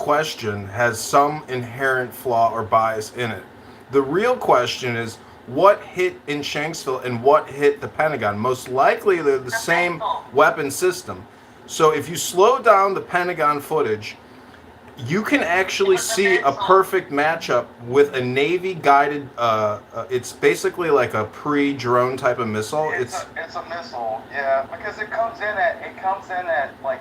question has some inherent flaw or bias in it. The real question is what hit in Shanksville and what hit the Pentagon. Most likely they're the same weapon system. So if you slow down the Pentagon footage, you can actually see a perfect matchup with a Navy guided. It's basically like a pre-drone type of missile. It's a missile, yeah, because it comes in at like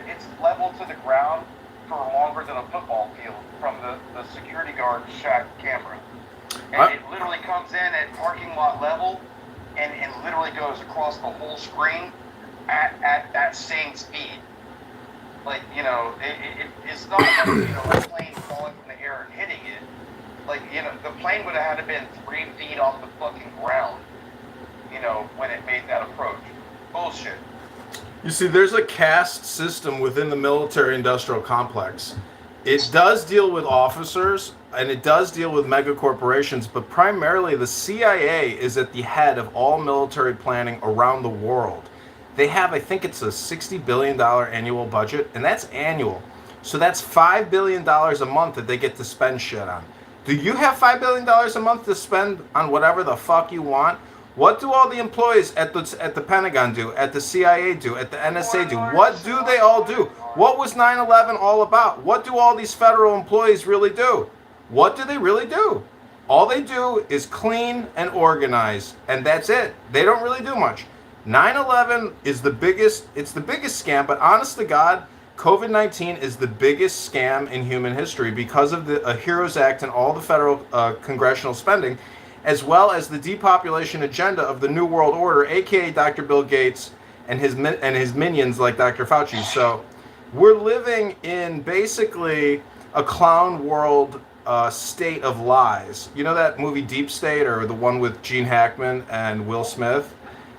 it's level to the ground for longer than a football field from the security guard shack camera, and it literally comes in at parking lot level, and literally goes across the whole screen at that same speed. Like, it's not like, a plane falling from the air and hitting it. Like, the plane would have had to been 3 feet off the fucking ground, when it made that approach. Bullshit. You see, there's a caste system within the military-industrial complex. It does deal with officers, and it does deal with mega corporations, but primarily the CIA is at the head of all military planning around the world. They have, I think it's a $60 billion annual budget, and that's annual. So that's $5 billion a month that they get to spend shit on. Do you have $5 billion a month to spend on whatever the fuck you want? What do all the employees at the Pentagon do, at the CIA do, at the NSA do? What do they all do? What was 9/11 all about? What do all these federal employees really do? What do they really do? All they do is clean and organize, and that's it. They don't really do much. 9/11 is the biggest scam, but honest to God, COVID-19 is the biggest scam in human history because of the HEROES Act and all the federal congressional spending, as well as the depopulation agenda of the New World Order, aka Dr. Bill Gates and his minions like Dr. Fauci. So we're living in basically a clown world state of lies. You know that movie Deep State, or the one with Gene Hackman and Will Smith?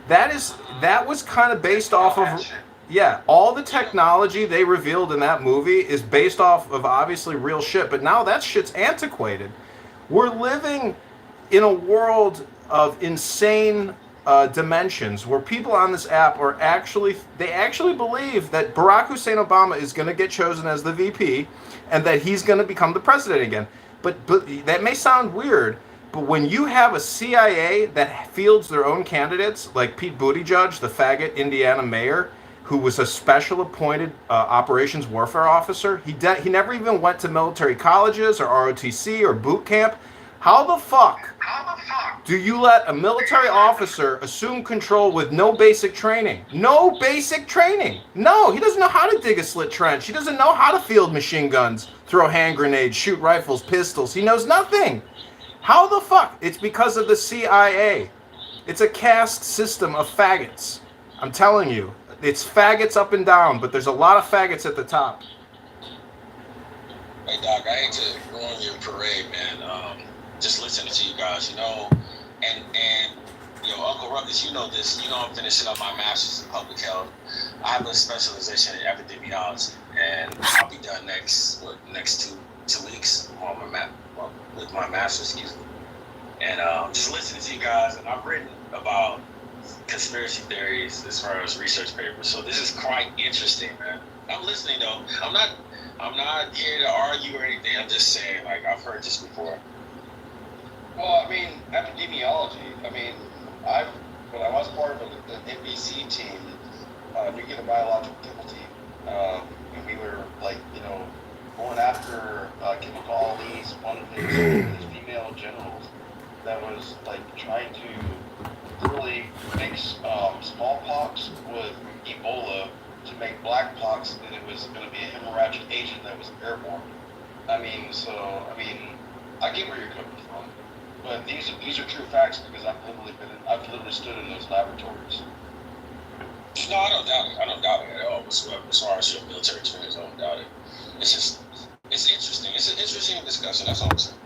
That was kind of based off of, yeah, all the technology they revealed in that movie is based off of obviously real shit, but now that shit's antiquated. We're living in a world of insane dimensions where people on this app are actually believe that Barack Hussein Obama is going to get chosen as the VP and that he's going to become the president again. But that may sound weird, but when you have a CIA that fields their own candidates, like Pete Buttigieg, the faggot Indiana mayor, who was a special appointed operations warfare officer, he never even went to military colleges or ROTC or boot camp. How the fuck do you let a military officer assume control with no basic training? No basic training. No, he doesn't know how to dig a slit trench. He doesn't know how to field machine guns, throw hand grenades, shoot rifles, pistols. He knows nothing. How the fuck? It's because of the CIA. It's a caste system of faggots. I'm telling you. It's faggots up and down, but there's a lot of faggots at the top. Hey, Doc, I hate to ruin your parade, man. Just listening to you guys, and Uncle Ruckus, you know this. I'm finishing up my master's in public health. I have a specialization in epidemiology, and I'll be done next two weeks with my master's, excuse me. And just listening to you guys, and I've written about conspiracy theories as far as research papers. So this is quite interesting, man. I'm listening though. I'm not here to argue or anything. I'm just saying, like, I've heard this before. Well, I mean, epidemiology. I mean, when I was part of the NBC team, nuclear biological team, and we were going after chemicals. One of these female generals that was trying to really mix smallpox with Ebola to make blackpox, and it was going to be a hemorrhagic agent that was airborne. I get where you're coming from. But these are true facts because I've literally stood in those laboratories. No, I don't doubt it at all. As far as your military experience, I don't doubt it. It's interesting. It's an interesting discussion. That's all I'm saying.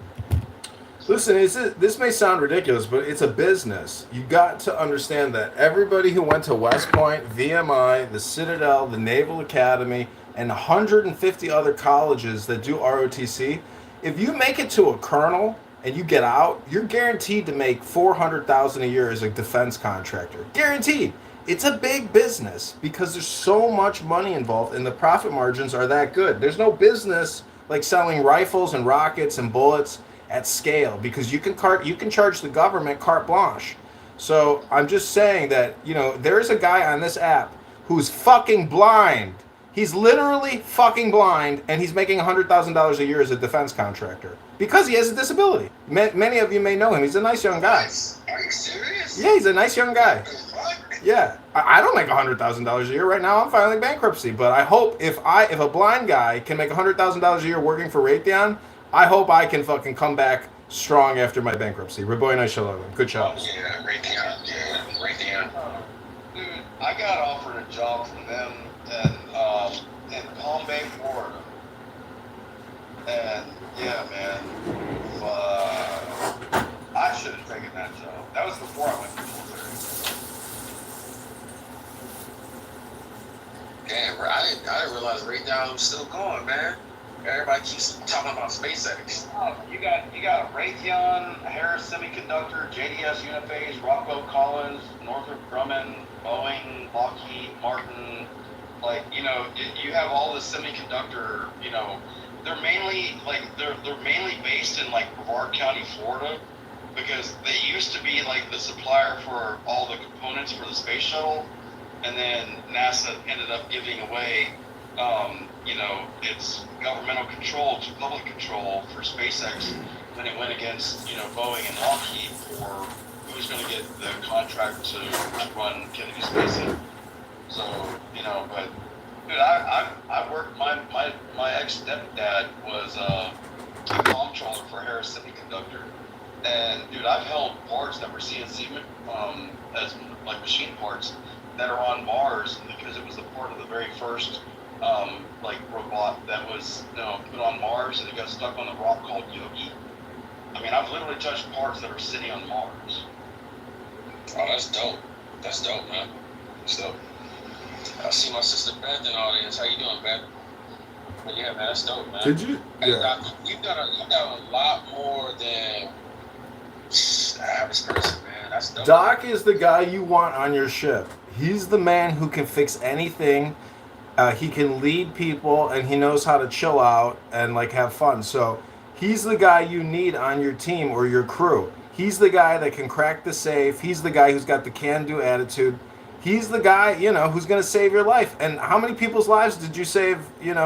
Listen, this may sound ridiculous, but it's a business. You got to understand that everybody who went to West Point, VMI, the Citadel, the Naval Academy, and 150 other colleges that do ROTC, if you make it to a colonel and you get out, you're guaranteed to make $400,000 a year as a defense contractor. Guaranteed. It's a big business because there's so much money involved and the profit margins are that good. There's no business like selling rifles and rockets and bullets at scale because you can charge the government carte blanche. So I'm just saying that, there is a guy on this app who's fucking blind. He's literally fucking blind and he's making $100,000 a year as a defense contractor because he has a disability. Many of you may know him. He's a nice young guy. Are you serious? Yeah, he's a nice young guy. What the fuck? Yeah, I don't make $100,000 a year right now. I'm filing bankruptcy, but I hope if a blind guy can make $100,000 a year working for Raytheon, I hope I can fucking come back strong after my bankruptcy. Ribono Shalom. Good job. Yeah, Raytheon. Yeah, Raytheon. Dude, I got offered a job from them in Palm Bay, Florida. And yeah, man, I should have taken that job. That was before I went to the military. Damn, bro, I didn't realize Raytheon was still going, man. Everybody keeps talking about SpaceX. You got Raytheon, Harris Semiconductor, JDS Uniphase, Rockwell Collins, Northrop Grumman, Boeing, Lockheed Martin. Like, you have all the semiconductor. They're mainly based in like Brevard County, Florida, because they used to be like the supplier for all the components for the space shuttle, and then NASA ended up giving away its governmental control to public control for SpaceX when it went against, Boeing and Lockheed for who's going to get the contract to run Kennedy Space Center. So, but dude, I worked, my ex-stepdad was a comptroller for Harris Semiconductor. And dude, I've held parts that were CNC as like machine parts that are on Mars because it was a part of the very first robot that was put on Mars and it got stuck on the rock called Yogi. I mean, I've literally touched parts that are sitting on Mars. Oh, that's dope. That's dope, man. That's dope. I see my sister Beth in the audience. How you doing, Beth? But yeah, man, that's dope, man. Did you? Hey, Yeah. Doc, you've done a lot more than the average person, man. That's dope. Doc is the guy you want on your ship. He's the man who can fix anything. He can lead people, and he knows how to chill out and like have fun. So he's the guy you need on your team or your crew. He's the guy that can crack the safe. He's the guy who's got the can-do attitude. He's the guy, who's going to save your life. And how many people's lives did you save,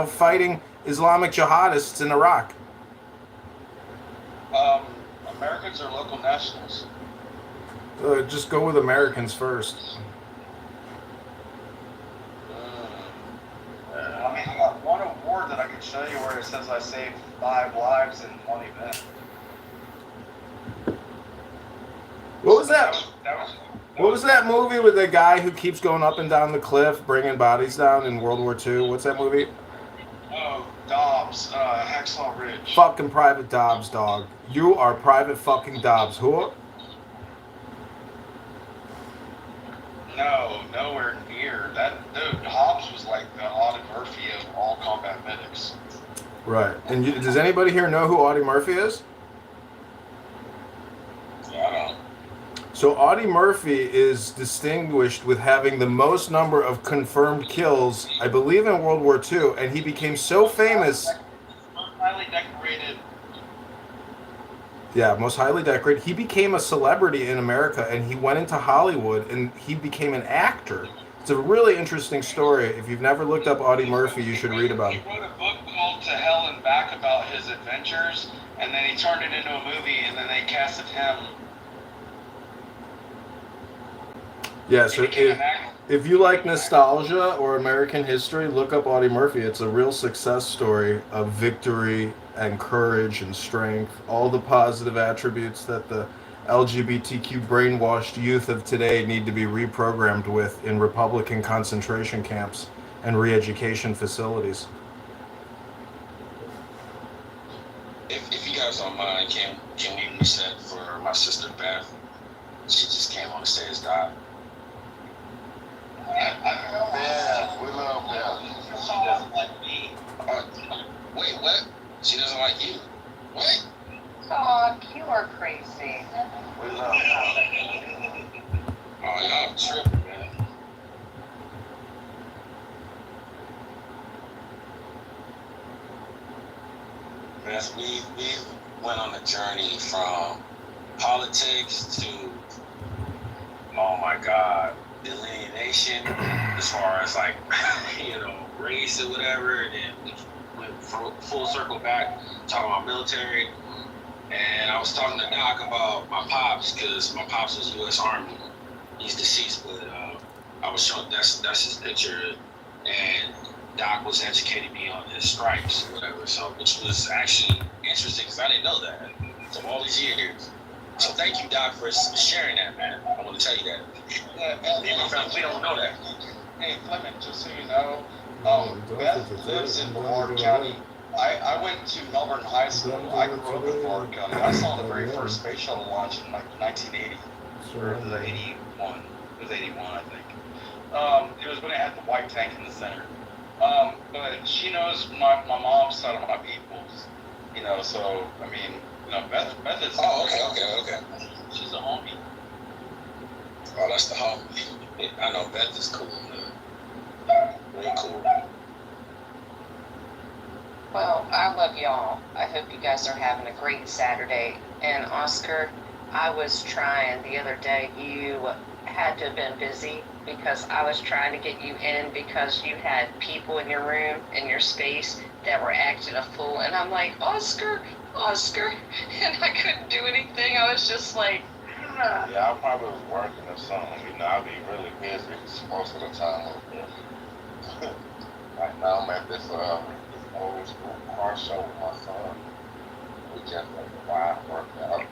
fighting Islamic jihadists in Iraq? Americans are local nationals. Just go with Americans first. I mean, I got one award that I can show you where it says I saved 5 lives in one event. What was that? That was that movie with the guy who keeps going up and down the cliff, bringing bodies down in World War II? What's that movie? Oh, Dobbs, Hacksaw Ridge. Fucking Private Dobbs, dog. You are Private fucking Dobbs. Who? No, nowhere near. That dude, Hobbs was like the Audie Murphy of all combat medics. Right. And does anybody here know who Audie Murphy is? Yeah, I don't. So Audie Murphy is distinguished with having the most number of confirmed kills, I believe, in World War II, and he became so famous. Most highly decorated. Yeah, most highly decorated. He became a celebrity in America, and he went into Hollywood, and he became an actor. It's a really interesting story. If you've never looked up Audie Murphy, you should read about He him. wrote a book called To Hell and Back about his adventures, and then he turned it into a movie, and then they casted him. Yeah, so He became an actor. if you like nostalgia or American history, look up Audie Murphy. It's a real success story of victory and courage and strength, all the positive attributes that the LGBTQ brainwashed youth of today need to be reprogrammed with in Republican concentration camps and re-education facilities. If you guys don't mind, can we reset for my sister Beth? She just came on the stage, Doc. Beth, we love Beth. She doesn't like me. Wait, what? She doesn't like you? What? Doc, you are crazy. We love Beth. Oh, y'all tripping, man. Beth, we went on a journey from politics to, oh my God, delineation as far as like, race or whatever. And we went full circle back, talking about military. And I was talking to Doc about my pops, because my pops was U.S. Army. He's deceased, but I was showing that's his picture, and Doc was educating me on his stripes or whatever. So, which was actually interesting because I didn't know that from all these years. So thank you, Doc, for sharing that, man. I want to tell you that. Yeah, Me and my family, we don't know that. Hey, Clement, just so you know, Beth lives in Brevard County. I went to Melbourne High School. I grew up in Brevard County. I saw the very first space shuttle launch in like 1980, or was it 81? It was 81, I think. It was when it had the white tank in the center. But she knows my mom's side of my peoples, so, I mean, Beth is... Oh, okay. She's a homie. Oh, that's the homie. I know Beth is cool, man. Real cool. Well, I love y'all. I hope you guys are having a great Saturday. And Oscar, I was trying the other day. You had to have been busy because I was trying to get you in because you had people in your room, in your space, that were acting a fool. And I'm like, Oscar. And I couldn't do anything. I was just like, ugh. Yeah, I probably was working or something. I'll be really busy most of the time. Right now, I'm at this old school car show with my son. We just ride, work out,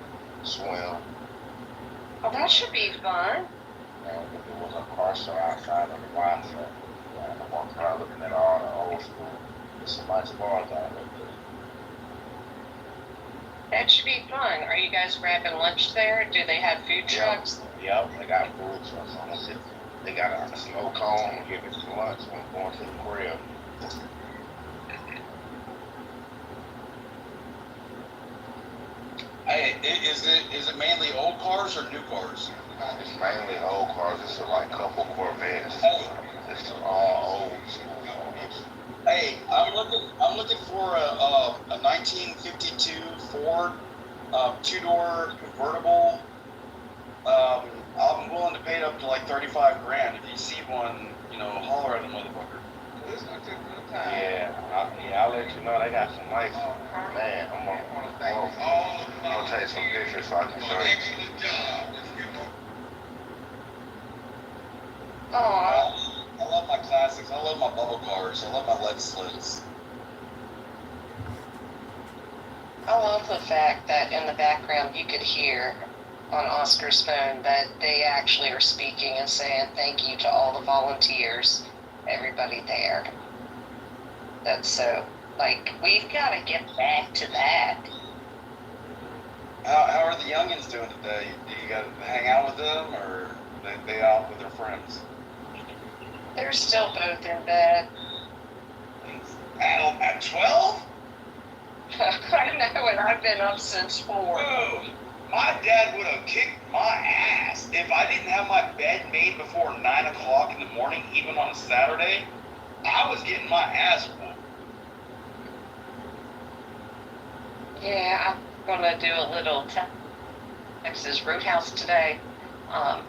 swim. Oh, that should be fun. And there was a car show outside of the wine shop. And I walked around looking at all the old school. There's some nice bars out there. That should be fun. Are you guys grabbing lunch there? Do they have food trucks? Yep, they got food trucks. They got a snow cone. Give it some lunch when going to the crib. Hey, is it mainly old cars or new cars? It's mainly old cars. It's like a couple Corvettes. It's all old school. Hey, I'm looking for a 1952 Ford two-door convertible. I'm willing to pay up to like 35 grand. If you see one, holler at the motherfucker. Yeah, I'll let you know. They got some nice, man. I'm gonna take some pictures so I can show you. Aw. I love my classics. I love my bubble cars. I love my lead sleds. I love the fact that in the background you could hear on Oscar's phone that they actually are speaking and saying thank you to all the volunteers, everybody there. That's so, we've got to get back to that. How are the youngins doing today? Do you got to hang out with them, or they out with their friends? They're still both in bed. At 12? I know, and I've been up since 4. Whoa, my dad would have kicked my ass if I didn't have my bed made before 9 o'clock in the morning, even on a Saturday. I was getting my ass whooped. Yeah, I'm gonna do a little Texas Roadhouse today, and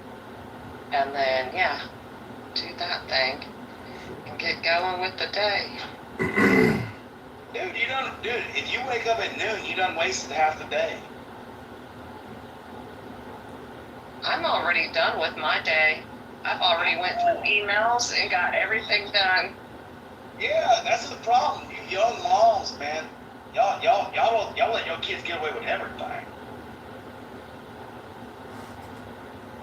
then do that thing and get going with the day. Dude, if you wake up at noon, you done wasted half the day. I'm already done with my day. I've already went through emails and got everything done. Yeah, that's the problem. You young moms, man. Y'all let your kids get away with everything.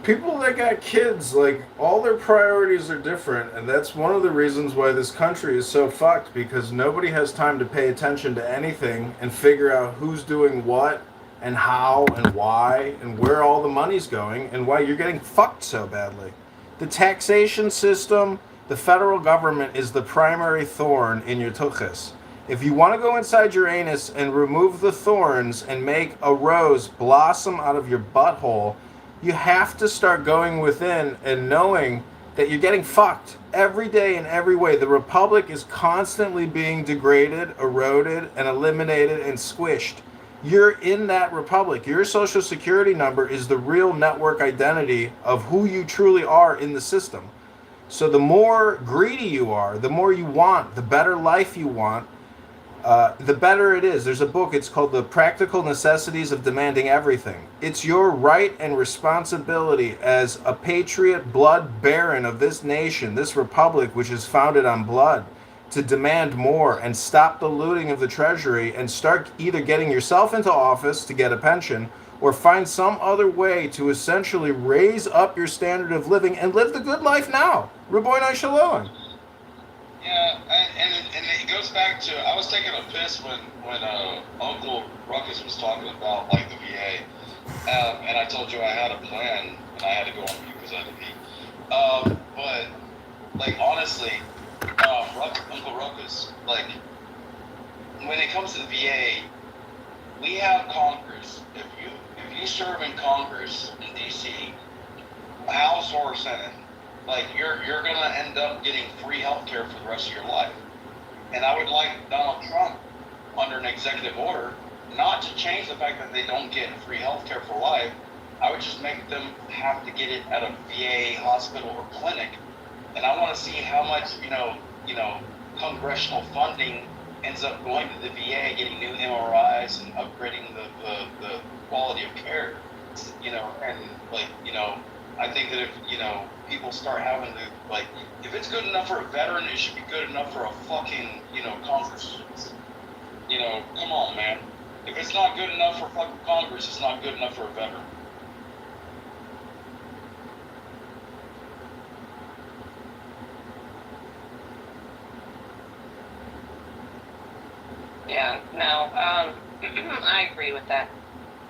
People that got kids, all their priorities are different, and that's one of the reasons why this country is so fucked, because nobody has time to pay attention to anything and figure out who's doing what and how and why and where all the money's going and why you're getting fucked so badly. The taxation system, the federal government is the primary thorn in your tuchus. If you want to go inside your anus and remove the thorns and make a rose blossom out of your butthole, you have to start going within and knowing that you're getting fucked every day in every way. The republic is constantly being degraded, eroded, and eliminated and squished. You're in that republic. Your social security number is the real network identity of who you truly are in the system. So the more greedy you are, the more you want, the better life you want, the better it is. There's a book, it's called The Practical Necessities of Demanding Everything. It's your right and responsibility as a patriot, blood baron of this nation, this republic, which is founded on blood, to demand more and stop the looting of the treasury and start either getting yourself into office to get a pension or find some other way to essentially raise up your standard of living and live the good life now. Raboy Shalom. Yeah, and it goes back to, I was taking a piss when Uncle Ruckus was talking about like the VA, and I told you I had a plan and I had to go on mute because I had to pee. But like honestly, Uncle Ruckus, like when it comes to the VA, we have Congress. If you serve in Congress in DC, House or Senate, like you're gonna end up getting free health care for the rest of your life. And I would like Donald Trump under an executive order not to change the fact that they don't get free health care for life. I would just make them have to get it at a VA hospital or clinic. And I want to see how much congressional funding ends up going to the VA, getting new MRIs and upgrading the quality of care. I think that if people start having to, like, if it's good enough for a veteran, it should be good enough for a fucking Congress. Come on, man. If it's not good enough for fucking Congress, it's not good enough for a veteran. Yeah, no, I agree with that.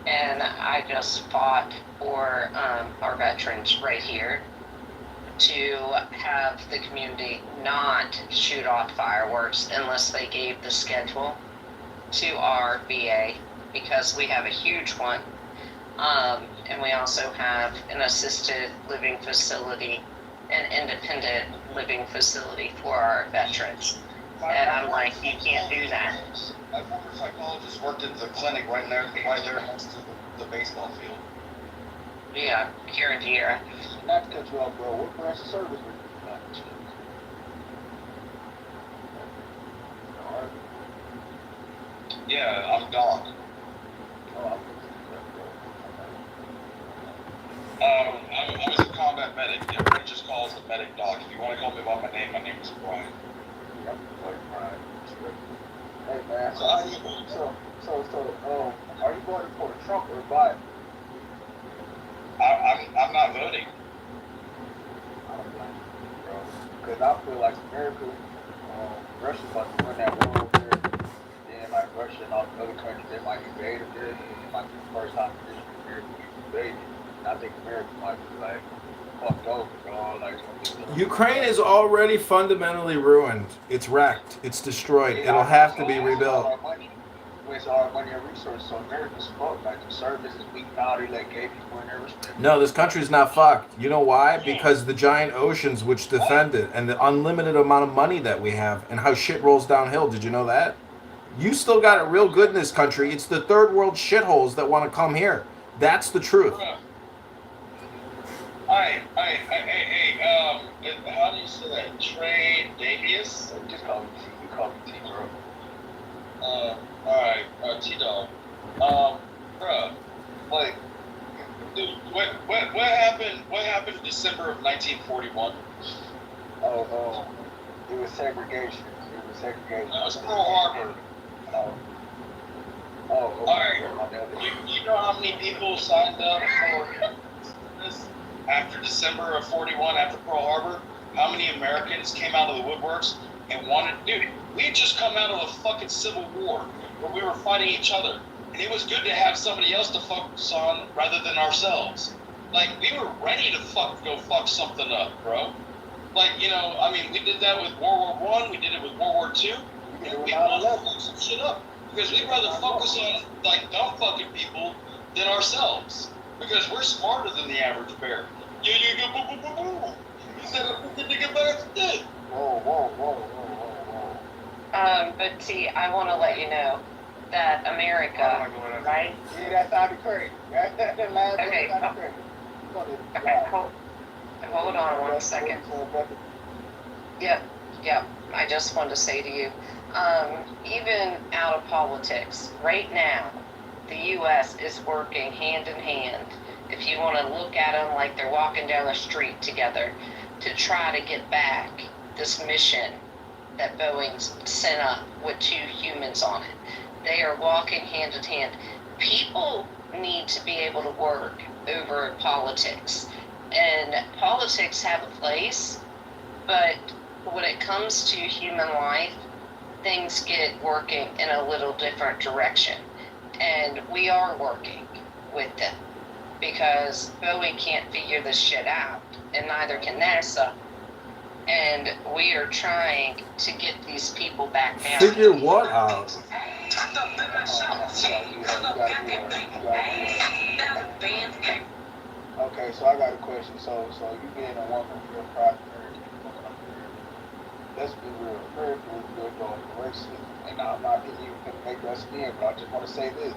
And I just fought for our veterans right here to have the community not shoot off fireworks unless they gave the schedule to our VA, because we have a huge one. And we also have an assisted living facility, an independent living facility for our veterans. And I'm like, you can't do that. My former psychologist worked at the clinic right there next to the baseball field. Yeah, here in Tierra. Not to cut you off, bro. What branch of service were you in? Yeah, I'm Doc. Oh, I was a combat medic. Everyone just calls the medic Doc. If you want to call me by my name is Brian. Yep, right. Hey man, so are you voting for Trump or Biden? I'm not voting. I don't blame you, bro. Because I feel like America, Russia's about to win that war over there. Then like Russia and all the other countries, they might invade them there. It might be the first time in history America gets invaded. And I think America might be like fucked over, bro. Like Ukraine is already fundamentally ruined. It's wrecked. It's destroyed. It'll have to be rebuilt. Waste all our money and resources, so America's fucked. Like the services we now they let gay people in there respect. No, this country's not fucked. You know why? Because the giant oceans which defend it and the unlimited amount of money that we have and how shit rolls downhill. Did you know that? You still got it real good in this country. It's the third world shitholes that want to come here. That's the truth. Hey, how do you say that? Trey Davies? Just call me T. You call me T, bro. Alright, T-Dog. Bruh, like, dude, what happened in December of 1941? Oh, it was segregation. It was Pearl Harbor. Alright, you know how many people signed up for this after December of 41, after Pearl Harbor? How many Americans came out of the woodworks and wanted, dude, we had just come out of a fucking civil war where we were fighting each other. And it was good to have somebody else to focus on rather than ourselves. Like, we were ready to go fuck something up, bro. Like, we did that with World War I, we did it with World War II, and we want to fuck some shit up. Because we'd rather focus on, like, dumb fucking people than ourselves. Because we're smarter than the average bear. Yeah, boo, boo, boo, boo. said it was the nigga last day. Whoa. But see, I want to let you know that America, right? See, that sounded crazy. That last Okay, one sounded crazy. Okay, hold on one second. Yep. I just wanted to say to you, even out of politics, right now, the U.S. is working hand in hand. If you want to look at them like they're walking down the street together, to try to get back this mission that Boeing's sent up with 2 humans on it. They are walking hand in hand. People need to be able to work over politics. And politics have a place, but when it comes to human life, things get working in a little different direction. And we are working with them because Boeing can't figure this shit out, and neither can NASA. And we are trying to get these people back down. Figure what out? Okay, so I got a question. So you being a woman, you're a proud American, let's be real. America is good on racism, and I'm not getting you to make us spin, but I just want to say this: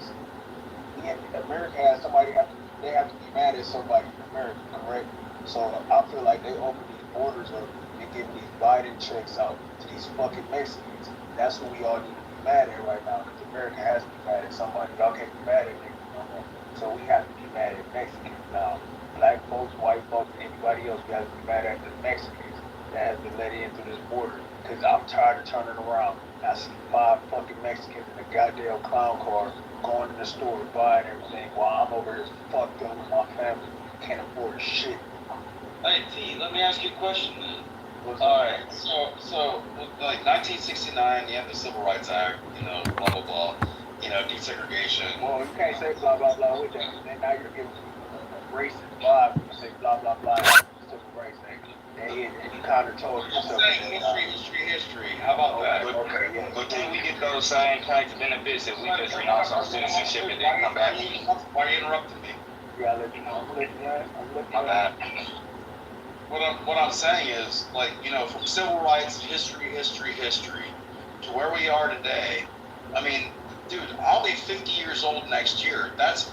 America has somebody they have to be mad at somebody in America, correct? So I feel like they open these borders up and give these Biden checks out to these fucking Mexicans. That's what we all need to be mad at right now, because America has to be mad at somebody. Y'all can't be mad at niggas no more. So we have to be mad at Mexicans now. Black folks, white folks, and anybody else, we have to be mad at the Mexicans that has been let in through this border. Because I'm tired of turning around. I see 5 fucking Mexicans in a goddamn clown car going in the store buying everything while I'm over here fucked up with my family. Can't afford shit. Hey T, let me ask you a question then. Alright, so like 1969, you have the Civil Rights Act, blah blah blah, desegregation. Well, you can't say blah blah blah with that. Then now you're giving a racist vibe when you say blah blah blah. Civil Rights Act. And you kind of told yourself. I'm saying history. How about that? Okay, yeah. But then we get those same kinds of benefits if we just renounce our citizenship and then come back. Why are you interrupting me? Yeah, I'll let you know. I'm looking My bad. What I'm saying is, from civil rights, history, to where we are today. I mean, dude, I'll be 50 years old next year. That's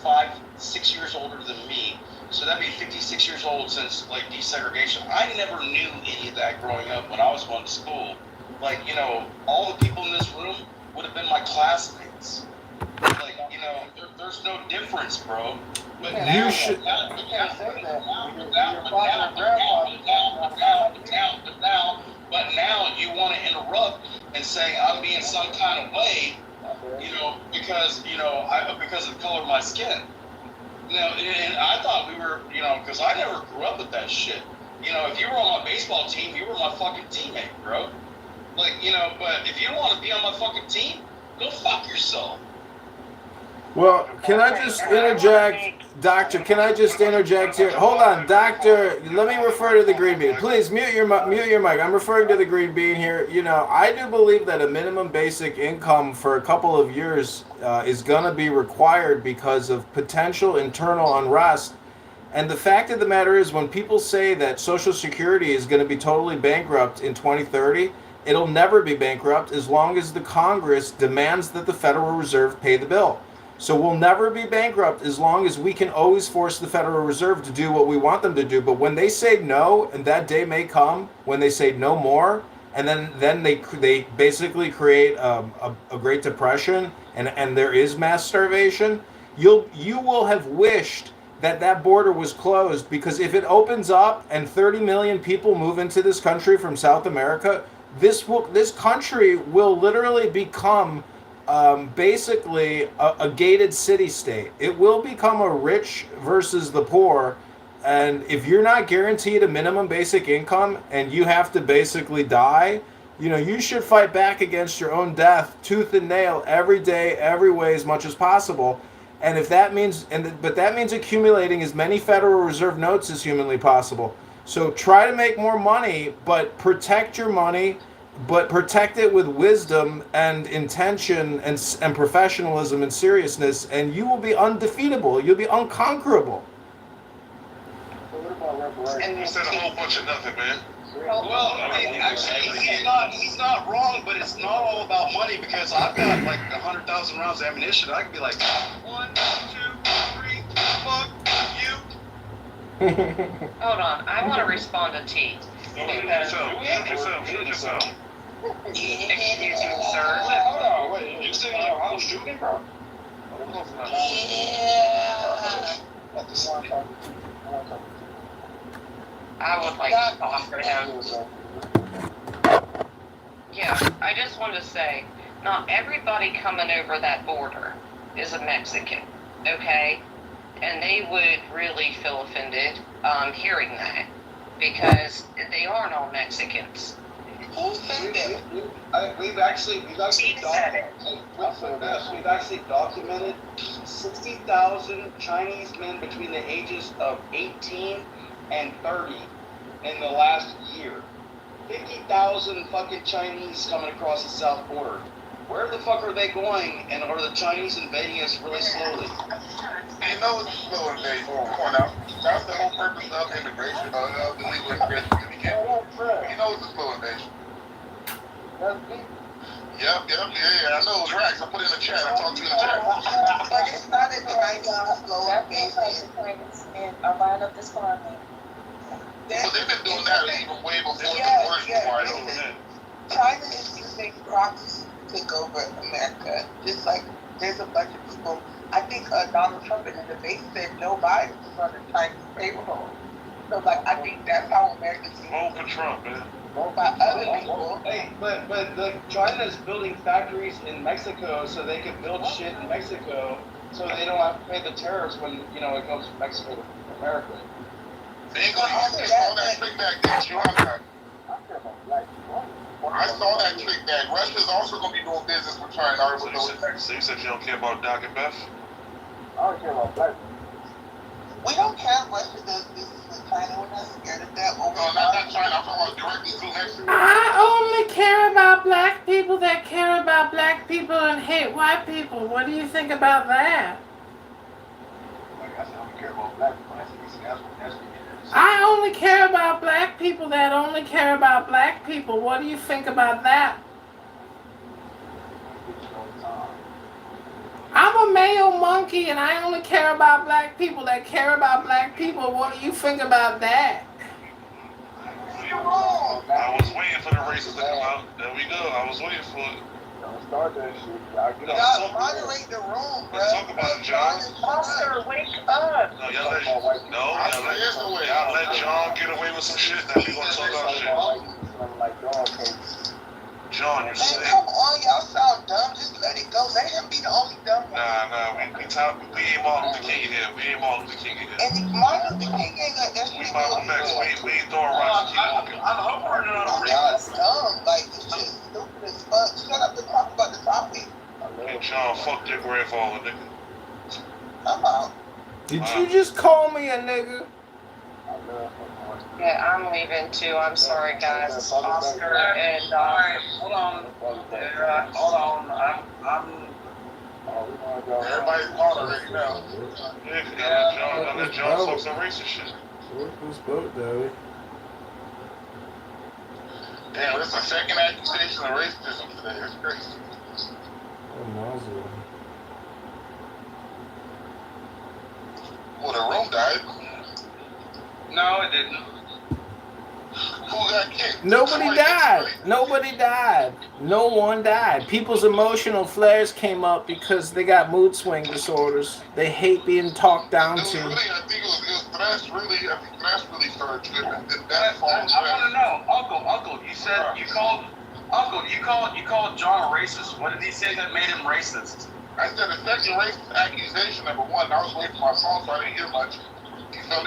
6 years older than me. So that'd be 56 years old since, desegregation. I never knew any of that growing up when I was going to school. All the people in this room would have been my classmates. There's no difference, bro. But now, but now you want to interrupt and say I'm being some kind of way, because of the color of my skin. And I thought we were, because I never grew up with that shit. If you were on my baseball team, you were my fucking teammate, bro. But if you don't want to be on my fucking team, go fuck yourself. Well, can I just interject, Doctor? Can I just interject here? Hold on, Doctor. Let me refer to the green bean. Please mute your mic. I'm referring to the green bean here. I do believe that a minimum basic income for a couple of years is going to be required because of potential internal unrest. And the fact of the matter is, when people say that Social Security is going to be totally bankrupt in 2030, it'll never be bankrupt as long as the Congress demands that the Federal Reserve pay the bill. So we'll never be bankrupt as long as we can always force the Federal Reserve to do what we want them to do. But when they say no, and that day may come when they say no more, and then they basically create a Great Depression, and there is mass starvation, you will have wished that border was closed, because if it opens up and 30 million people move into this country from South America, this country will literally become basically a gated city-state. It will become a rich versus the poor, and if you're not guaranteed a minimum basic income and you have to basically die, you should fight back against your own death tooth and nail every day, every way, as much as possible. And if that means, but that means accumulating as many Federal Reserve notes as humanly possible. So try to make more money, but protect your money. But protect it with wisdom and intention and professionalism and seriousness, and you will be undefeatable. You'll be unconquerable. So what about And You said a whole bunch of nothing, man. Well, I mean, actually, he's not wrong, but it's not all about money because I've got like 100,000 rounds of ammunition. I can be like, 1, 2, 3, fuck you. hold on, I want to respond to T. Shoot yourself. Excuse me, sir. Hold on, wait. You said I was shooting, bro? I would like to talk to him. Yeah, I just want to say, not everybody coming over that border is a Mexican, okay? And they would really feel offended hearing that because they aren't all Mexicans. Who said that? We've actually documented 60,000 Chinese men between the ages of 18 and 30 in the last year. 50,000 fucking Chinese coming across the south border. Where the fuck are they going? And are the Chinese invading us really slowly? You know it's a slow invasion. Point out. That's the whole purpose of immigration, of illegal immigration to begin with. You know it's a slow invasion. Yep, yeah, I know it was right. I put it in the chat. I talked to you in the chat. But it's not a Chinese slow invasion. Around up this farming. But they've been doing that even way before the wars were wide open. China is using proxies to take over America. Just like there's a bunch of people. I think Donald Trump in the debate said Joe Biden was on the Chinese payroll. So like I think that's how Americans Vote for Trump, man. by other people. Hey, but China is building factories in Mexico so they can build shit in Mexico so they don't have to pay the tariffs when it comes from Mexico to America. They ain't gonna use all that trick back there. China. I saw that trick back. Russia's also gonna be doing business with China. So you said you don't care about Doc and Beth? I don't care about that. We don't care what Russia does business with China. We're not scared of that. No, not China. I'm talking about directly to Mexico. I only care about black people that care about black people and hate white people. What do you think about that? Like I said, I don't care about black people. That's I only care about black people that only care about black people. What do you think about that? I'm a male monkey and I only care about black people that care about black people. What do you think about that? I was waiting for the races to come out. There we go. I was waiting for it. Don't start that shit. Y'all moderate the room, bro. Let's talk about it, John. Oscar, wake up. No, y'all let John get away with some shit. Now we gonna talk about shit. John, you're Man, sick. come on, y'all sound dumb. Just let it go. Let him be the only dumb one. Nah, we ain't Martin Luther King in here. We ain't Martin Luther King in here. And Martin Luther King ain't got that We shit. Malcolm X. We ain't throwing rocks and keep walking. Y'all dumb. Like, this shit is stupid as fuck. Shut up and talk about the topic. Hey, John, fuck your grandfather, nigga. I'm out. Did you just call me a nigga? Yeah, I'm leaving too. I'm sorry, guys. Oscar and Hold on. Everybody's moderating now. Yeah, John, I let John talk some racist shit. Where's this boat, Daddy? Damn, this is the second accusation of racism today. It's crazy. Oh, nozzle. Well, the room died. No, it didn't. Who got kicked? Nobody died. Nobody died. No one died. People's emotional flares came up because they got mood swing disorders. They hate being talked down I think to. it was Thresh really, I think Thresh really started tripping. I want to know, Uncle, you said you called John a racist. What did he say that made him racist? I said the second racist accusation, number one, I was waiting for my phone, so I didn't hear much. So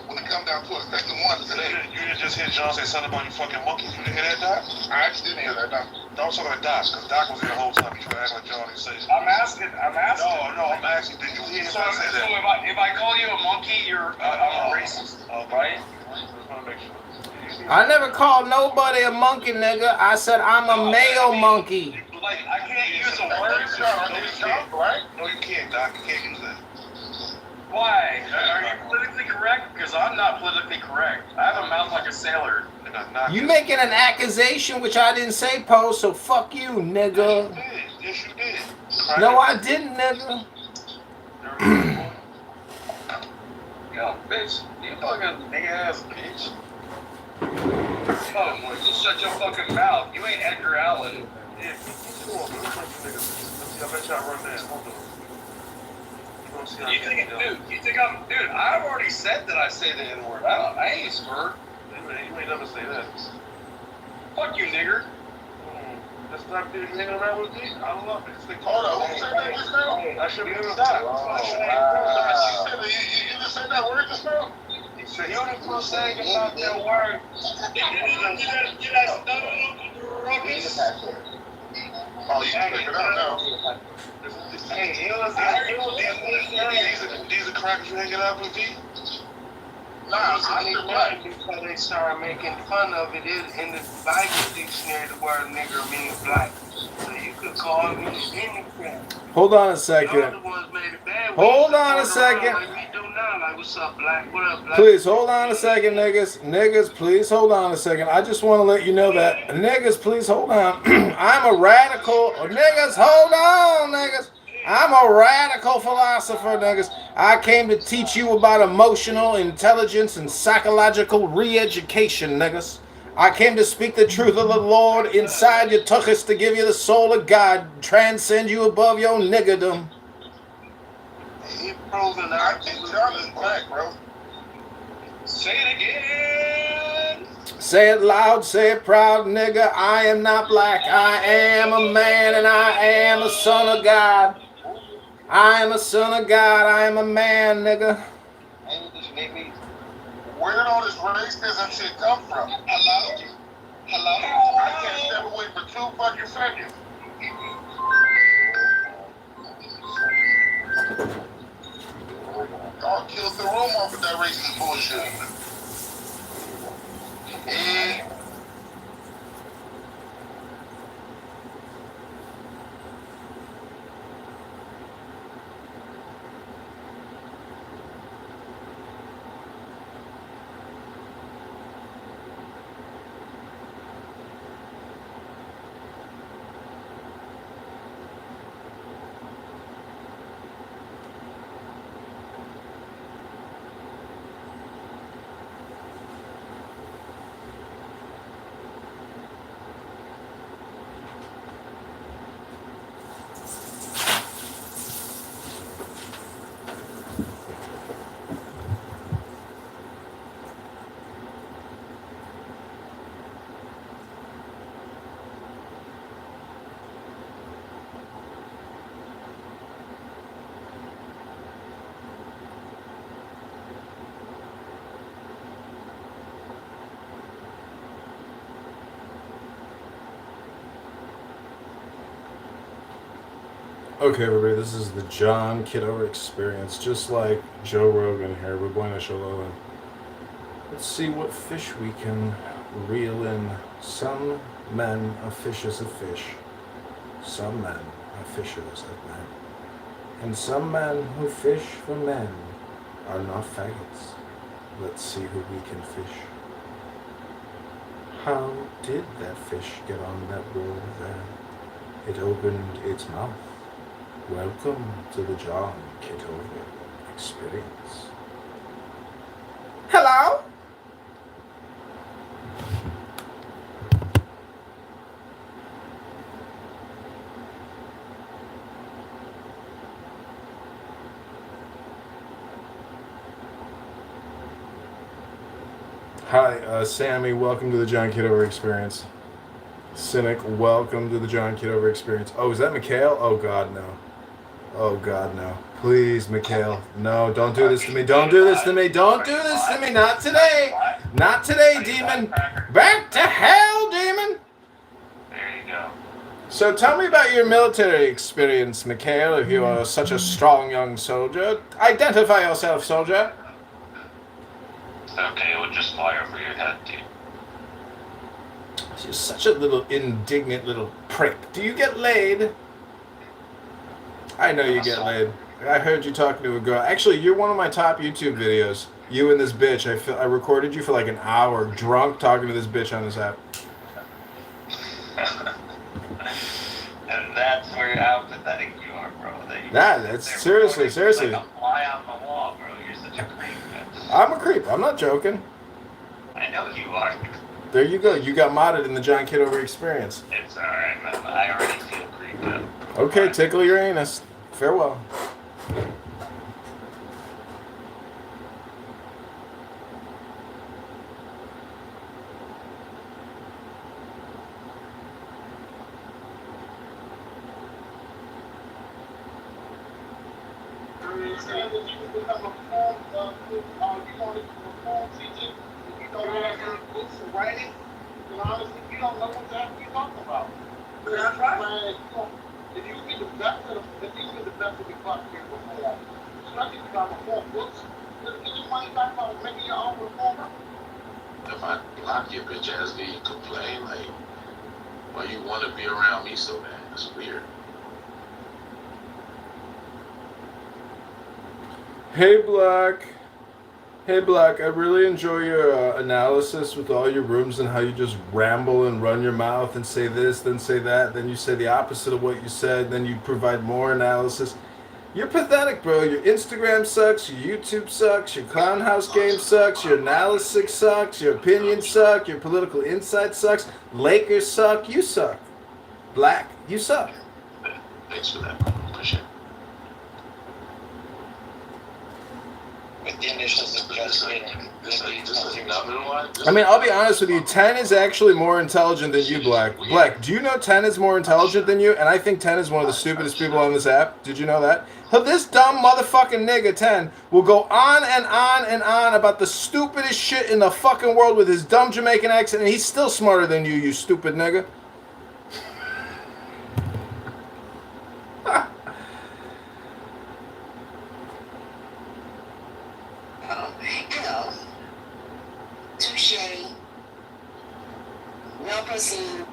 when it come down to the second one today, you didn't just hear John say something about you fucking monkeys. You didn't hear that, Doc? I actually didn't hear that, Doc. I was talking to Doc, because Doc was here the whole time. He tried to act like John didn't say it. I'm asking. No, I'm asking. Did you hear him So say that? if I call you a monkey, you're a racist, right? Just want to make sure. I never called nobody a monkey, nigga. I said I'm a male monkey. Like I can't use a word. No, you can't, Doc. You can't use that. Why? Are you politically correct? Because I'm not politically correct. I have a mouth like a sailor. You making an accusation which I didn't say, Poe, so fuck you, nigga. Yes, you did. No, I didn't, nigga. Yo, bitch, you fucking big ass bitch. Oh, boy, just shut your fucking mouth. You ain't Edgar Allan. Yeah, keep going, man. Let's see, I bet y'all run that. Hold on. You gonna see how You think I'm, dude, I've already said that I say the N-word. I ain't scared. You ain't never say that. Fuck you, nigger. That's not good hanging around with me. I love it. It's like, Hold on, who said that just now? I should be stop. You just said that word just now? Beautiful saying about that word. You guys ruckus? Oh, you can pick it up now. Hey, These are crackers you hanging out with, D? Nah, I need black. Because they started making fun of it. In the Bible dictionary, the word nigger means black. So you could call me anything. Hold on a The second. other ones made it bad. Hold on a second. Like we do now. Like, what's up, black? What up, black? Please hold on a second, niggas. Niggas, please hold on a second. I just want to let you know that. Niggas, please hold on. I'm a radical. Niggas, hold on, niggas. I'm a radical philosopher, niggas. I came to teach you about emotional intelligence and psychological re-education, niggas. I came to speak the truth of the Lord inside your tuchus to give you the soul of God, transcend you above your niggerdom. He proven I think Charlie's black, bro. say it again. Say it loud, say it proud, nigga. I am not black. I am a man and I am a son of God. I am a son of God. I am a man, nigga. Where did all this racism shit come from? Hello? Hello? I can't step away for 2 fucking seconds. Y'all killed the room off with that racist bullshit. Okay, everybody, this is the John Kitover experience. Just like Joe Rogan here, we're going to show and let's see what fish we can reel in. Some men are fishes of fish. Some men are fishers of men. And some men who fish for men are not faggots. Let's see who we can fish. How did that fish get on that wall there? It opened its mouth. Welcome to the John Kitover experience. Hello? Hi, Sammy, welcome to the John Kitover experience. Cynic, welcome to the John Kitover experience. Oh, is that Mikhail? Oh, God, no. Oh, God, no. Please, Mikhail. No, don't do this to me. Don't do this to me. Don't do this to me. Not today. Not today, demon. Back to hell, demon. There you go. So tell me about your military experience, Mikhail, if you are such a strong young soldier. Identify yourself, soldier. Okay, it would just fly over your head, dude. You're such a little indignant little prick. Do you get laid? I know you get laid. I heard you talking to a girl. Actually, you're one of my top YouTube videos. You and this bitch. I recorded you for like an hour, drunk, talking to this bitch on this app. And that's how pathetic you are, bro. That's seriously. Like a fly on the wall, bro. You're such a creep, man. I'm a creep. I'm not joking. I know you are. There you go. You got modded in the John Kitover experience. It's alright, man. I already feel creeped out. Okay, tickle your anus. Farewell. Writing, and honestly, you don't know exactly what you're talking about. That's right. If you be the best of the class here before, especially if you got reform books, just get your money back on making your own reformer. If I block your bitch ass, do you complain? Like, why you want to be around me so bad? It's weird. Hey, Black. Hey, Black, I really enjoy your analysis with all your rooms and how you just ramble and run your mouth and say this, then say that, then you say the opposite of what you said, then you provide more analysis. You're pathetic, bro. Your Instagram sucks, your YouTube sucks, your Clown House game sucks, your analysis sucks, your opinions suck, your political insight sucks, Lakers suck, you suck. Black, you suck. Thanks for that. Appreciate it. With the initial suggestion, This is another one. I mean, I'll be honest with you. 10 is actually more intelligent than you, Black. Black, do you know 10 is more intelligent than you? And I think 10 is one of the stupidest people on this app. Did you know that? So this dumb motherfucking nigga, 10, will go on and on and on about the stupidest shit in the fucking world with his dumb Jamaican accent, and he's still smarter than you stupid nigga. Touche. No proceed.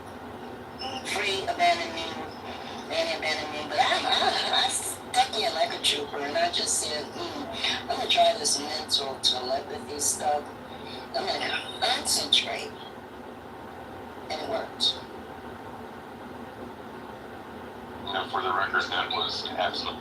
Free abandonment. But I stuck in like a trooper, and I just said, I'm gonna try this mental telepathy stuff. I'm gonna concentrate, and it worked. Now, for the record, that was absolute.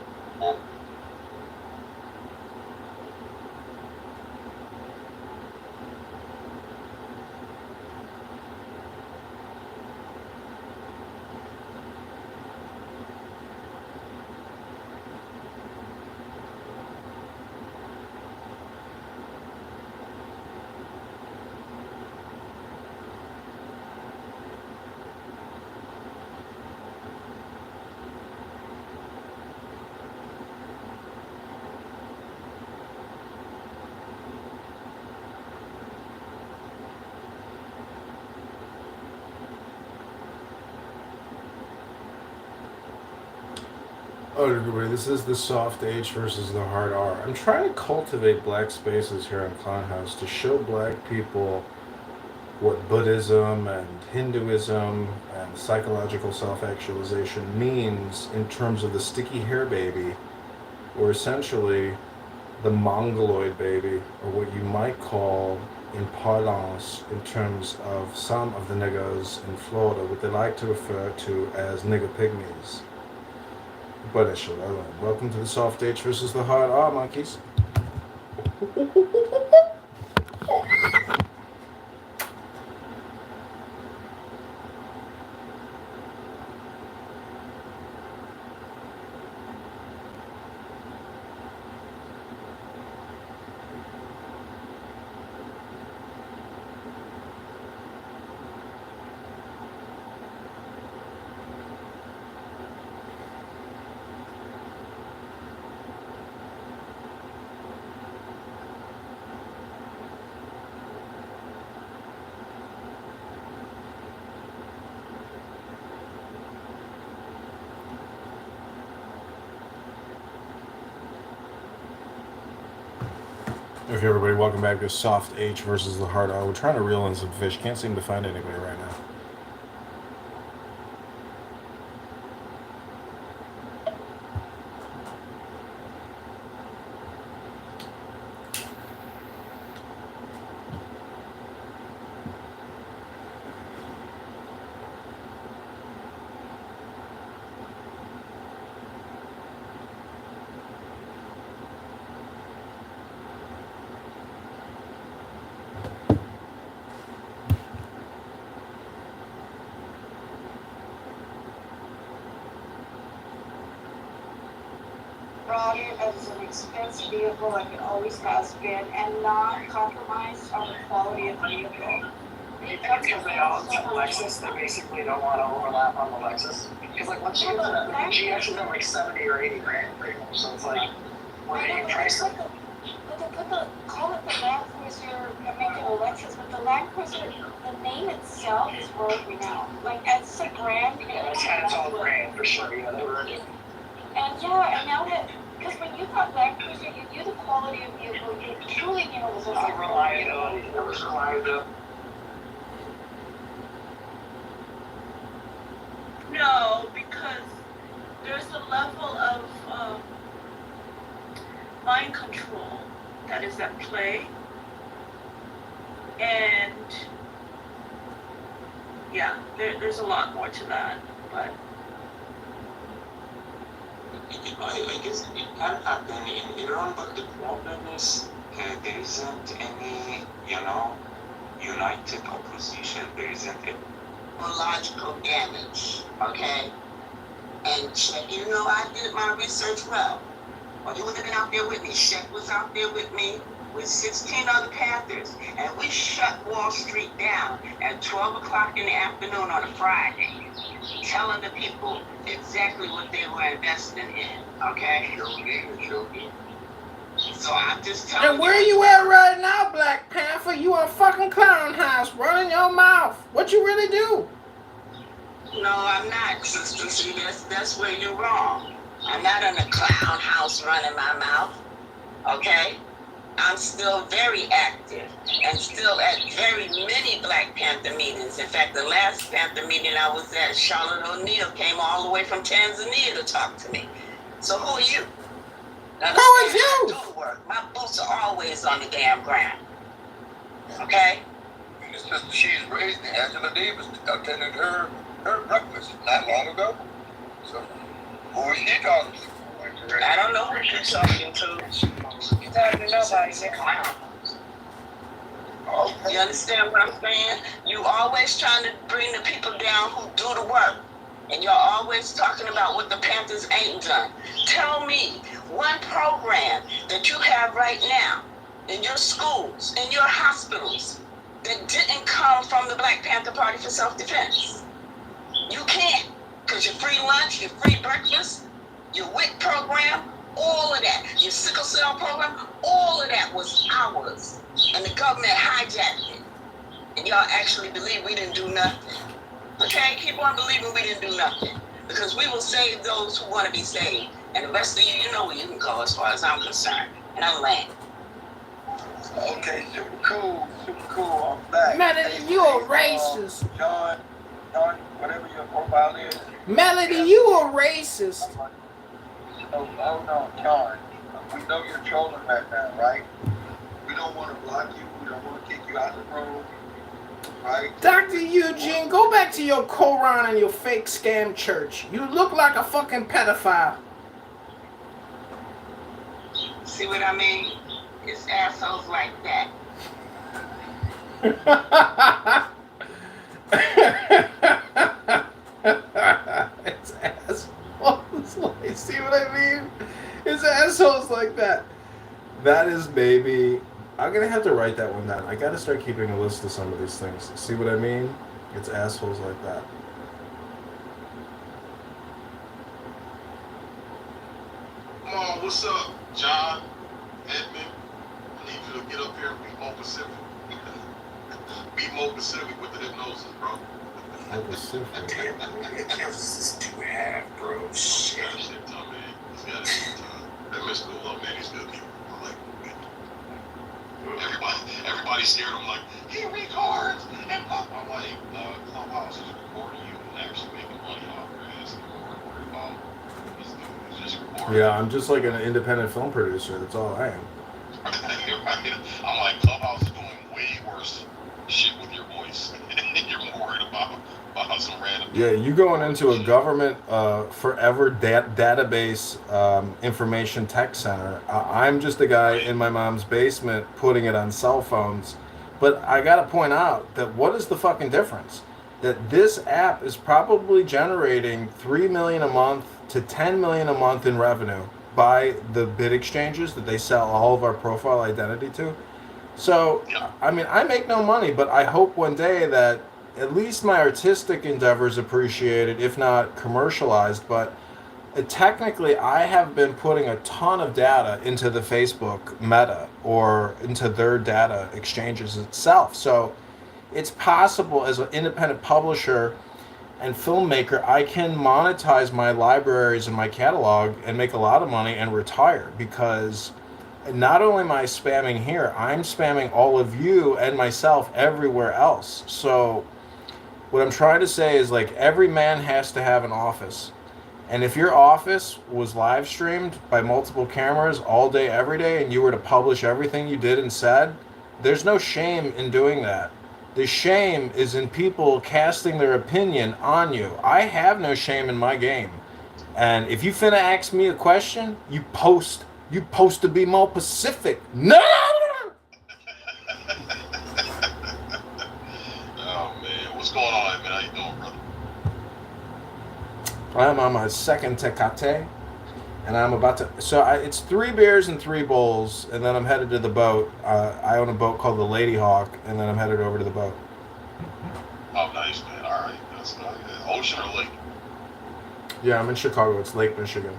Oh, everybody, this is the soft H versus the hard R. I'm trying to cultivate black spaces here on Clown House to show black people what Buddhism and Hinduism and psychological self-actualization means in terms of the sticky hair baby, or essentially the mongoloid baby, or what you might call in parlance in terms of some of the niggas in Florida, what they like to refer to as nigger pygmies. But I should learn. Welcome to the soft H versus the hard R, monkeys. Okay, everybody, welcome back to Soft H versus the Hard R. We're trying to reel in some fish. Can't seem to find anybody right now. brought it as an expense vehicle like it always has been and not compromised on the quality of the vehicle. Because they all have Lexus, they basically don't want to overlap on the Lexus. Because like once you get to the GX is at like 70 or 80 grand pretty much. So it's like, what do you price it? Call it the Land Cruiser, make it a Lexus, but the Land Cruiser, the name itself is world renowned. Like as a brand, Yeah, it's had its own brand for sure. Yeah, they were. and now that, because when you thought Land Cruiser, you knew the quality of vehicle, you truly knew it was a Reliability. There was reliability. No, because there's a level of mind control that is at play. And yeah, there's a lot more to that. But I guess it can happen in Iran, but the problem is there isn't any, united opposition. There isn't a Biological damage, okay? And Shaq, I did my research well. Well, you would have been out there with me. Shaq was out there with me with 16 other Panthers, and we shut Wall Street down at 12 o'clock in the afternoon on a Friday, telling the people exactly what they were investing in, okay? So I'm just telling And where you at right now, Black Panther? You a fucking clown house running your mouth. What you really do? No, I'm not, sister. See, that's where you're wrong. I'm not in a clown house running my mouth, okay? I'm still very active and still at very many Black Panther meetings. In fact, the last Panther meeting I was at, Charlotte O'Neal came all the way from Tanzania to talk to me. So who are you? Who is you? Do the work. My boots are always on the damn ground. Okay? Sister, she's raised Angela Davis attended her breakfast not long ago. So who is she talking to? I don't know who you're talking to. You're talking to nobody, nigga. You understand what I'm saying? You always trying to bring the people down who do the work. And you're always talking about what the Panthers ain't done. Tell me one program that you have right now in your schools, in your hospitals, that didn't come from the Black Panther Party for Self-Defense. You can't, because your free lunch, your free breakfast, your WIC program, all of that, your sickle cell program, all of that was ours. And the government hijacked it. And y'all actually believe we didn't do nothing. Okay, keep on believing we didn't do nothing. Because we will save those who want to be saved. And the rest of you, you know where you can go as far as I'm concerned. And I'm laying. Okay, super cool, I'm back. Melody, you a racist. John, whatever your profile is. Melody, you a racist. Oh, no, John. We know you're trolling right now, right? We don't want to block you. We don't want to kick you out the room. Right? Dr. Eugene, go back to your Quran and your fake scam church. You look like a fucking pedophile. See what I mean? It's assholes like that. It's assholes like, see what I mean? It's assholes like that. That is, baby. I'm gonna have to write that one down. I gotta start keeping a list of some of these things. See what I mean? It's assholes like that. Come on, what's up, John, Edmund? I need you to get up here and be more Pacific. Be more Pacific with the hypnosis, bro. More Pacific. Hypnosis is 2.5, bro. Shit. Shit, Tom, man. This guy is time. That Mr. Love, man, he's good people. I like him. Everybody scared him like, he records and pop. I'm like, Clubhouse is recording you and actually making money off your ass. And you're worried about this dude who's just recording. Yeah, I'm just like an independent film producer. That's all I am. I'm like, Clubhouse is doing way worse shit with your voice. You're more worried about some random. Yeah, you going into a government forever database information tech center. I'm just a guy in my mom's basement putting it on cell phones. But I gotta point out that what is the fucking difference? That this app is probably generating $3 million a month to $10 million a month in revenue. by the bid exchanges that they sell all of our profile identity to. So, I mean, I make no money, but I hope one day that at least my artistic endeavors appreciated, if not commercialized. But technically, I have been putting a ton of data into the Facebook meta or into their data exchanges itself. So it's possible as an independent publisher and filmmaker, I can monetize my libraries and my catalog and make a lot of money and retire, because not only am I spamming here, I'm spamming all of you and myself everywhere else. So what I'm trying to say is, like, every man has to have an office. And if your office was live streamed by multiple cameras all day, every day, and you were to publish everything you did and said, there's no shame in doing that. The shame is in people casting their opinion on you. I have no shame in my game. And if you finna ask me a question, you post to be more Pacific. No! Oh man, what's going on, man? How you doing, brother? I'm on my second Tecate, and I'm about to. So it's 3 beers and 3 bowls, and then I'm headed to the boat. I own a boat called the Lady Hawk, and then I'm headed over to the boat. Oh, nice, man. All right, that's ocean or lake? Yeah, I'm in Chicago. It's Lake Michigan.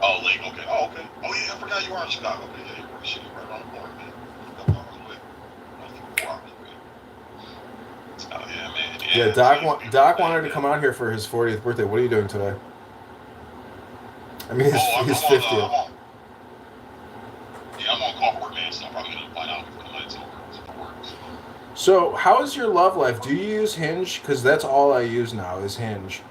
Oh, lake. Okay. Oh, okay. Oh yeah, I forgot you are in Chicago. Okay, yeah, you're right. Shit, you're right around the corner, man. Couple hours away. Oh yeah, man. Yeah, Doc wanted to come out here for his 40th birthday. What are you doing today? I mean, his 50th. Yeah, I'm on call for work, man, so I'm probably gonna find out before the night's over. For work, so. So, how is your love life? Do you use Hinge? Because that's all I use now is Hinge.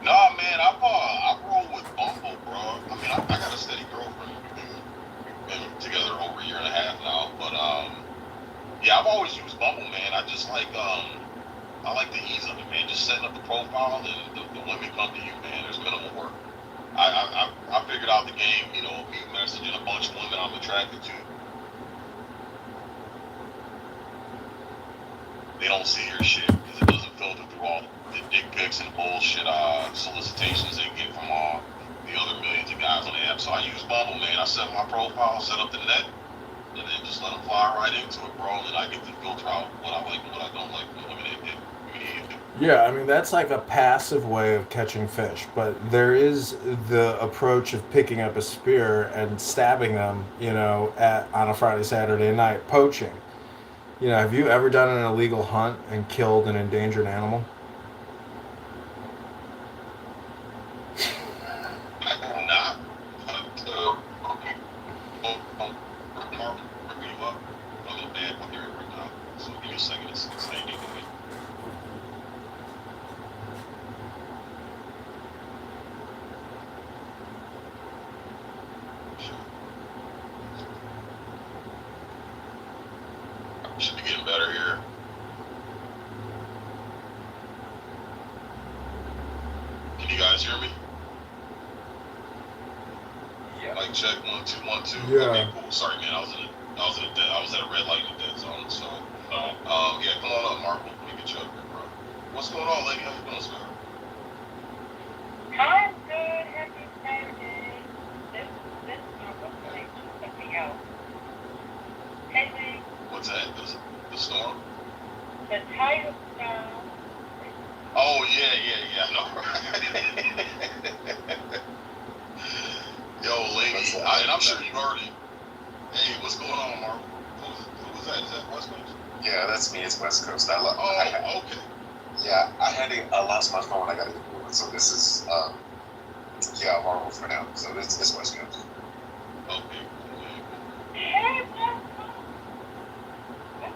Nah, man, I roll with Bumble, bro. I mean, I got a steady girlfriend. We've been together over a year and a half now, but yeah, I've always used Bumble, man. I just like I like the ease of it, man. Just setting up the profile and the women come to you, man. There's minimal work. I figured out the game, you know, me messaging a bunch of women I'm attracted to. They don't see your shit because it doesn't filter through all the dick pics and bullshit solicitations they get from all the other millions of guys on the app. So I use Bumble, man. I set my profile, set up the net, and then just let them fly right into it, bro. And I get to filter out what I like and what I don't like from the women they get. Yeah, I mean, that's like a passive way of catching fish, but there is the approach of picking up a spear and stabbing them, you know, on a Friday, Saturday night, poaching. You know, have you ever done an illegal hunt and killed an endangered animal? Nah. I'm a bad one here right now. So give me a second to say anything. Should be getting better here. Can you guys hear me? Yeah. Mic check 1 2 1 2. Yeah. Okay, cool. Sorry, man. I was at a red light in the dead zone. So, yeah, come on up, Mark. Let me get you up here, bro. What's going on, lady? How you doing, sir? I'm good. Happy Saturday. This is my birthday. Something else. Hey, Lee. What's that? The storm? The title song. Oh yeah, I know. Yo, lady, and I'm sure you heard it. Hey, what's going on, Mark? Who was that? Is that West Coast? Yeah, that's me. It's West Coast. Okay. Yeah, I lost my phone. I got a new one. So this is, yeah, Marvel for now. So it's West Coast. Okay. Hey,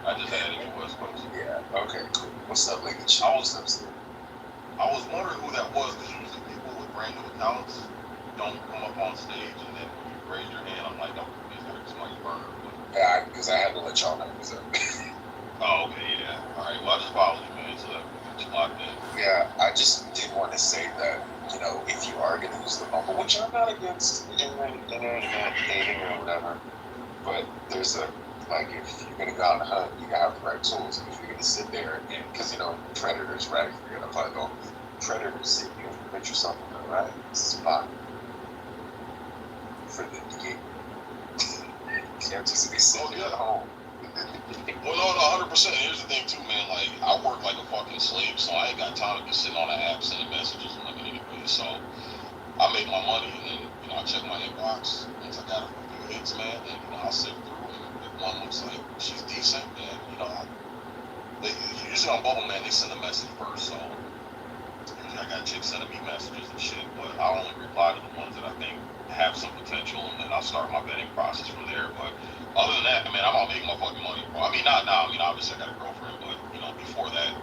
I just added you West Coast. Yeah. Okay. Cool. What's up, lady? I was wondering who that was, because usually people with brand new accounts don't come up on stage, and then when you raise your hand, I'm like, oh, is there somebody burner? Yeah, because I had to let y'all know. So. Oh, okay, yeah. All right. Well, I just followed you, man. So that you locked in. Yeah, I just did want to say that, you know, if you are going to use the Bumble, which I'm not against internet dating or whatever, but there's a, like, if you're going to go on a hunt, you got to have the right tools. And if you're going to sit there, and because, you know, predators, right? If you're going to find all predators, if you commit yourself in right spot for them to get. Can't just be sitting at home. Well, no, 100%. Here's the thing, too, man. Like, I work like a fucking slave, so I ain't got time to be sitting on the app sending messages and nothing anyway. So I make my money, and then, I check my inbox. Once I got a few hits, man, then, I'll sift through. And if one looks like she's decent, then, they, usually on Bubble, man, they send a message first, so usually I got chicks sending me messages and shit, but I only reply to the ones that I think have some potential, and then I'll start my vetting process from there. But other than that, man, I'm out making my fucking money, bro. I mean, not now. I mean, obviously I got a girlfriend, but before that,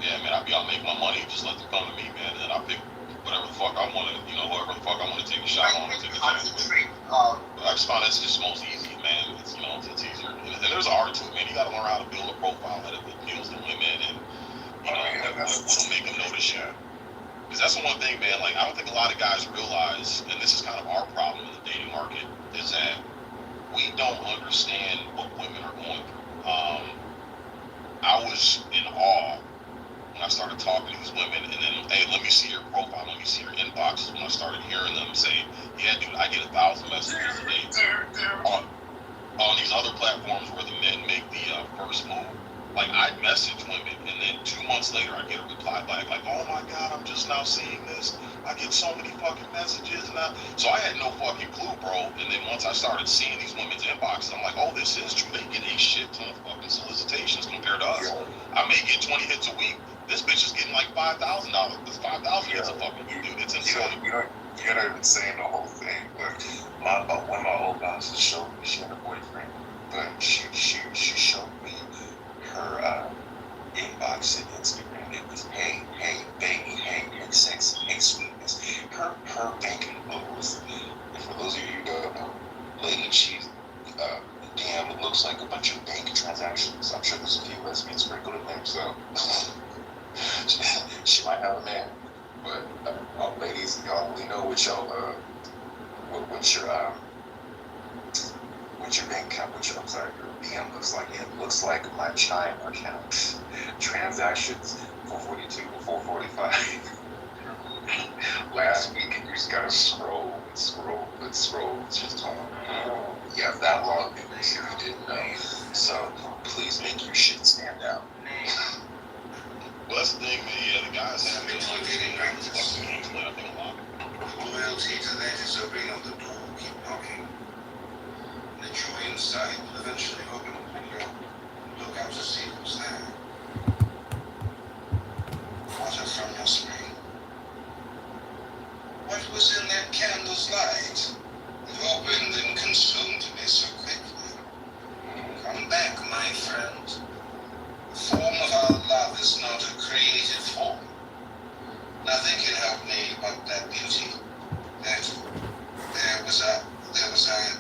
yeah, man, I'll be out making my money. Just let them come to me, man, and then I pick whatever the fuck I want to, whoever the fuck I want to take a shot on, take a chance with. But I just found that's just most easy, man. It's it's easier, and there's an art to it, man. You got to learn how to build a profile that appeals to women, and what'll make them notice you. Because that's the one thing, man, like, I don't think a lot of guys realize, and this is kind of our problem in the dating market, is that we don't understand what women are going through. I was in awe when I started talking to these women, and then, hey, let me see your profile, let me see your inboxes, when I started hearing them say, yeah, dude, I get 1,000 messages a day on these other platforms where the men make the first move. Like, I'd message women, and then 2 months later, I'd get a reply back, like, oh my God, I'm just now seeing this. I get so many fucking messages. So I had no fucking clue, bro. And then once I started seeing these women's inboxes, I'm like, oh, this is true. They get a shit ton of fucking solicitations compared to us. I may get 20 hits a week. This bitch is getting like $5,000. This 5,000 hits a fucking week, dude. It's insane. You're not even saying the whole thing, but one of my old bosses showed me she had a boyfriend, but she showed me her inbox and Instagram. It was hey baby, hey sexy, hey sweetness. Her banking moves. And for those of you who don't know, lady, she's damn, it looks like a bunch of bank transactions. I'm sure there's a few lesbians sprinkled in there, so she might have a man. But ladies, y'all only know what y'all what your bank account, your DM looks like. It looks like my Chime account. Transactions 442 to 445. Last week, you just gotta scroll. It's just you have that long if you didn't know. So please make your shit stand out. Well, that's the thing, man. Yeah, the guys have been like I think a lot. Loyalty to that is opening up the door, keep knocking. The joy inside will eventually open up the window. Look out to see who's there. Water from your spring. What was in that candle's light? It opened and consumed me so quickly. Come back, my friend. The form of our love is not a created form. Nothing can help me but that beauty. There was a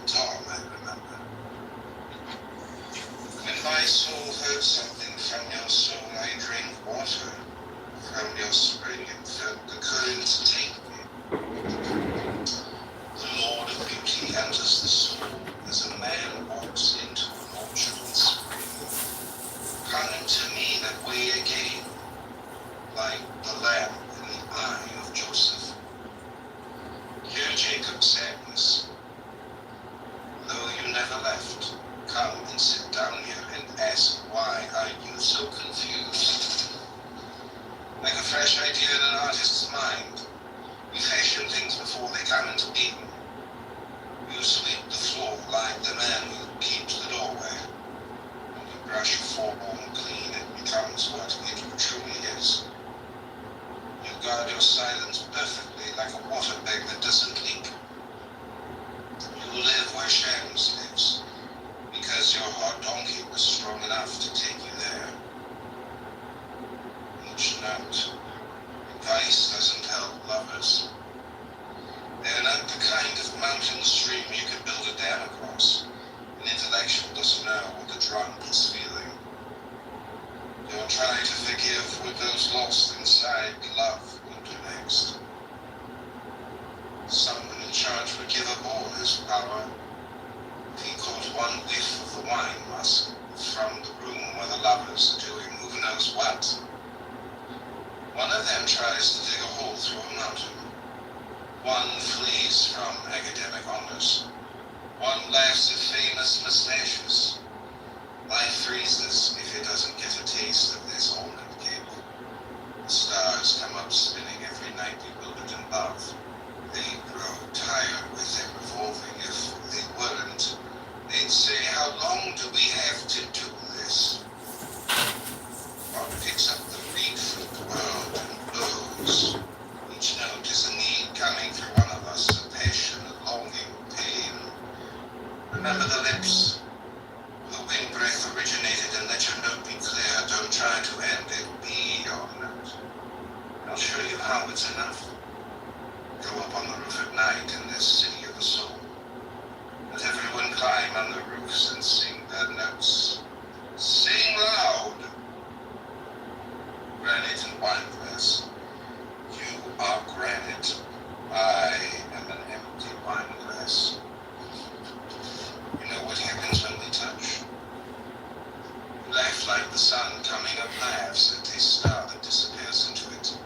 dawn, I remember. When my soul heard something from your soul, I drank water from your spring and felt the current take me. The Lord of Beauty enters the soul as a man walks into an orchard in spring. Come to me that way again, like the lamb in the eye of Joseph. Hear Jacob's sadness. Though you never left, come and sit down here and ask, why are you so confused? Like a fresh idea in an artist's mind, we fashion things before they come into being. You sweep the floor like the man who keeps the doorway. When you brush your forearm clean, it becomes what it truly is. You guard your silence perfectly like a water bag that doesn't leak. You live where Shams lives, because your hot donkey was strong enough to take you there. Each note, advice doesn't help lovers. They're not the kind of mountain stream you can build a dam across. An intellectual doesn't know what the drunk is feeling. You're trying to forgive what those lost inside love will do next. Someone in charge would give up all his power if he caught one whiff of the wine musk from the room where the lovers are doing who knows what. One of them tries to dig a hole through a mountain. One flees from academic honors. One laughs at famous mustaches. Life freezes if it doesn't get a taste of this almond cake. The stars come up spinning every night bewildered in love. They grow tired with their revolving. If they weren't, they'd say, how long do we have to do this? God picks up the reed from the world and blows. Each note is a need coming through one of us, a passion, a longing, pain. Remember the lips. The wind breath originated, and let your note be clear. Don't try to end it. Be your note. I'll show you how it's enough. Go up on the roof at night in this city of the soul. Let everyone climb on the roofs and sing their notes. Sing loud! Granite and wine glass. You are granite. I am an empty wine glass. You know what happens when we touch? Life like the sun coming up laughs at a star that disappears into it.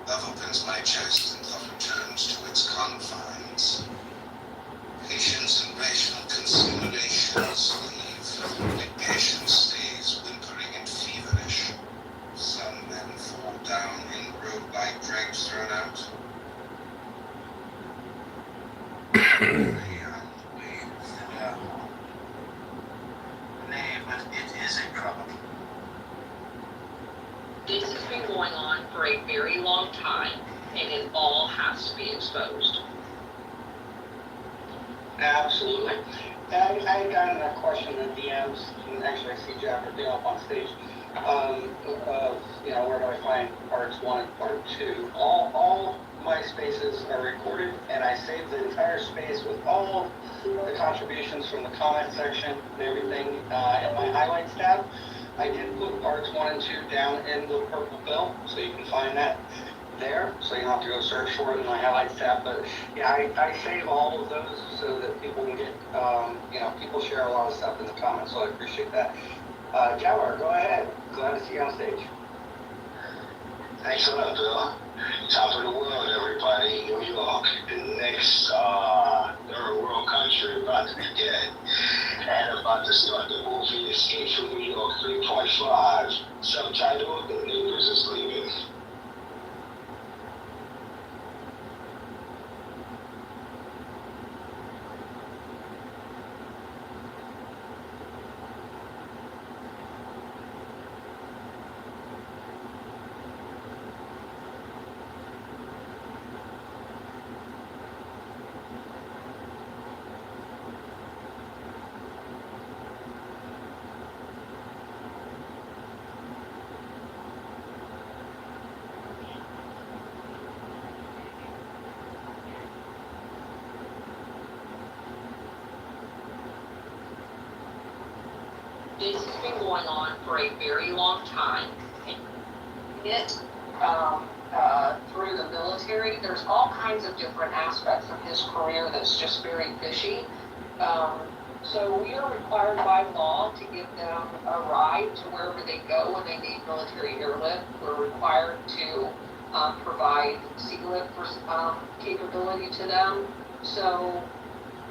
Love opens my chest and love returns to its confines. Patience and rational considerations leave. Like patience stays whimpering and feverish. Some men fall down in road like dregs thrown out. Nay, but it is a problem. This has been going on for a very long time, and it all has to be exposed. Absolutely. I had gotten a question in DMs, and actually I see Jack or Dale up on stage, where do I find parts 1 and part 2? All my spaces are recorded, and I save the entire space with all the contributions from the comment section and everything in my highlights tab. I did put parts 1 and 2 down in the purple bill, so you can find that there, so you don't have to go search for it in my highlights tab. But yeah, I save all of those so that people can get, people share a lot of stuff in the comments, so I appreciate that. Jawar, go ahead. Glad to see you on stage. Thanks a lot, Bill. Top of the world, everybody. New York, the next third world country about to be dead. And about to start the movie Escape from New York 3.5. Subtitled, The Neighbors is Leaving. This has been going on for a very long time. Through the military, there's all kinds of different aspects of his career that's just very fishy. So we are required by law to give them a ride to wherever they go when they need military airlift. We're required to provide sea lift capability to them. So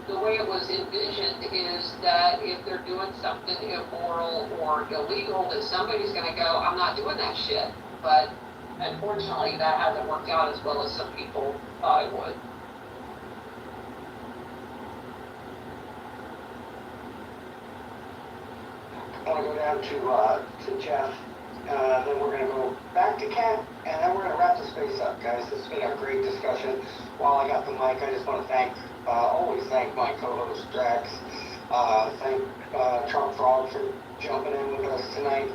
the way it was envisioned is that if they're doing something immoral or illegal, that somebody's going to go, I'm not doing that shit. But unfortunately, that hasn't worked out as well as some people thought it would. I want to go down to Jeff, then we're going to go back to Ken, and then we're going to wrap the space up, guys. This has been a great discussion. While I got the mic, I just want to always thank my co-host Drax. Thank Trump Frog for jumping in with us tonight.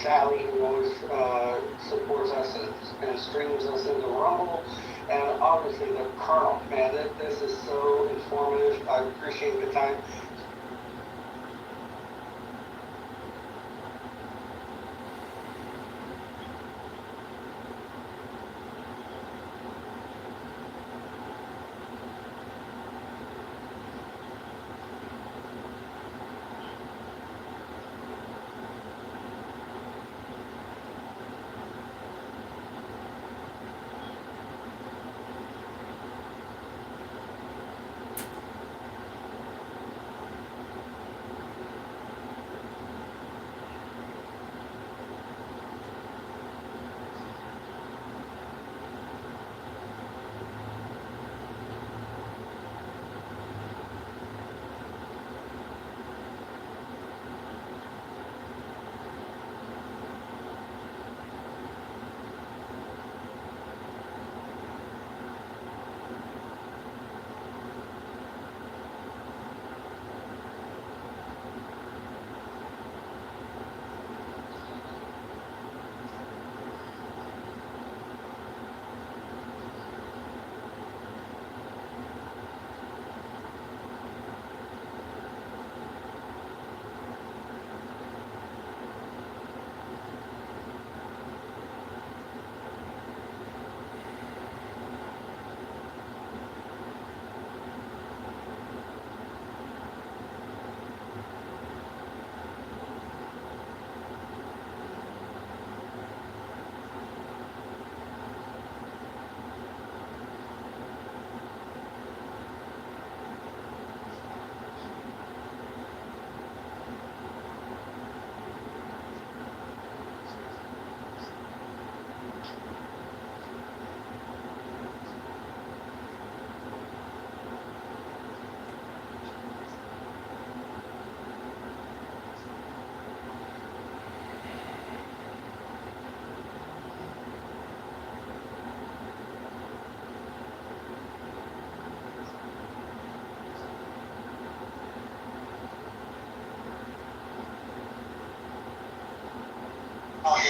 Sally, who always supports us and streams us into Rumble. And obviously the Colonel, man, this is so informative. I appreciate the time.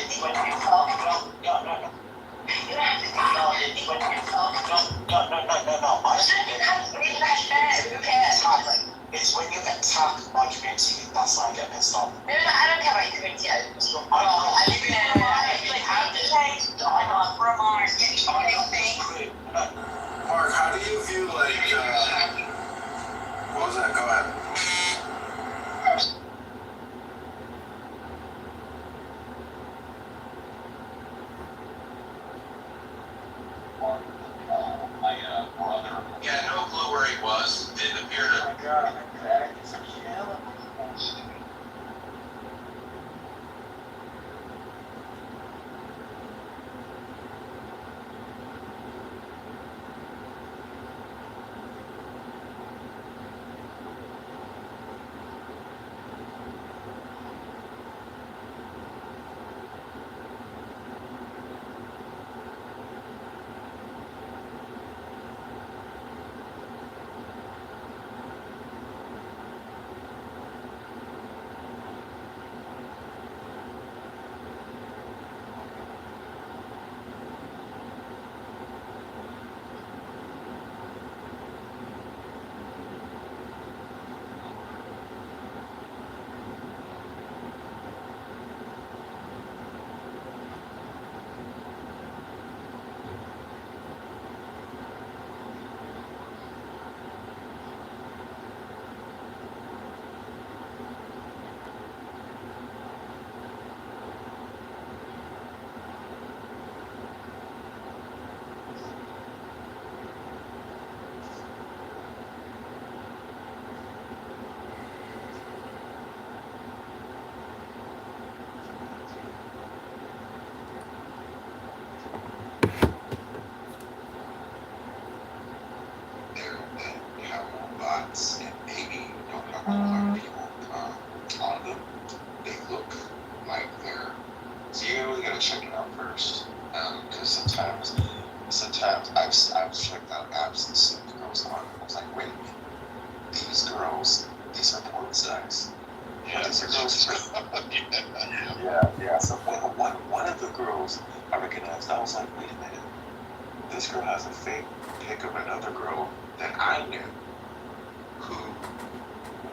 it's when you talk. No. You don't have to do all this when you talk. No. It's when you attack my community. That's when I get pissed off. No, I don't care about your community. I Mark, how do you view like? What was that? Go ahead. Yeah, no clue where he was. Didn't appear to. Oh my God, You have more bots and maybe you don't have a lot of people on them. They look like they're. So you really gotta check it out first, because sometimes I've checked out apps and seen girls on. I was like, wait a minute, these girls, these are porn size. Yeah, these are girls. Yeah. So one of the girls I recognized, I was like, wait a minute, this girl has a fake pic of another girl that I knew who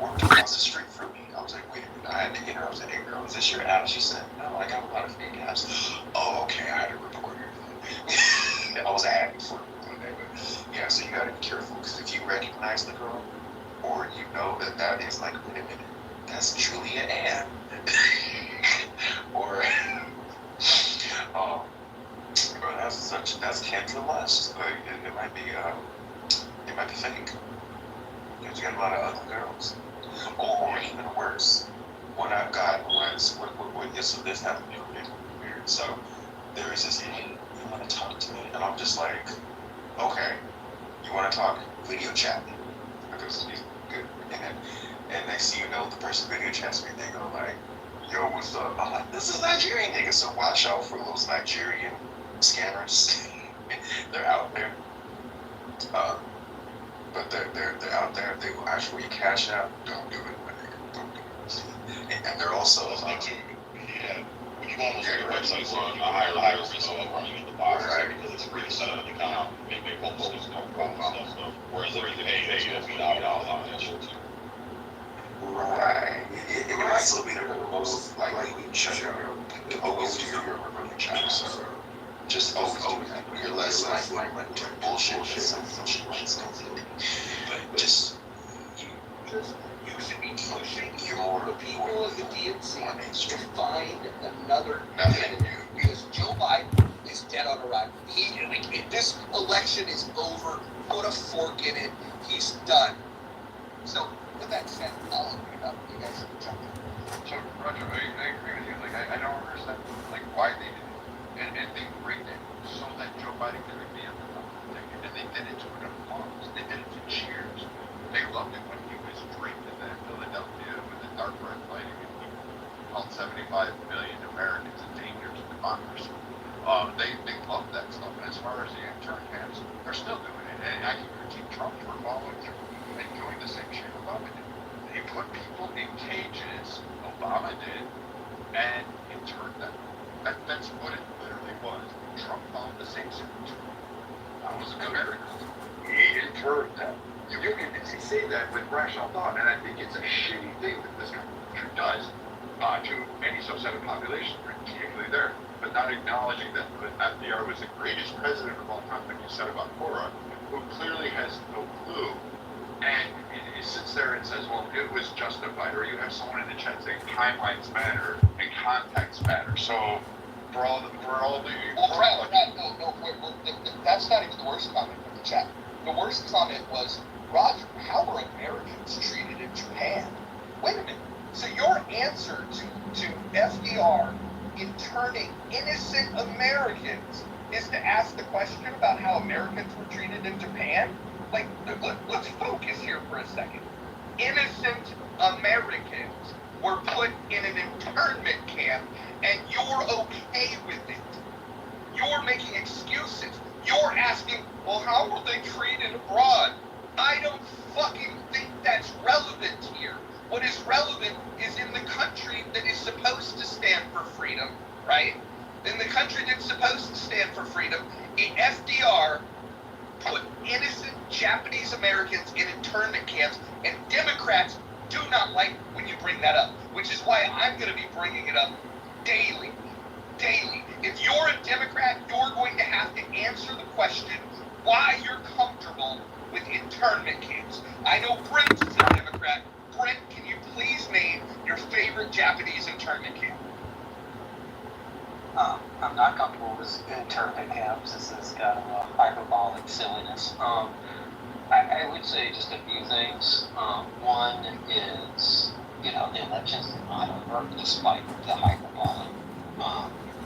worked across the street from me. I was like, wait a minute, I had to get her. I was like, hey girl, is this your app? She said, no, I got a lot of fake apps. Oh, okay, I had to report her. I was happy for her one day, but yeah, so you gotta be careful, because if you recognize the girl, or you know that is like, wait a minute, that's Julia Ann. or that's Kendra Lust. Like, it might be fake. Because you got a lot of other girls. Or even worse, what I've got was so this happened to me weird. So there is this, hey, you want to talk to me? And I'm just like, okay, you want to talk video chat? Because he's good. And next thing you know, the person video chats me, they go like, yo, what's up? I'm like, this is Nigerian nigga, so watch out for those Nigerian scammers. They're out there. But they're out there. They will ask for your cash out. Don't do it, my nigga. Don't do it. And they're also Yeah. When you go on those websites, a higher risk of running into bots because it's free to set up an account, make postings, no problem stuff. Whereas if you pay, you have to $8 on that shit too. Right. It might still be the most likely check out. Always do your check. So just always do that. You're less likely to bullshit with some shit completely. But just you should be pushing your people of the DNC to find another candidate, because Joe Biden is dead on arrival. This election is over. Put a fork in it. He's done. So with that said, I'll open it up. You guys can jump in. So Roger, I agree with you. Like I don't understand like why they did it, and they rigged it so that Joe Biden could be in the top. And they did it to an applause. They did it to cheers. They loved it when he was draped in that Philadelphia with the dark red lighting, and he called 75 million Americans in danger to democracy. They loved that stuff. And as far as the intern camps, they're still doing it. And I can critique Trump for following through and doing the same shit Obama did. He put people in cages, Obama did, and interned them. That's what it literally was. Trump found the same signature. That was America. He interned them. You can say that with rational thought, and I think it's a shitty thing that this country does to any subset of population, particularly there, but not acknowledging that FDR was the greatest president of all time, like you said about Cora, who clearly has no clue. And it sits there and says, well, it was justified. Or you have someone in the chat saying timelines matter and context matter. So for all the Well, that's not even the worst comment from the chat. The worst comment was, Roger, how are Americans treated in Japan? Wait a minute. So your answer to FDR interning innocent Americans is to ask the question about how Americans were treated in Japan? Like, let's focus here for a second. Innocent Americans were put in an internment camp, and you're okay with it. You're making excuses. You're asking, well, how were they treated abroad? I don't fucking think that's relevant here. What is relevant is in the country that is supposed to stand for freedom, right? In the country that's supposed to stand for freedom, FDR put innocent Japanese Americans in internment camps, and Democrats do not like when you bring that up, which is why I'm going to be bringing it up daily. If you're a Democrat, you're going to have to answer the question why you're comfortable with internment camps. I know Brent is a Democrat. Brent, can you please name your favorite Japanese internment camp? I'm not comfortable with internment camps. This is kind of a hyperbolic silliness. I would say just a few things. One is, the elections are not over despite the hyperbolic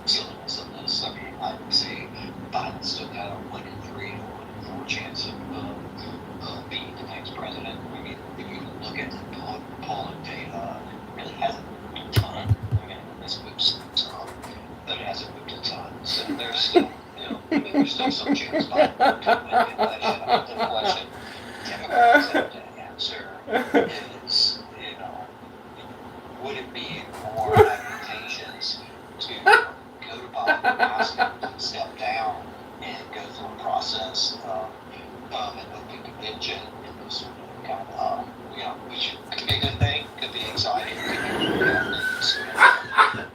silliness of this. I mean, I would say Biden still got a 1 in 3 or 1 in 4 chance of being the next president. I mean, if you look at the polling data, it really hasn't moved a ton. I mean, it's moved some, but it hasn't moved a ton. So there's still, there's still some chance Biden to win the election. I think the question Democrats have to answer is, would it be more advantageous to go to Biden and ask him to step down and go through a process of an open convention and those sort of kind of, which could be a good thing, could be exciting, could be bad things,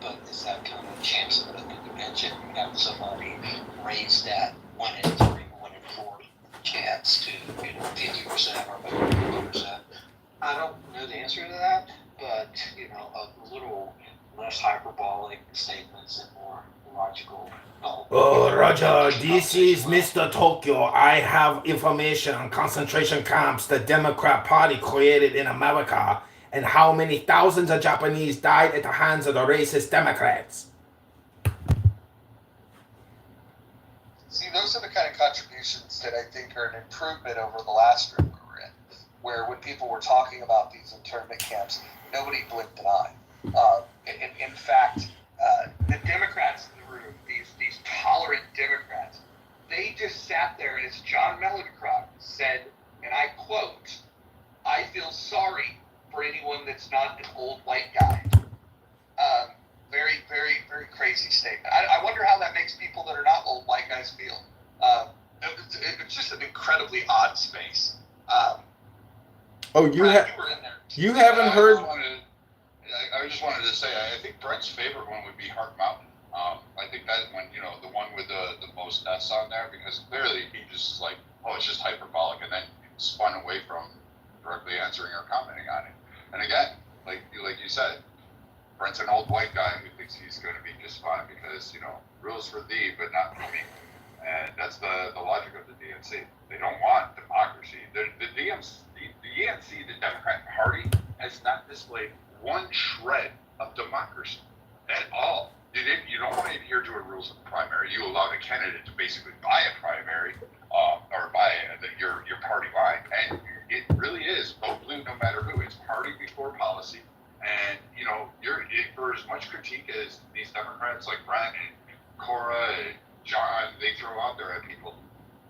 but is that kind of chance of an open convention, have somebody raise that 1 in 3 or 1 in 4 chance to 50% or maybe 50%? I don't know the answer to that, but a little less hyperbolic statements and more logical. Oh, Roger, this is Mr. Tokyo. I have information on concentration camps the Democrat Party created in America and how many thousands of Japanese died at the hands of the racist Democrats. See, those are the kind of contributions that I think are an improvement over the last room we were in, where when people were talking about these internment camps, nobody blinked an eye. In fact, the Democrats in the room, these tolerant Democrats, they just sat there, as John Mellencroft said, and I quote, "I feel sorry for anyone that's not an old white guy." Very, very, very crazy statement. I wonder how that makes people that are not old white guys feel. It's just an incredibly odd space. You haven't heard. I just wanted to say, I think Brent's favorite one would be Heart Mountain. I think that one, the one with the most deaths on there, because clearly he just like, it's just hyperbolic, and then spun away from directly answering or commenting on it. And again, like you said, Brent's an old white guy who thinks he's going to be just fine because, rules for thee, but not for me. And that's the logic of the DNC. They don't want democracy. The DNC, the Democrat Party, has not displayed one shred of democracy at all. You don't want to adhere to a rules of the primary. You allow the candidate to basically buy a primary or buy your party line. And it really is vote blue no matter who. It's party before policy. And, for as much critique as these Democrats like Brent and Cora and John, they throw out there at people,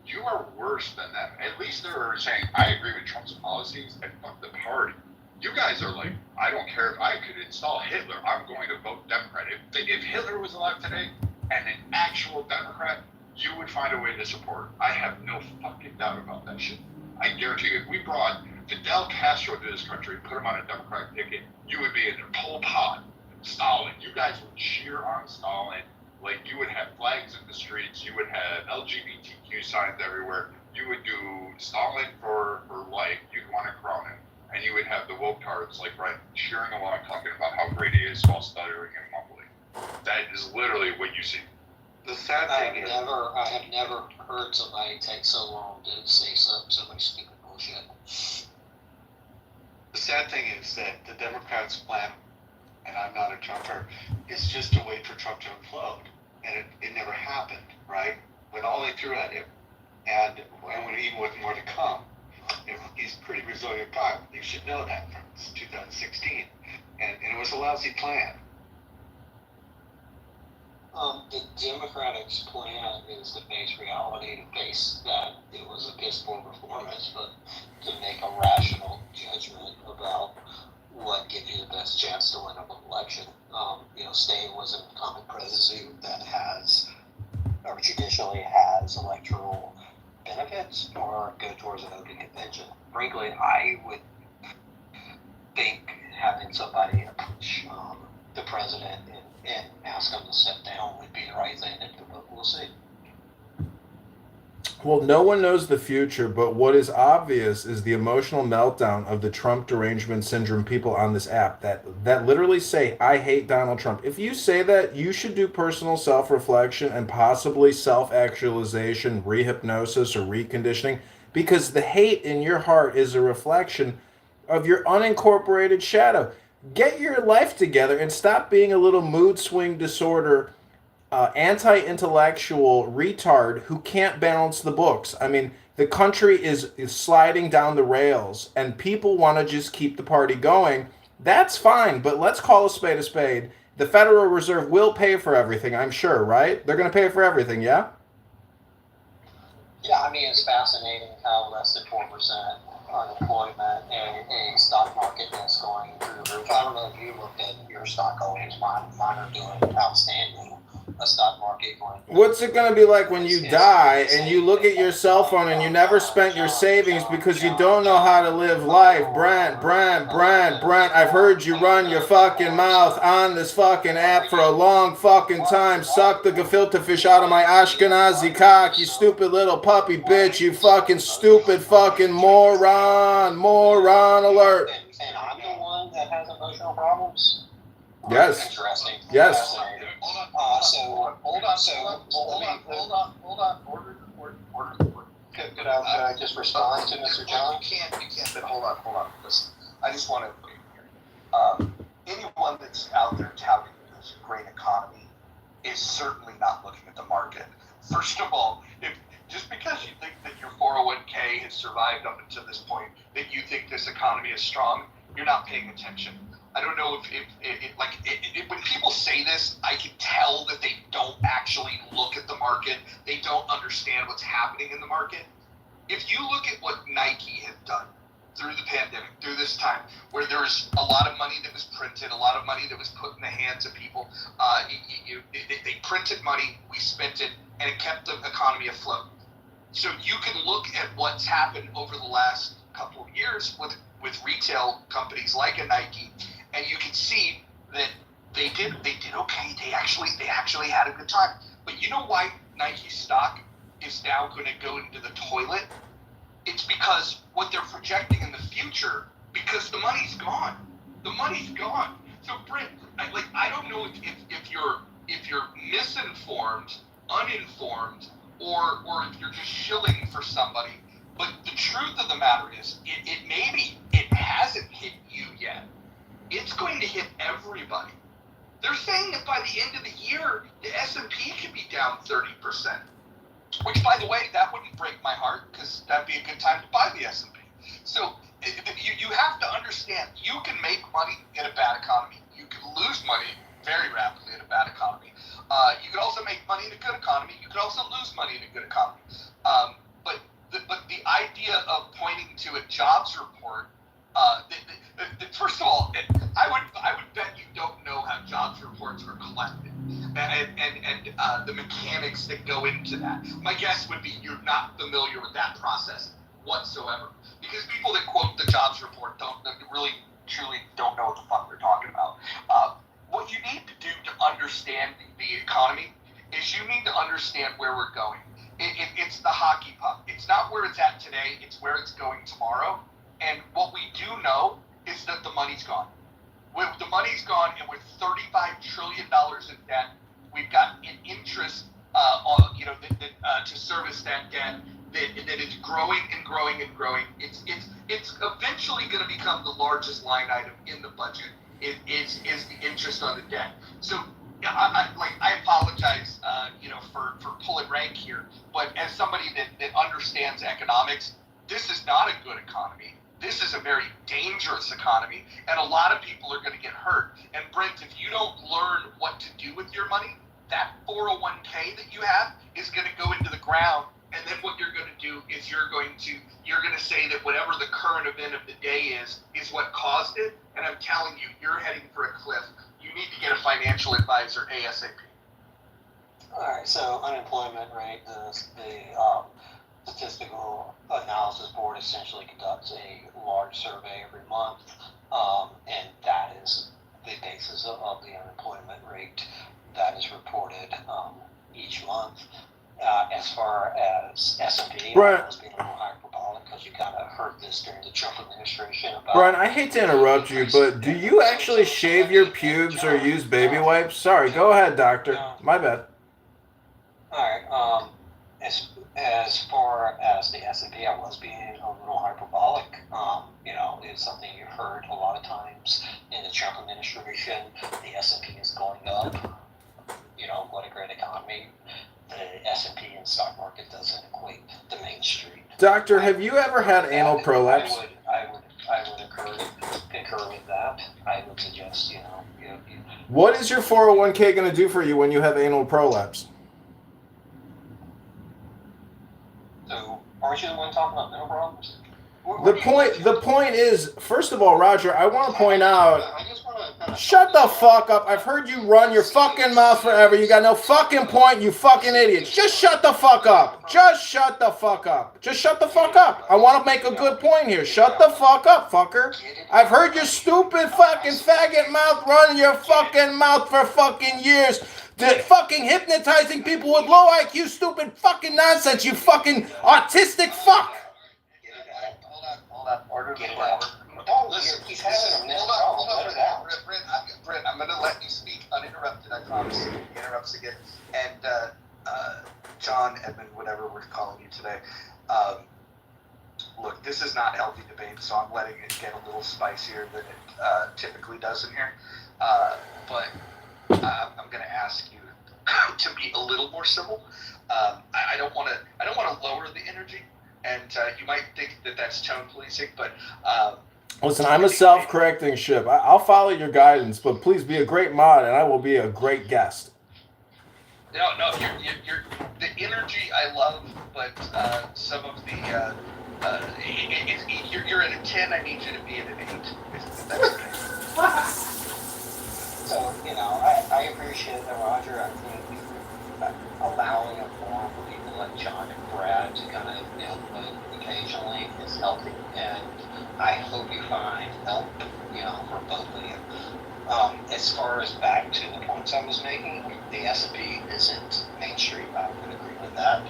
you are worse than them. At least they're saying, I agree with Trump's policies and fuck the party. You guys are like, I don't care if I could install Hitler, I'm going to vote Democrat. If Hitler was alive today and an actual Democrat, you would find a way to support. I have no fucking doubt about that shit. I guarantee you, if we brought Fidel Castro to this country, put him on a Democratic ticket, you would be in there. Pol Pot, Stalin. You guys would cheer on Stalin. Like, you would have flags in the streets. You would have LGBTQ signs everywhere. You would do Stalin for life. You'd want to crown him. And you would have the woke tards like Brent cheering along, talking about how great he is while stuttering and mumbling. That is literally what you see. The sad thing is, I have never heard somebody take so long to say so much stupid bullshit. the sad thing is that the Democrats' plan, and I'm not a Trumper, is just to wait for Trump to implode. And it never happened, right? When all they threw at him, and when even with more to come, he's a pretty resilient guy. You should know that from 2016. And it was a lousy plan. The Democratic plan is to face reality, to face that it was a piss poor performance, but to make a rational judgment about what gives you the best chance to win an election. State was an incumbent presidency that has, or traditionally has, electoral benefits or go towards an open convention. Frankly, I would think having somebody approach the president and ask him to step down would be the right thing to do, but we'll see. Well, no one knows the future, but what is obvious is the emotional meltdown of the Trump derangement syndrome people on this app that literally say, I hate Donald Trump. If you say that, you should do personal self-reflection and possibly self-actualization, rehypnosis, or reconditioning, because the hate in your heart is a reflection of your unincorporated shadow. Get your life together and stop being a little mood swing disorder anti-intellectual retard who can't balance the books. I mean, the country is sliding down the rails and people want to just keep the party going. That's fine, but let's call a spade a spade. The Federal Reserve will pay for everything, I'm sure, right? They're going to pay for everything, yeah? Yeah, I mean, it's fascinating how less than 4% unemployment and a stock market that's going through the roof. I don't know if you looked at your stock holdings. Mine are doing outstanding. A stock market going. What's it going to be like when you die and you look at your cell phone and you never spent your savings because you don't know how to live life? Brent, I've heard you run your fucking mouth on this fucking app for a long fucking time. Suck the gefilte fish out of my Ashkenazi cock, you stupid little puppy bitch, you fucking stupid fucking moron alert. And I'm the one that has emotional problems? Yes. Interesting. Yes. Hold on. Order. Could I just respond to Mr. John? You can't, but hold on. Listen, I just want to, anyone that's out there touting this great economy is certainly not looking at the market. First of all, just because you think that your 401k has survived up until this point, that you think this economy is strong, you're not paying attention. I don't know if when people say this, I can tell that they don't actually look at the market. They don't understand what's happening in the market. If you look at what Nike has done through the pandemic, through this time, where there's a lot of money that was printed, a lot of money that was put in the hands of people, they printed money, we spent it, and it kept the economy afloat. So you can look at what's happened over the last couple of years with retail companies like a Nike, and you can see that they did okay. They actually had a good time. But you know why Nike stock is now going to go into the toilet? It's because what they're projecting in the future, because the money's gone. The money's gone. So Brent, I don't know if you're misinformed, uninformed, or if you're just shilling for somebody. But the truth of the matter is, it hasn't hit you yet. It's going to hit everybody. They're saying that by the end of the year, the S&P could be down 30%. Which, by the way, that wouldn't break my heart, because that'd be a good time to buy the S&P. So you have to understand, you can make money in a bad economy. You can lose money very rapidly in a bad economy. You can also make money in a good economy. You can also lose money in a good economy. But the idea of pointing to a jobs report First of all, I would bet you don't know how jobs reports are collected and the mechanics that go into that. My guess would be you're not familiar with that process whatsoever, because people that quote the jobs report really truly don't know what the fuck they're talking about. What you need to do to understand the economy is you need to understand where we're going. It's the hockey puck. It's not where it's at today. It's where it's going tomorrow. And what we do know is that the money's gone. The money's gone, and with $35 trillion in debt, we've got an interest to service that debt that is growing and growing and growing. It's eventually going to become the largest line item in the budget. It is the interest on the debt. So I apologize, for pulling rank here, but as somebody that understands economics, this is not a good economy. This is a very dangerous economy, and a lot of people are going to get hurt. And Brent, if you don't learn what to do with your money, that 401k that you have is going to go into the ground. And then what you're going to do is you're going to say that whatever the current event of the day is what caused it. And I'm telling you, you're heading for a cliff. You need to get a financial advisor ASAP. All right, so unemployment rate, the Statistical Analysis Board essentially conducts a large survey every month, and that is the basis of the unemployment rate that is reported each month. As far as S&P, I was being a little hyperbolic because you kind of heard this during the Trump administration. Brian, I hate to interrupt you, but do you actually shave your pubes or use baby wipes? Sorry, go ahead, doctor. My bad. All right. As far as the S&P, I was being a little hyperbolic. It's something you've heard a lot of times in the Trump administration. The S&P is going up. What a great economy. The S&P and stock market doesn't equate to Main Street. Doctor, have you ever had anal prolapse? I would concur with that. I would suggest, What is your 401k going to do for you when you have anal prolapse? So, aren't you the one talking about mental problems? The point is, first of all, Roger, I want to point out, shut the fuck up. I've heard you run your fucking mouth forever. You got no fucking point, you fucking idiots. Just shut the fuck up. Just shut the fuck up. Just shut the fuck up. I want to make a good point here. Shut the fuck up, fucker. I've heard your stupid fucking faggot mouth run your fucking mouth for fucking years. Fucking hypnotizing people with low IQ, stupid fucking nonsense, you fucking autistic fuck. Brent, I'm going to let you speak uninterrupted, I promise. He interrupts again. And John, Edmund, whatever we're calling you today, look, this is not healthy debate, so I'm letting it get a little spicier than it typically does in here. But I'm going to ask you to be a little more civil. I don't want to lower the energy. And you might think that that's tone policing, but listen, I'm a self-correcting ship. I'll follow your guidance, but please be a great mod, and I will be a great guest. No, you're the energy I love, but some of the you're at a 10. I need you to be at an 8. If that's okay. So I appreciate that, Roger. I think allowing a forum for people like John and Brad to kind of input occasionally is healthy, and I hope you find help, for both of you. As far as back to the points I was making, the S&P isn't Main Street. I would agree with that.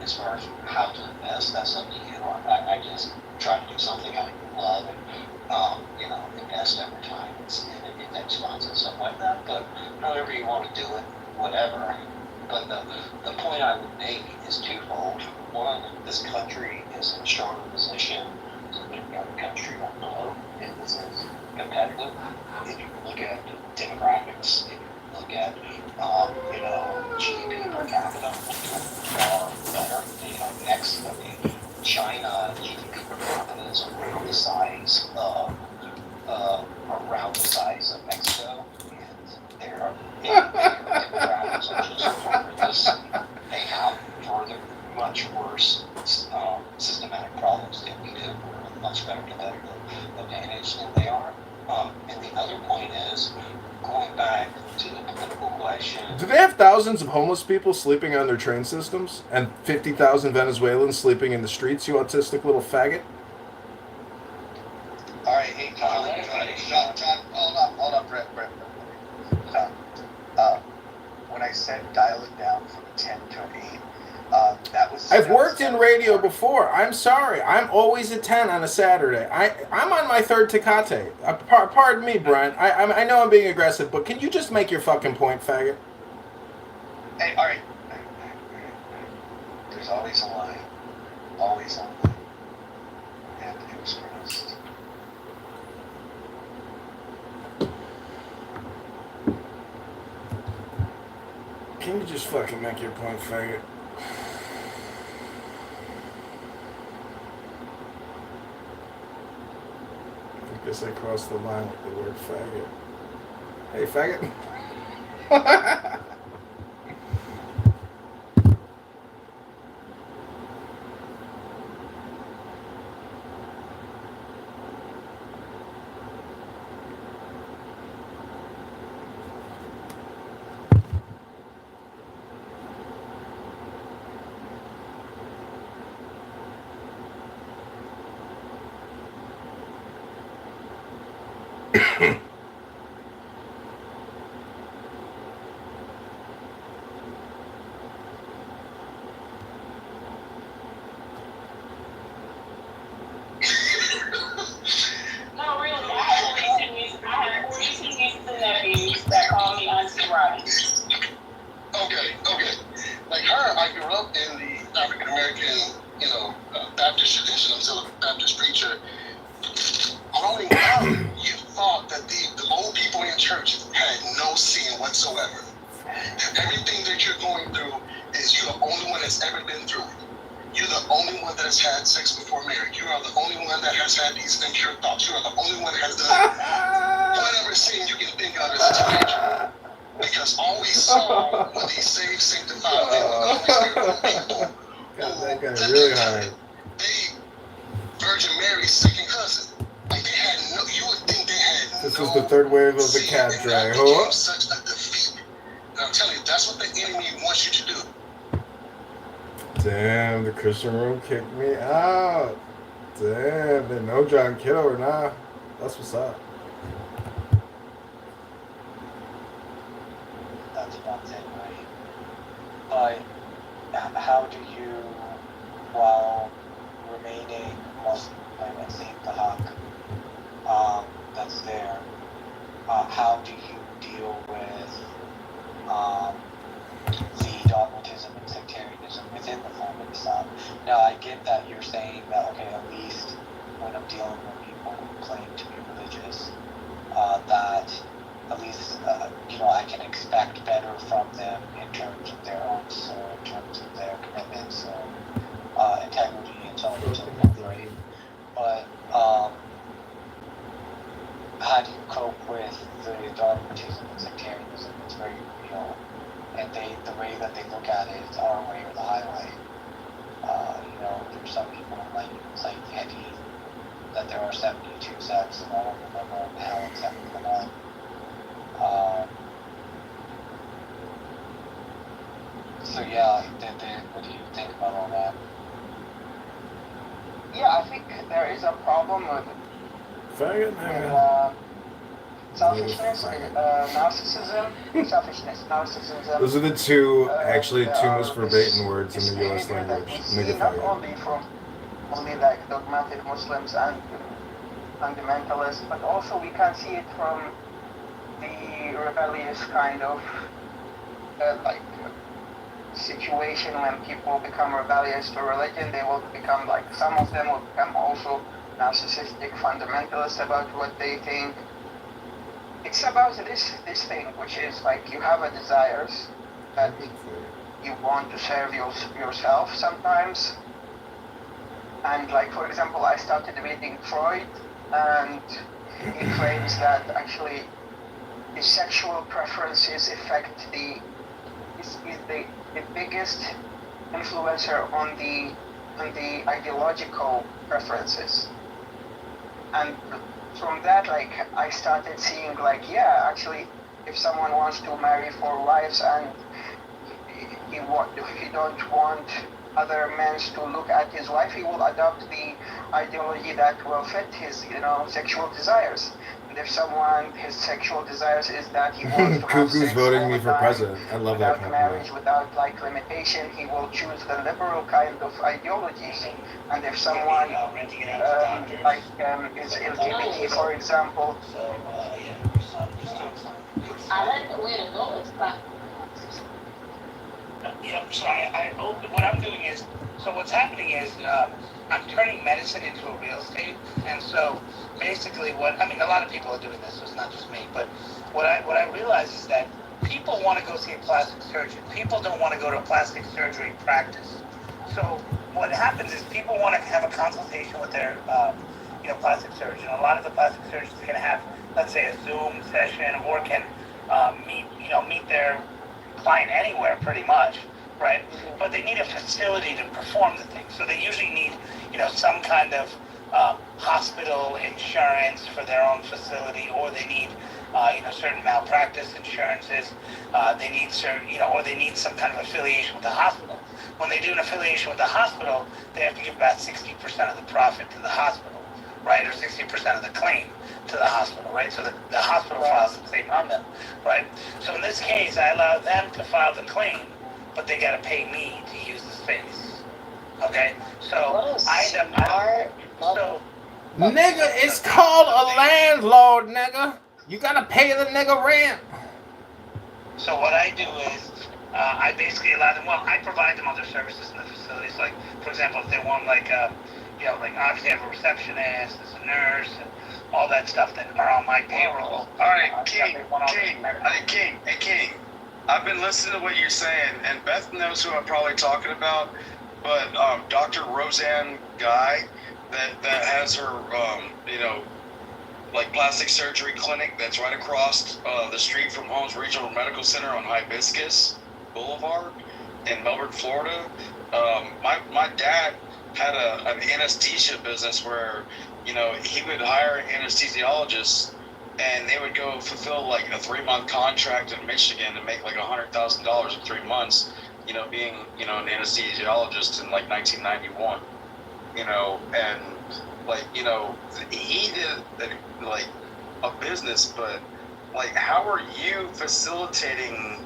As far as how to invest, that's up to you. I just try to do something I love and, invest over time in index funds and stuff like that. But however you want to do it, whatever. But the point I would make is twofold. One, this country is in a stronger position than any other country on the globe. It is competitive. If you look at demographics, if you look at GDP per capita, far better. Next, China GDP per capita is around the size of Mexico, and their demographics are just horrendous. They have further much worse systematic problems than we much better competitive advantage than they are. And the other point is, going back to the political question. Do they have thousands of homeless people sleeping on their train systems and 50,000 Venezuelans sleeping in the streets, you autistic little faggot? All right, hey, John, hold up, Brett. John, when I said dial it down from 10 to an 8, that was... I've worked in radio before. I'm sorry. I'm always at 10 on a Saturday. I'm on my third Tecate. Pardon me, Brian. I know I'm being aggressive, but can you just make your fucking point, faggot? Hey, all right. There's always a line. Always a line. And it was crossed. Can you just fucking make your point, faggot? I guess I crossed the line with the word faggot. Hey, faggot. No, really, I have 42 nieces and nephews that call me Auntie Roddy. Okay. Like her, I grew up in the African American, Baptist tradition. I'm still a Baptist preacher. Growing up, you thought that the old people in church had no sin whatsoever. Everything that you're going through is you're the only one that's ever been through it. You're the only one that has had sex before marriage. You are the only one that has had these impure thoughts. You are the only one that has done whatever sin you can think of as a teenager. Because all we saw were these saved, sanctified, and Holy Spirit people. God, that guy really hard. Virgin Mary's second cousin. Like they had no, you would think they had This is the third wave of the cat drag. Huh? Such a defeat. And I'm telling you, that's what the enemy wants you to do. Damn, the Christian room kicked me out. Damn, they know John Kitover now. That's what's up. That's one thing, right? But how do you, while remaining Muslim and seeing the haq that's there, how do you deal with the dogmatism and sectarianism within the form of Islam? Now, I get that you're saying that, okay, at least when I'm dealing with people who claim to be religious, that at least, I can expect better from them in terms of their own soul, in terms of their commitments, integrity, and so on and so forth, right? But how do you cope with the dogmatism and sectarianism? It's very real, and the way that they look at it is our way or the highway. There's some people who might claim that there are 72 sects and all of them are going to hell except for the one. So yeah, what do you think about all that? Yeah, I think there is a problem with selfishness, narcissism. Those are the two most verbatim words in the U.S. language. Nigga Not faggot. only from like dogmatic Muslims and fundamentalists, but also we can see it from the rebellious kind of situation when people become rebellious to religion. They will become some of them will become also narcissistic fundamentalists about what they think. It's about this thing, which is you have a desires that you want to serve yourself sometimes. And for example, I started reading Freud, and he claims that actually the sexual preferences affect is the biggest influencer on the ideological preferences. And from that, like, I started seeing, like, yeah, actually, if someone wants to marry 4 wives and he don't want other men to look at his wife, he will adopt the ideology that will fit his, sexual desires. And if someone, his sexual desires is that he wants to have Cuckoo's sex voting all me the for time, president. I love that without compliment. marriage, without like limitation, he will choose the liberal kind of ideologies. And if someone is LGBT, for example, I like the way to go. It's not. Yeah, so what I'm doing is, so what's happening is, I'm turning medicine into a real estate, and so basically a lot of people are doing this, so it's not just me, but what I realize is that people want to go see a plastic surgeon. People don't want to go to a plastic surgery practice. So what happens is people want to have a consultation with their, plastic surgeon. A lot of the plastic surgeons can have, let's say, a Zoom session, or can meet their client anywhere pretty much, right? But they need a facility to perform the thing. So they usually need, some kind of hospital insurance for their own facility, or they need, certain malpractice insurances. They need certain, or they need some kind of affiliation with the hospital. When they do an affiliation with the hospital, they have to give about 60% of the profit to the hospital, right? Or 60% of the claim to the hospital, right? So the hospital files the claim on them, right? So in this case, I allow them to file the claim, but they got to pay me to use the space. Okay? So Nigga, it's called a landlord, nigga. You gotta pay the nigga rent. So what I do is, I basically allow them. Well, I provide them other services in the facilities. Like, for example, if they want like obviously I have a receptionist, there's a nurse, and all that stuff that are on my payroll. All right, King. I've been listening to what you're saying, and Beth knows who I'm probably talking about. But Dr. Roseanne Guy, that has her, like plastic surgery clinic that's right across the street from Holmes Regional Medical Center on Hibiscus Boulevard in Melbourne, Florida. My dad had an anesthesia business where, he would hire anesthesiologists, and they would go fulfill like a 3-month contract in Michigan to make like $100,000 in 3 months, being, an anesthesiologist in like 1991, and like, he did like a business, but like, how are you facilitating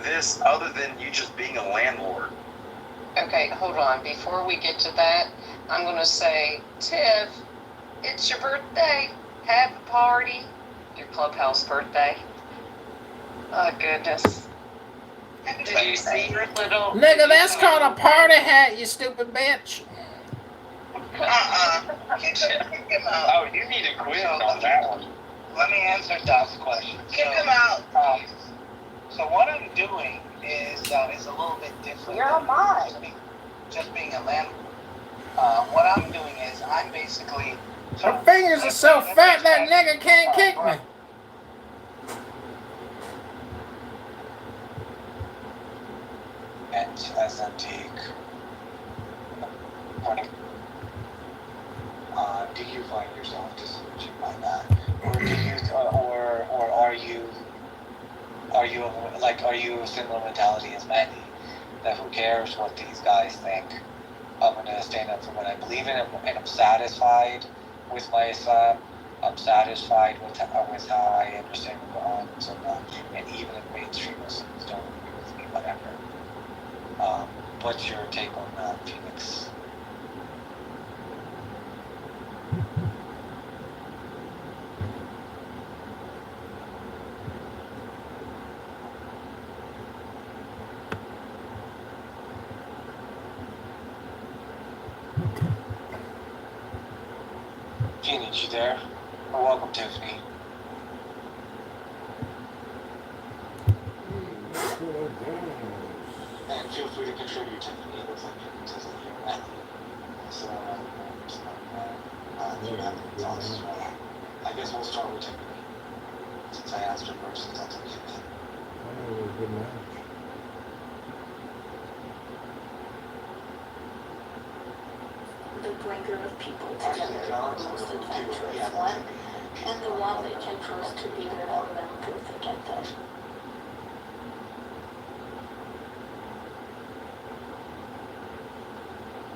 this other than you just being a landlord? Okay, hold on. Before we get to that, I'm going to say, Tiff, it's your birthday. Have a party. Your clubhouse birthday. Oh, goodness. Did you see your little... Nigga, that's called a party hat, you stupid bitch. Oh, you need a quiz on that one. Let me answer Doc's question. Kick him out. So what I'm doing is a little bit different. You're mine. Just being a landlord. What I'm doing is I'm basically... Her fingers are so fat that nigga can't kick me. And as antique. Do you find yourself disillusioned by that, or do you, or are you a similar mentality as Mandy, that who cares what these guys think? I'm gonna stand up for what I believe in, and I'm satisfied with my Islam. I'm satisfied with how I understand the Quran and so on. And even if mainstream Muslims don't agree with me, whatever. What's your take on that, Phoenix? Phoenix, you there? Or welcome, Tiffany. And feel free to contribute, Tiffany. It looks like you doesn't hear that. So, do you have any thoughts as well? I guess we'll start with Tiffany, since I asked her first, since that's okay. Good match. the bringer of people together, the most adventurous one, and the one that can prove to be there for them through thick and thin.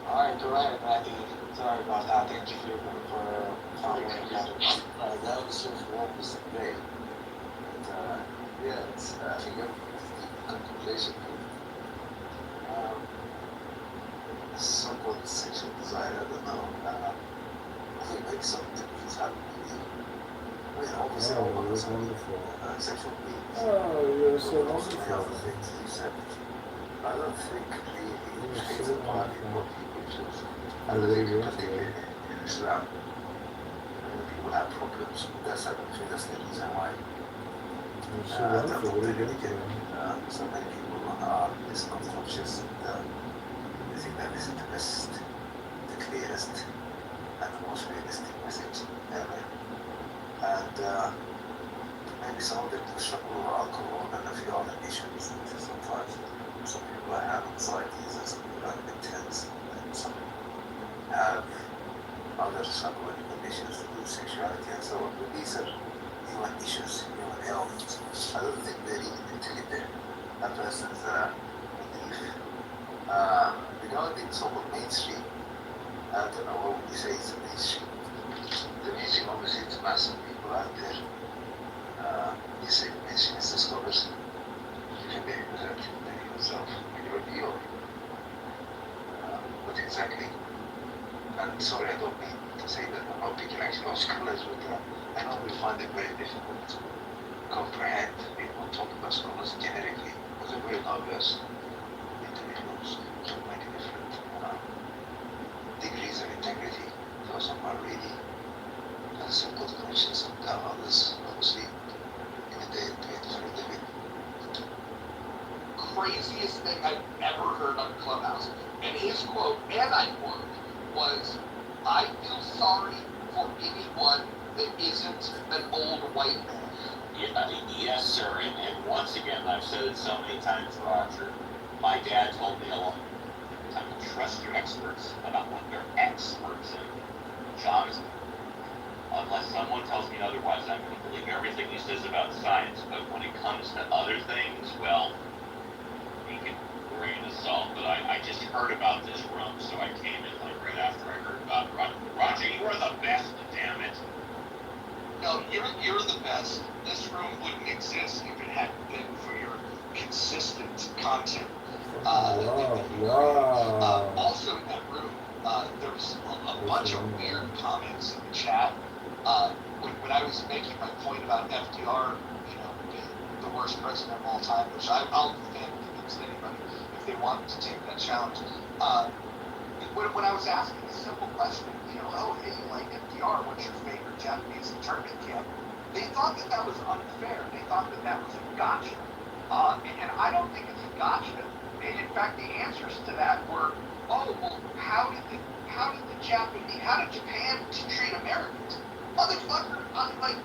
Alright, Matthew. Sorry about that. Thank you for coming together. That was just 1% great. And, yeah, it's, I think contemplation. So-called sexual desire, I don't know. I think like some difference happening. I mean, obviously, all of us are sexual beings. Oh, you're so Also, the other wonderful. things you said. I don't think the states of body what people choose. I don't think in Islam, when people have problems, that's I don't think that's the reason why. You're so wonderful. What are you doing today? So many people are this unconscious and they think that this is the best, the clearest, and the most realistic message ever. And maybe some of them do struggle with alcohol and a few other issues. Sometimes some people have anxieties and some people are intense and some people have other psychological conditions to do with sexuality and so on. But these are human issues, human health. I don't think they're even intelligent. A person's belief. Regarding so-called mainstream, I don't know what would you say is the mainstream. The mainstream obviously it's massive people out there. You say the mainstream is the scholars. You can be represented yourself in your view. What exactly? And sorry, I don't mean to say that I'm not picking actually on scholars, but I know we find it very difficult to comprehend people talking about scholars generically, because they're very diverse individuals, so many different degrees of integrity. So some are really has a good conscience, and others obviously in a day and date for a living. Craziest thing I've ever heard on Clubhouse, and his quote, and I quote, was, "I feel sorry for anyone that isn't an old white man." Yeah, yes, sir. And once again, I've said it so many times, Roger. My dad told me a long time to trust your experts about what they're experts in. John is. Unless someone tells me otherwise, I'm going to believe everything he says about science. But when it comes to other things, well, he can grain of salt. But I just heard about this room, so I came in like right after I heard about it. Roger, you are the best, damn it. No, you're the best. This room wouldn't exist if it hadn't been for your consistent content. Also in that room, there was a bunch of weird comments in the chat. When I was making my point about FDR, you know, being the worst president of all time, which I'll defend against anybody if they want to take that challenge. When I was asking a simple question, you know, oh, hey, you like FDR, what's your favorite Japanese internment camp? They thought that that was unfair. They thought that that was a gotcha. And I don't think it's a gotcha. And in fact, the answers to that were, oh, well, how did Japan treat Americans? Motherfucker, like,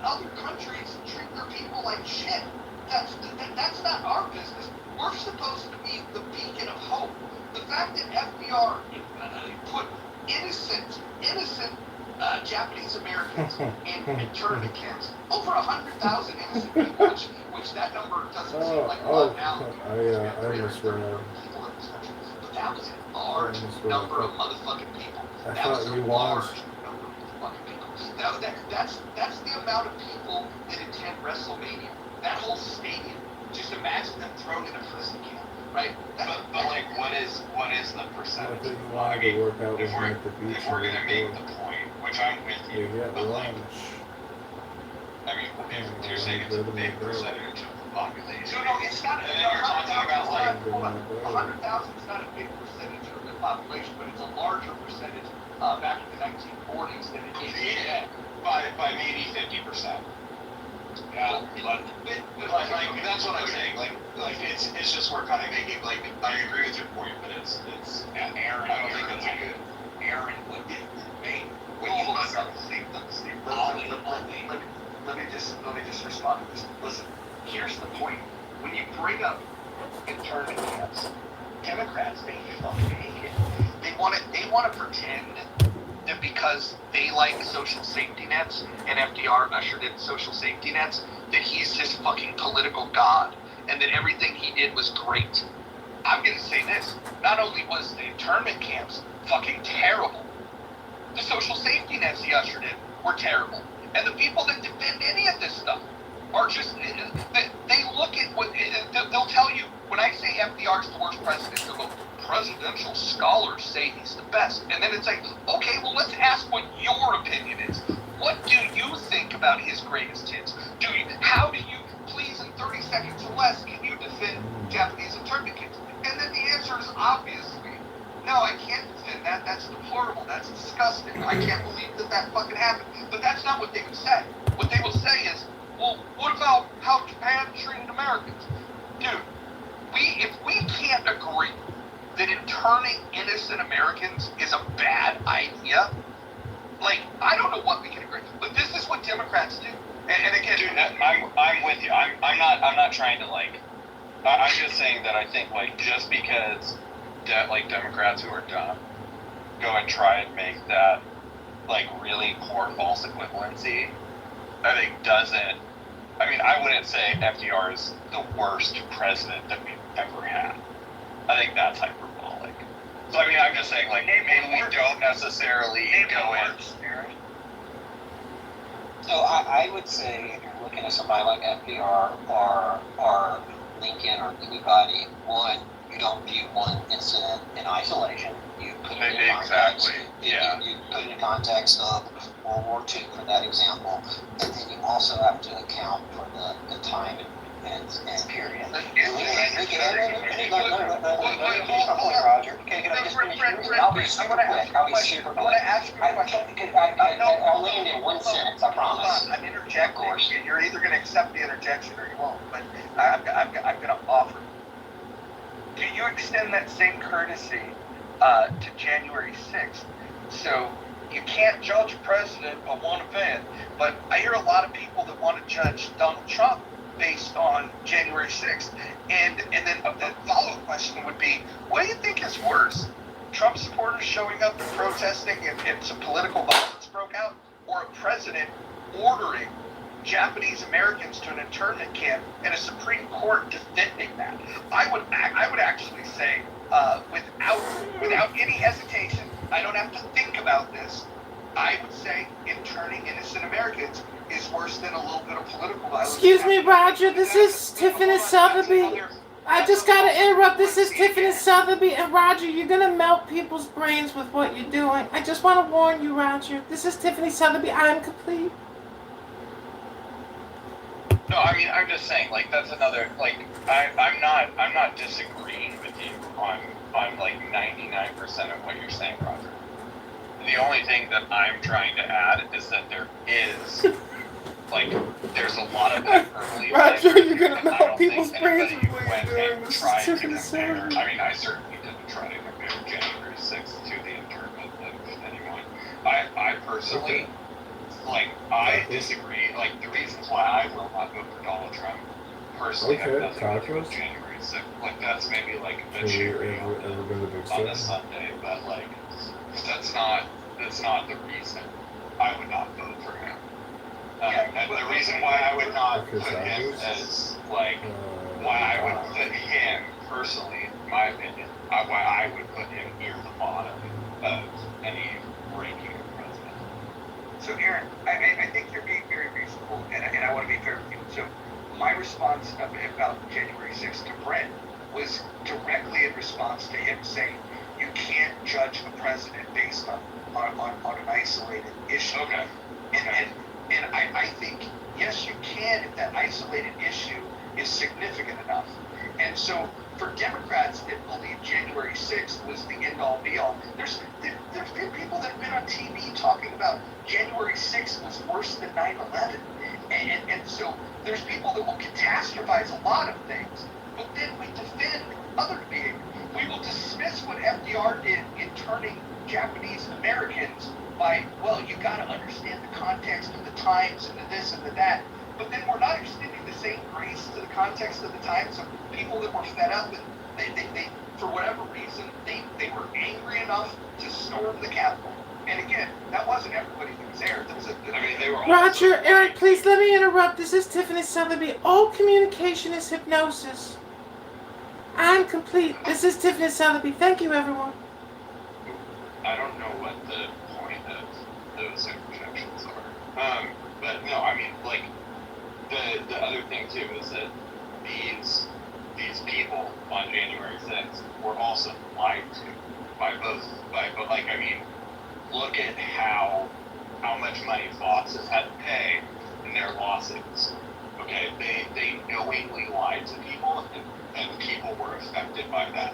other countries treat their people like shit. That's not our business. We're supposed to be the beacon of hope. The fact that FDR put innocent Japanese Americans in internment camps, over 100,000 innocent people, which that number doesn't seem like a lot now. I misread. But that was a large number of motherfucking people. I That was thought a you large lost. number of fucking people. That's the amount of people that attend WrestleMania. That whole stadium. Just imagine them thrown in a prison camp, right? But like, what is the I percentage? think you wanted to work out with me at the beach. If we're gonna make the point, which I'm with You you, get but like, lunch. I mean, if you're saying it's a big percentage of the population. No, it's not. And then you're talking about like, 100,000 is not a big percentage of the population, but it's a larger percentage back in the 1940s than it is today. by maybe 50%. Yeah, but like that's what I'm saying. Like it's just we're kind of making, like, I agree with your point, but it's Aaron. I don't think that's a good. Aaron would be made. Let me just respond to this. Listen, here's the point. When you bring up internment camps, Democrats, they fucking hate it. They want to pretend that because they like social safety nets and FDR ushered in social safety nets, that he's this fucking political god and that everything he did was great. I'm going to say this. Not only was the internment camps fucking terrible, the social safety nets he ushered in were terrible. And the people that defend any of this stuff are just, they look at what, they'll tell you, when I say FDR's the worst president, they'll go, presidential scholars say he's the best. And then it's like, okay, well, let's ask what your opinion is. What do you think about his greatest hits? How do you, please, in 30 seconds or less, can you defend Japanese internment camps? And then the answer is obviously, no, I can't defend that. That's deplorable. That's disgusting. I can't believe that fucking happened. But that's not what they would say. What they will say is, well, what about how Japan treated Americans? Dude, if we can't agree that interning innocent Americans is a bad idea, like, I don't know what we can agree. But this is what Democrats do. And again, dude, I'm with you. I'm not trying to, like, I'm just saying that I think, like, just because Democrats who are dumb go and try and make that, like, really poor false equivalency, I think doesn't, I mean, I wouldn't say FDR is the worst president that we've ever had. I think that's hyperbolic. So, I mean, I'm just saying, like, maybe we don't necessarily go in. So I would say, if you're looking at somebody like FDR or Lincoln or anybody, one, you don't view one incident in isolation. You put it in context. You put it in context of World War II for that example, and then you also have to account for the time and period. Roger. I'll be super quick. I'll land in one sentence, I promise. I'm interjecting. You're either going to accept the interjection or you won't, but I'm going to offer. Do you extend that same courtesy to January 6th? So you can't judge a president on one event, but I hear a lot of people that want to judge Donald Trump based on January 6th. And then the follow-up question would be, what do you think is worse? Trump supporters showing up and protesting and some political violence broke out, or a president ordering Japanese Americans to an internment camp and a Supreme Court defending that? I would actually say, without any hesitation, I don't have to think about this, I would say interning innocent Americans is worse than a little bit of political violence. Excuse me, Roger, this is Tiffany Sotheby. I just gotta interrupt. This is Tiffany Sotheby, and Roger, you're gonna melt people's brains with what you're doing. I just want to warn you, Roger. This is Tiffany Sotheby. I am complete. No, I mean, I'm just saying, like, that's another, like, I'm not disagreeing with you on like 99% of what you're saying, Roger. The only thing that I'm trying to add is that there is, like, there's a lot of hyperbole. Roger, you're gonna melt people's brains with what what you're doing. This is Tiffany Sotheby. I mean, I certainly didn't try to compare January 6th to the internment of anyone. I personally, like, I disagree. Like, the reasons why I will not vote for Donald Trump personally have nothing to do with January 6th. Like, that's maybe like a cherry on a Sunday, but like, that's not the reason I would not vote for him. And the reason why I would not put him as, like, why I would put him personally, in my opinion, why I would put him near the bottom of any ranking of president. So, Aaron, I think you're being very reasonable, and I want to be fair with you. So, my response about January 6th to Brent was directly in response to him saying, you can't judge a president based on an isolated issue. Okay. And I think, yes, you can if that isolated issue is significant enough. And so for Democrats that believe January 6th was the end-all be-all, there's been people that have been on TV talking about January 6th was worse than 9/11. And so there's people that will catastrophize a lot of things, but then we defend other behavior. We will dismiss what FDR did in turning Japanese Americans by, well, you got to understand the context of the times and the this and the that. But then we're not extending the same grace to the context of the times of people that were fed up and for whatever reason, they were angry enough to storm the Capitol. And again, that wasn't everybody who was there. They were Roger, Eric, please let me interrupt. This is Tiffany Sotheby. All communication is hypnosis. I'm complete. This is Tiffany Sotheby. Thank you, everyone. I don't know what the point of those interjections are. But no, I mean, like, the other thing too is that these people on January 6th were also lied to by both, like, I mean, look at how much money Fox has had to pay in their lawsuits. Okay, they knowingly lied to people, and people were affected by that.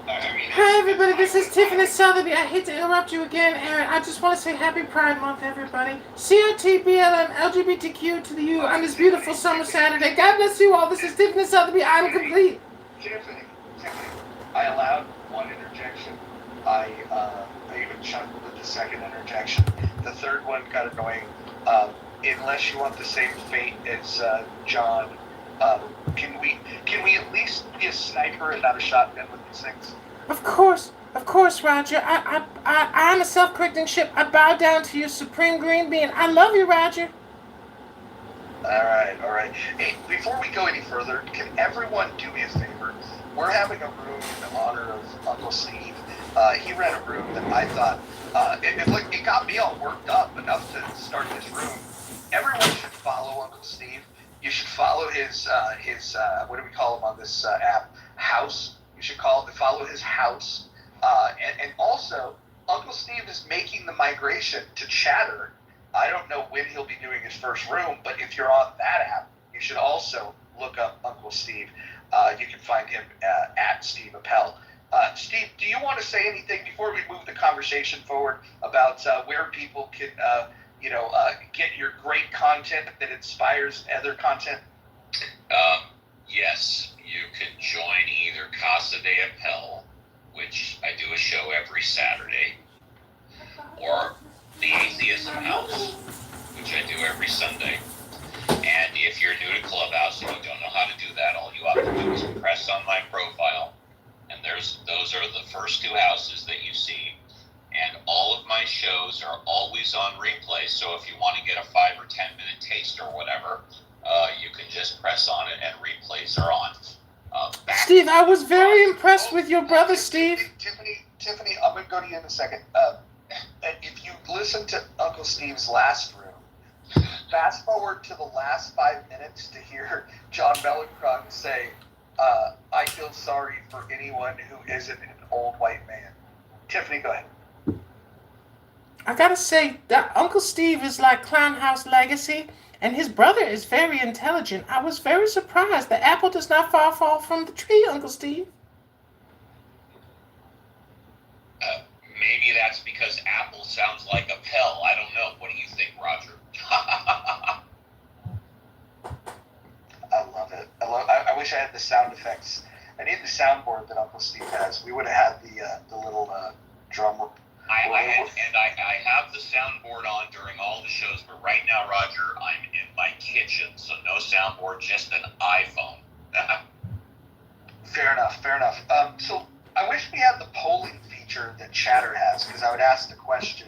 I mean, Hi, everybody. This is Tiffany Sotheby. I hate to interrupt you again, Aaron. I just want to say Happy Pride Month, everybody. CRT, BLM, LGBTQ to the U on this beautiful summer Saturday. God bless you all. This is Tiffany Sotheby. I'm complete. Tiffany, I allowed one interjection. I even chuckled at the second interjection. The third one got annoying. Unless you want the same fate as John, can we at least be a sniper and not a shotgun with these things? Of course, Roger. I'm a self-correcting ship. I bow down to your supreme green being. I love you, Roger. All right. Hey, before we go any further, can everyone do me a favor? We're having a room in honor of Uncle Steve. He ran a room that I thought it got me all worked up enough to start this room. Everyone should follow Uncle Steve. You should follow his what do we call him on this app? House. You should follow his house. And also, Uncle Steve is making the migration to Chatter. I don't know when he'll be doing his first room, but if you're on that app, you should also look up Uncle Steve. You can find him at Steve Appel. Steve, do you want to say anything before we move the conversation forward about where people can, get your great content that inspires other content? Yes, you can join either Casa de Appel, which I do a show every Saturday, or the Atheism House, which I do every Sunday. And if you're new to Clubhouse and you don't know how to do that, all you have to do is press on my profile, and those are the first two houses that you see. And all of my shows are always on replay, so if you want to get a 5 or 10 minute taste or whatever, you can just press on it and replays are on. Steve, I was very impressed with your brother, Steve. Tiffany, I'm going to go to you in a second. If you listen to Uncle Steve's last room, fast forward to the last 5 minutes to hear John Mellencrone say, I feel sorry for anyone who isn't an old white man. Tiffany, go ahead. I gotta say that Uncle Steve is like Clownhouse Legacy, and his brother is very intelligent. I was very surprised. The apple does not fall from the tree, Uncle Steve. Maybe that's because apple sounds like Appel. I don't know. What do you think, Roger? I love it. I wish I had the sound effects. I need the soundboard that Uncle Steve has. We would have had the little drum. I have the soundboard on during all the shows, but right now, Roger, I'm in my kitchen, so no soundboard, just an iPhone. Fair enough. So I wish we had the polling feature that Chatter has, because I would ask the question,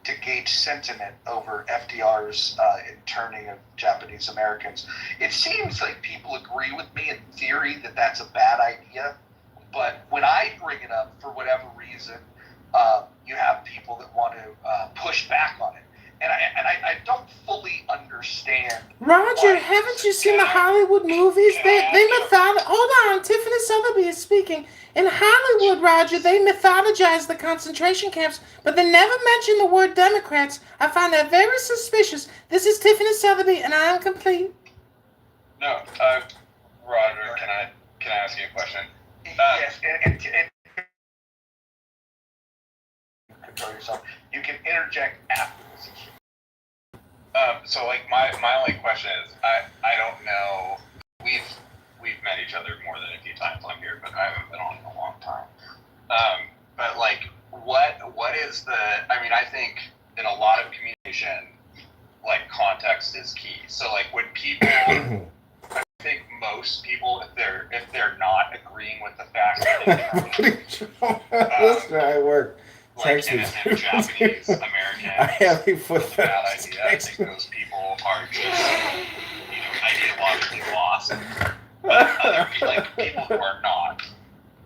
to gauge sentiment over FDR's interning of Japanese Americans. It seems like people agree with me in theory that that's a bad idea. But when I bring it up, for whatever reason, you have people that want to push back on it. And I don't fully understand. Roger, haven't you seen the Hollywood movies? Hold on, Tiffany Sotheby is speaking. In Hollywood, Roger, they mythologize the concentration camps, but they never mention the word Democrats. I find that very suspicious. This is Tiffany Sotheby, and I am complete. No, Roger, can I ask you a question? Yes, and control yourself. You can interject after this issue. So like my only question is, I don't know. We've met each other more than a few times on here, but I haven't been on in a long time. But like, what is the? I mean, I think in a lot of communication, like context is key. So like when people, I think most people, if they're not agreeing with the fact that This guy work. like Text me. innocent Japanese Americans, I have a foot it's a bad fetish. idea. I think those people are just, ideologically lost. But other people who are not,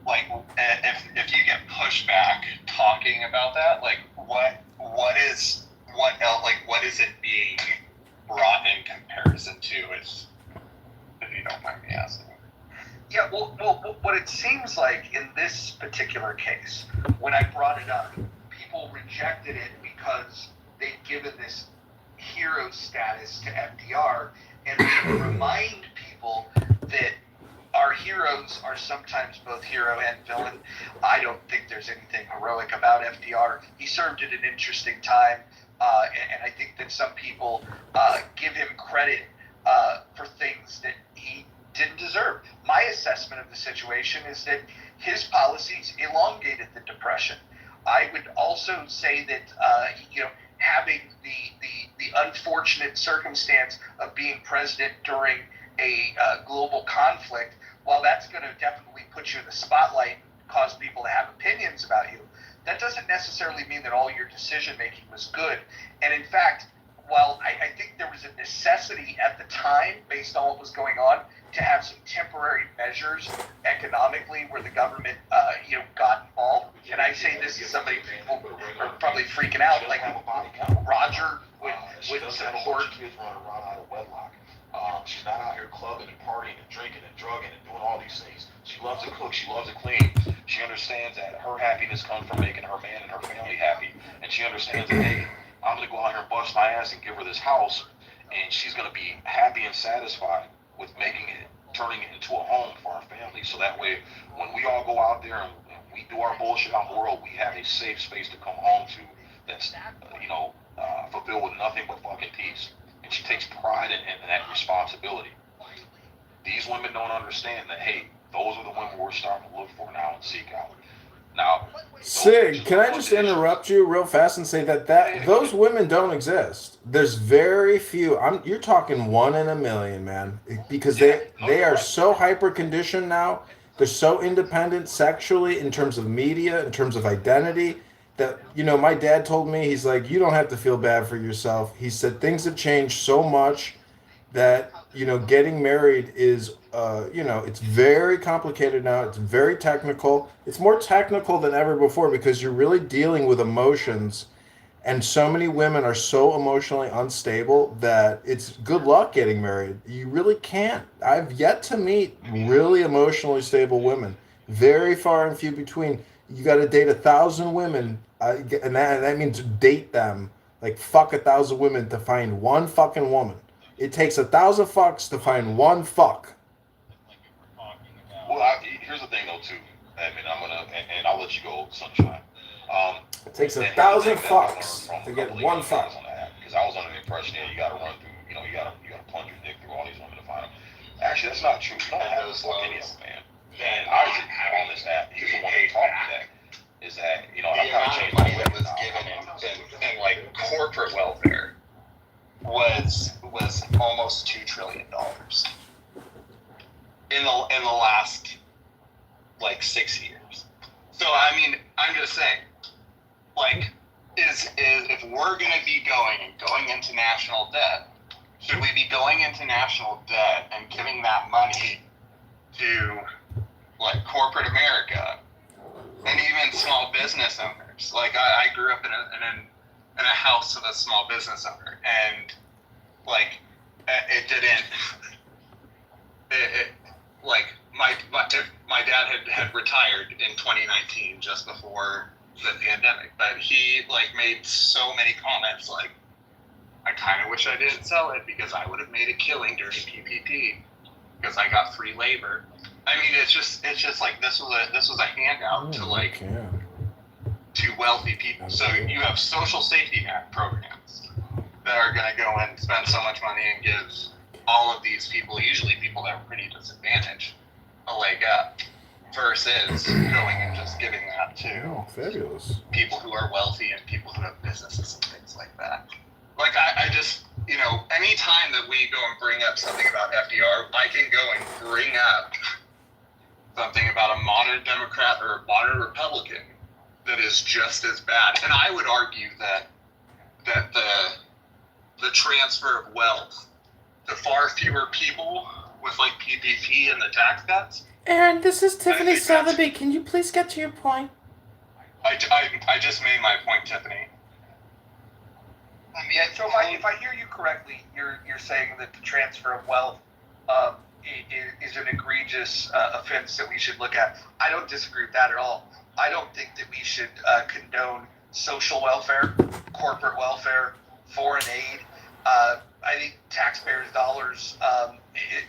if you get pushback talking about that, what is it being brought in comparison to? If you don't mind me asking. Yeah, well, what it seems like in this particular case, when I brought it up, people rejected it because they'd given this hero status to FDR, and we remind people that our heroes are sometimes both hero and villain. I don't think there's anything heroic about FDR. He served at an interesting time, and I think that some people give him credit for things that he didn't deserve. My assessment of the situation is that his policies elongated the Depression. I would also say that having the unfortunate circumstance of being president during a global conflict, while that's going to definitely put you in the spotlight and cause people to have opinions about you, that doesn't necessarily mean that all your decision making was good. And in fact, while I think there was a necessity at the time, based on what was going on, to have some temporary measures economically where the government, got involved. And I say this to somebody, people are probably freaking out, like Roger would support. Kids running around out of wedlock. She's not out here clubbing and partying and drinking and drugging and doing all these things. She loves to cook. She loves to clean. She understands that her happiness comes from making her man and her family happy. And she understands that, hey, I'm going to go out here and bust my ass and give her this house, and she's going to be happy and satisfied with turning it into a home for our family. So that way, when we all go out there and we do our bullshit out in the world, we have a safe space to come home to that's, fulfilled with nothing but fucking peace. And she takes pride in that responsibility. These women don't understand that, hey, those are the women we're starting to look for now and seek out. Now, Sig, can I just interrupt you real fast and say that those women don't exist? There's very few. You're talking 1 in a million, man, because they are so hyper conditioned now. They're so independent sexually, in terms of media, in terms of identity, that my dad told me, he's like, you don't have to feel bad for yourself. He said things have changed so much that getting married is it's very complicated now. It's very technical. It's more technical than ever before because you're really dealing with emotions, and so many women are so emotionally unstable that it's good luck getting married. You really can't. I've yet to meet really emotionally stable women. Very far and few between. You got to date 1,000 women, and that means date them. Like fuck 1,000 women to find one fucking woman. It takes 1,000 fucks to find one fuck. Well, here's the thing though too. I mean, and I'll let you go, Sunshine. It takes 1,000 fucks to get one fuck. Because I was under the impression that you got to run through, you got to plunge your dick through all these women to find them. Actually, that's not true. You don't have to fuck any of them, man. And Isaac on this app, he's the one who taught me that. Is that the amount of money that was given in corporate welfare was almost $2 trillion in the last 6 years. So I mean, I'm just saying, is if we're going to be going into national debt, should we be going into national debt and giving that money to corporate America and even small business owners? I grew up in a house of a small business owner, and it didn't. My dad had retired in 2019, just before the pandemic, but he made so many comments I kind of wish I didn't sell it because I would have made a killing during PPP because I got free labor. I mean, it's just this was a handout to wealthy people. So you have social safety net programs that are going to go and spend so much money and give all of these people, usually people that are pretty disadvantaged, a leg up, versus going and just giving that to fabulous people who are wealthy and people who have businesses and things like that. I just you know, anytime that we go and bring up something about FDR, I can go and bring up something about a modern Democrat or a modern Republican that is just as bad. And I would argue that the transfer of wealth to far fewer people with like PPP and the tax cuts. Aaron, this is Tiffany Sotheby. Can you please get to your point? I just made my point, Tiffany. Yeah, so if I hear you correctly, you're saying that the transfer of wealth is an egregious offense that we should look at. I don't disagree with that at all. I don't think that we should condone social welfare, corporate welfare, foreign aid. I think taxpayers' dollars,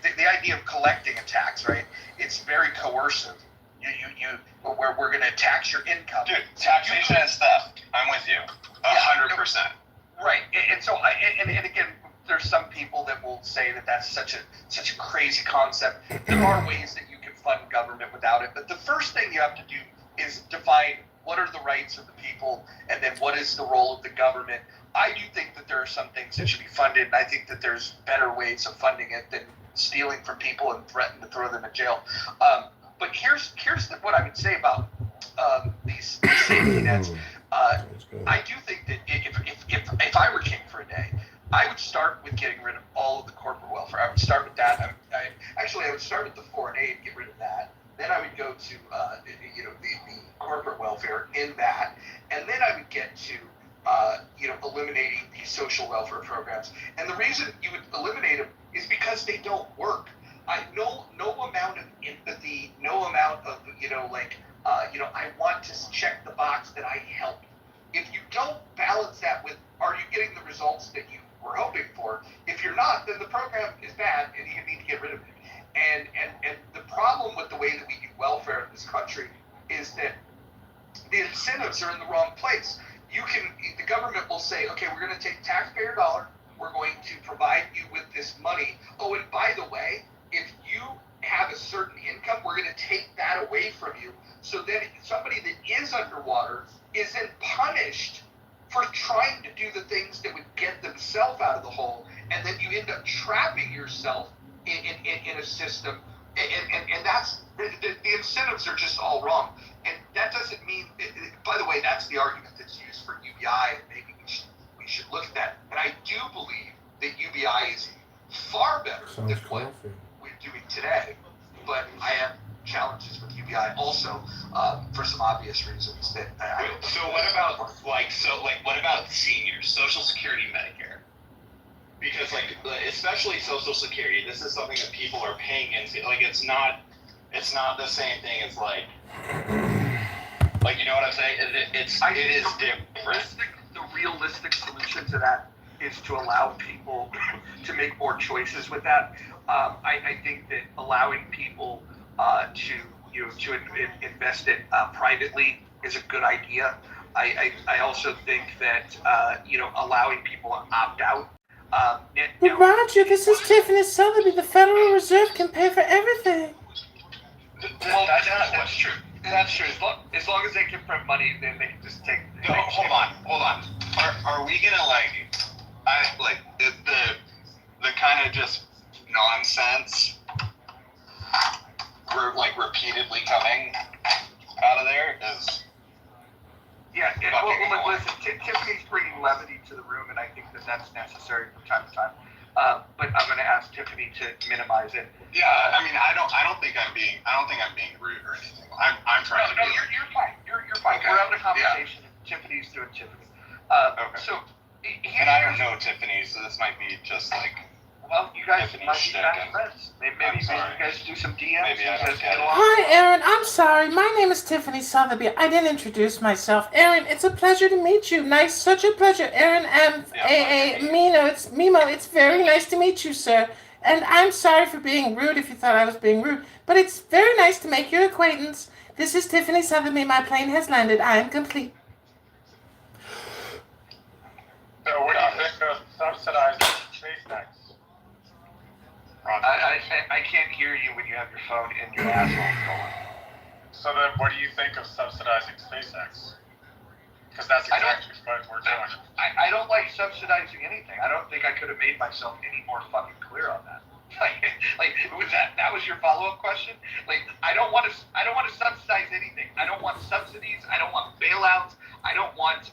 the idea of collecting a tax, right? It's very coercive. We're going to tax your income. Dude, taxation is theft. I'm with you, 100%. Right, and so and again, there's some people that will say that that's such a crazy concept. There are ways that you can fund government without it, but the first thing you have to do is define what are the rights of the people, and then what is the role of the government. I do think that there are some things that should be funded, and I think that there's better ways of funding it than stealing from people and threatening to throw them in jail. But here's what I would say about these safety nets. I do think that if I were king for a day, I would start with getting rid of all of the corporate welfare. I would start with that. I would start with the foreign aid, get rid of that. Then I would go to the corporate welfare in that, and then I would get to eliminating these social welfare programs. And the reason you would eliminate them is because they don't work. No amount of empathy, no amount of I want to check the box that I helped. If you don't balance that with, are you getting the results that you were hoping for? If you're not, then the program is bad and you need to get rid of it. And the problem with the way that we do welfare in this country is that the incentives are in the wrong place. The government will say, okay, we're going to take taxpayer dollar, we're going to provide you with this money. Oh, and by the way, if you have a certain income, we're going to take that away from you. So then somebody that is underwater is then punished for trying to do the things that would get themselves out of the hole, and then you end up trapping yourself in a system, and that's the incentives are just all wrong. And that doesn't mean, by the way, that's the argument that's used for UBI, and maybe we should look at that. And I do believe that UBI is far better than what we're doing today, but I have challenges with UBI also for some obvious reasons that I don't. So what about seniors, Social Security, Medicare? Because especially Social Security, this is something that people are paying into. It's not the same thing as you know what I'm saying? It is different. The realistic solution to that is to allow people to make more choices with that. I think that allowing people to invest it privately is a good idea. I also think that allowing people to opt out. But Roger, this is Tiffany Sotheby. The Federal Reserve can pay for everything. Well, that's true. That's true. As long as they can print money, then they can just take. No, hold on. Are we gonna the kind of just nonsense we're repeatedly coming out of there is. Yeah. Well, listen, Tiffany's bringing levity to the room, and I think that that's necessary from time to time. But I'm going to ask Tiffany to minimize it. Yeah, I mean, I don't think I'm being rude or anything. I'm trying. No, you're fine. You're fine. Okay. We're having a conversation. Yeah. Tiffany's doing Tiffany. Okay. So. And I don't know Tiffany, so this might be just Well, you guys might be fast friends. Maybe you guys do some DMs. Maybe I don't get it. Hi, Aaron. I'm sorry. My name is Tiffany Sotheby. I didn't introduce myself. Aaron, it's a pleasure to meet you. Such a pleasure. Aaron and Mimo. It's very nice to meet you, sir. And I'm sorry for being rude if you thought I was being rude. But it's very nice to make your acquaintance. This is Tiffany Sotheby. My plane has landed. I am complete. So what do you think of subsidizing SpaceX? I can't hear you when you have your phone in your asshole going. So then what do you think of subsidizing SpaceX? Because that's exactly what we're doing. I don't like subsidizing anything. I don't think I could have made myself any more fucking clear on that. Like was that was your follow-up question? Like I don't want to subsidize anything. I don't want subsidies. I don't want bailouts. I don't want